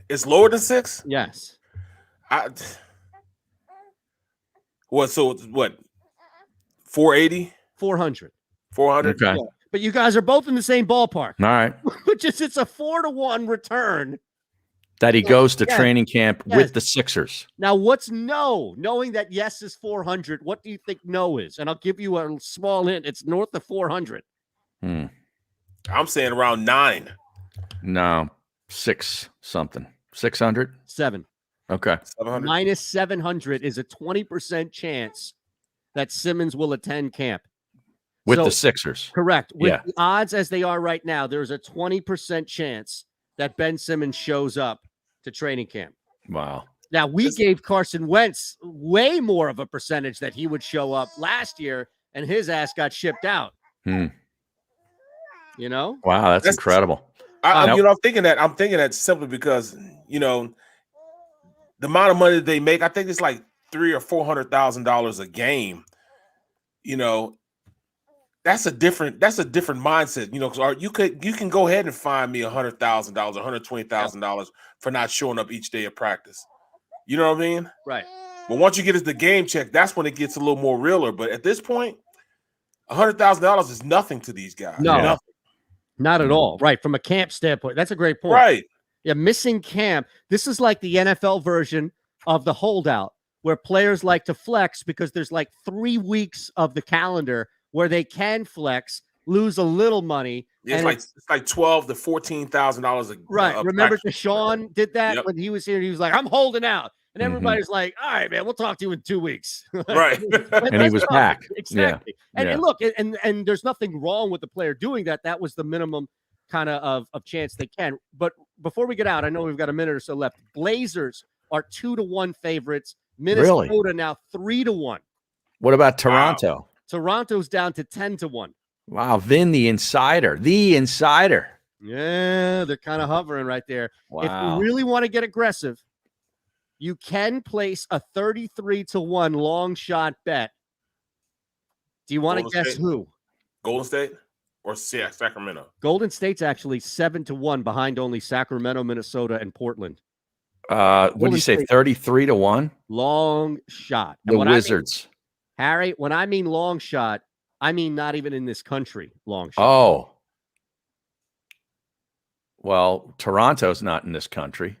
It's lower than 6? Yes. What? 480? 400. 400? Okay. Yeah. But you guys are both in the same ballpark. All right. Which is it's a 4-to-1 return. That he goes to training camp Yes. with the Sixers. Now, what's no? Knowing that yes is 400, what do you think no is? And I'll give you a small hint. It's north of 400. I'm saying around 9. No, 6 something. 600? 7. Okay. 700. Minus 700 is a 20% chance that Simmons will attend camp. With the Sixers. Correct. With the odds as they are right now, there's a 20% chance that Ben Simmons shows up to training camp. Wow. Now, we gave Carson Wentz way more of a percentage that he would show up last year, and his ass got shipped out. You know? Wow, that's incredible. I'm thinking that simply because, the amount of money that they make, I think it's like $300,000 or $400,000 a game. That's a different mindset, because you can go ahead and fine me $100,000, $120,000 for not showing up each day of practice. You know what I mean? Right. But once you get the game check, that's when it gets a little more realer. But at this point, $100,000 is nothing to these guys. No, nothing. Not at all. Right. From a camp standpoint, that's a great point. Right. Yeah, missing camp. This is like the NFL version of the holdout, where players like to flex because there's like 3 weeks of the calendar where they can flex, lose a little money. It's like $12,000 to $14,000. Right. Remember Deshaun did that when he was here. He was like, I'm holding out. And everybody's like, all right, man, we'll talk to you in 2 weeks. Right. And he was back. Exactly. Yeah. And look, and there's nothing wrong with the player doing that. That was the minimum kind of chance they can. But before we get out, I know we've got a minute or so left. Blazers are 2-1 favorites. Minnesota now 3-1. What about Toronto? Wow. Toronto's down to 10-1. Wow, Vin, the insider. Yeah, they're kind of hovering right there. Wow. If you really want to get aggressive, you can place a 33-1 long shot bet. Do you want to guess who? Golden State or Sacramento? Golden State's actually 7-1 behind only Sacramento, Minnesota, and Portland. What did you say? 33-1? Long shot. The Wizards. Harry, when I mean long shot, I mean not even in this country long shot. Oh. Well, Toronto's not in this country.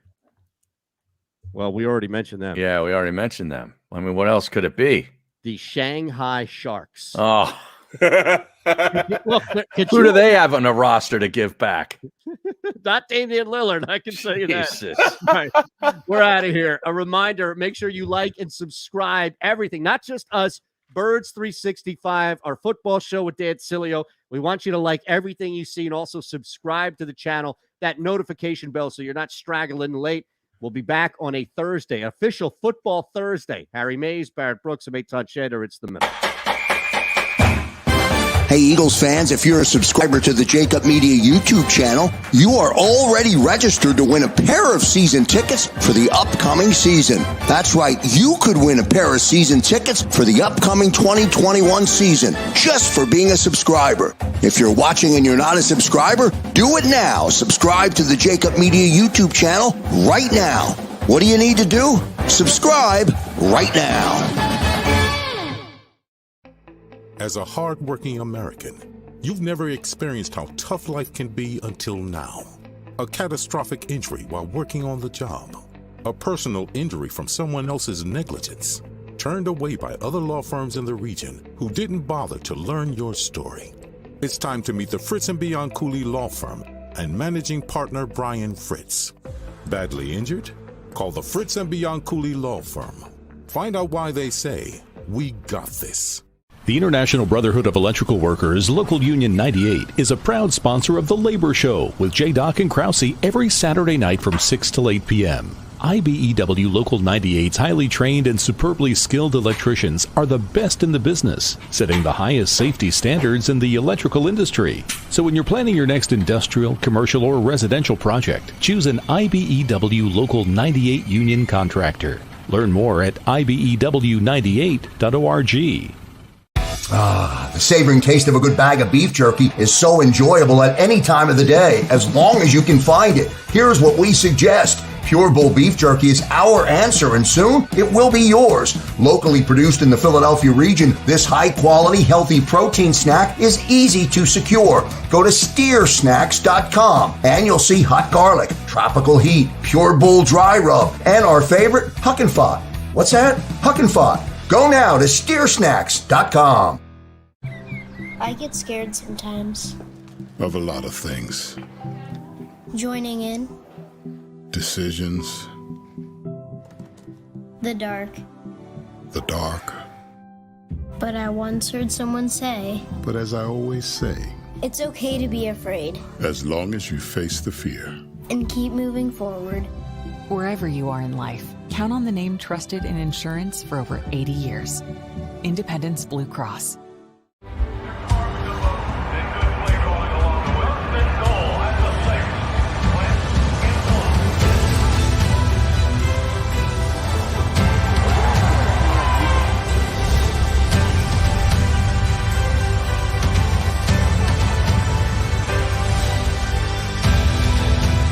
Well, we already mentioned them. Yeah, we already mentioned them. I mean, what else could it be? The Shanghai Sharks. Oh. Look, who do they have on the roster to give back? Not Damian Lillard, I can tell you Jesus. that. Right. We're out of here. A reminder, make sure you like and subscribe everything, not just us, Birds 365, our football show with Dan Cilio. We want you to like everything you see and also subscribe to the channel, that notification bell so you're not straggling late. We'll be back on a Thursday, official Football Thursday. Harry Mays, Barrett Brooks, and Eytan Shander. It's the Minute. Hey, Eagles fans, if you're a subscriber to the JAKIB Media YouTube channel, you are already registered to win a pair of season tickets for the upcoming season. That's right, you could win a pair of season tickets for the upcoming 2021 season just for being a subscriber. If you're watching and you're not a subscriber, do it now. Subscribe to the JAKIB Media YouTube channel right now. What do you need to do? Subscribe right now. As a hard-working American, you've never experienced how tough life can be until now. A catastrophic injury while working on the job. A personal injury from someone else's negligence. Turned away by other law firms in the region who didn't bother to learn your story. It's time to meet the Fritz & Bianculli Law Firm and managing partner Brian Fritz. Badly injured? Call the Fritz & Bianculli Law Firm. Find out why they say, "We got this." The International Brotherhood of Electrical Workers, Local Union 98, is a proud sponsor of The Labor Show with J. Doc and Krause every Saturday night from 6 to 8 p.m. IBEW Local 98's highly trained and superbly skilled electricians are the best in the business, setting the highest safety standards in the electrical industry. So when you're planning your next industrial, commercial, or residential project, choose an IBEW Local 98 union contractor. Learn more at IBEW98.org. The savoring taste of a good bag of beef jerky is so enjoyable at any time of the day, as long as you can find it. Here's what we suggest. Pure Bull Beef Jerky is our answer, and soon it will be yours. Locally produced in the Philadelphia region, this high-quality, healthy protein snack is easy to secure. Go to steersnacks.com, and you'll see hot garlic, tropical heat, Pure Bull dry rub, and our favorite, Huck and Fod. What's that? Huck and Fod. Go now to steersnacks.com. I get scared sometimes. Of a lot of things. Joining in. Decisions. The dark. The dark. But I once heard someone say, But as I always say, it's okay to be afraid. as long as you face the fear. And keep moving forward. Wherever you are in life, count on the name trusted in insurance for over 80 years. Independence Blue Cross.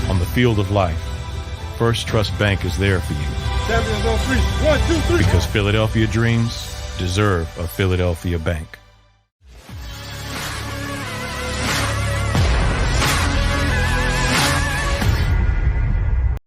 On the field of life, First Trust Bank is there for you. Champions on 3. 1, 2, 3. Because Philadelphia dreams deserve a Philadelphia bank.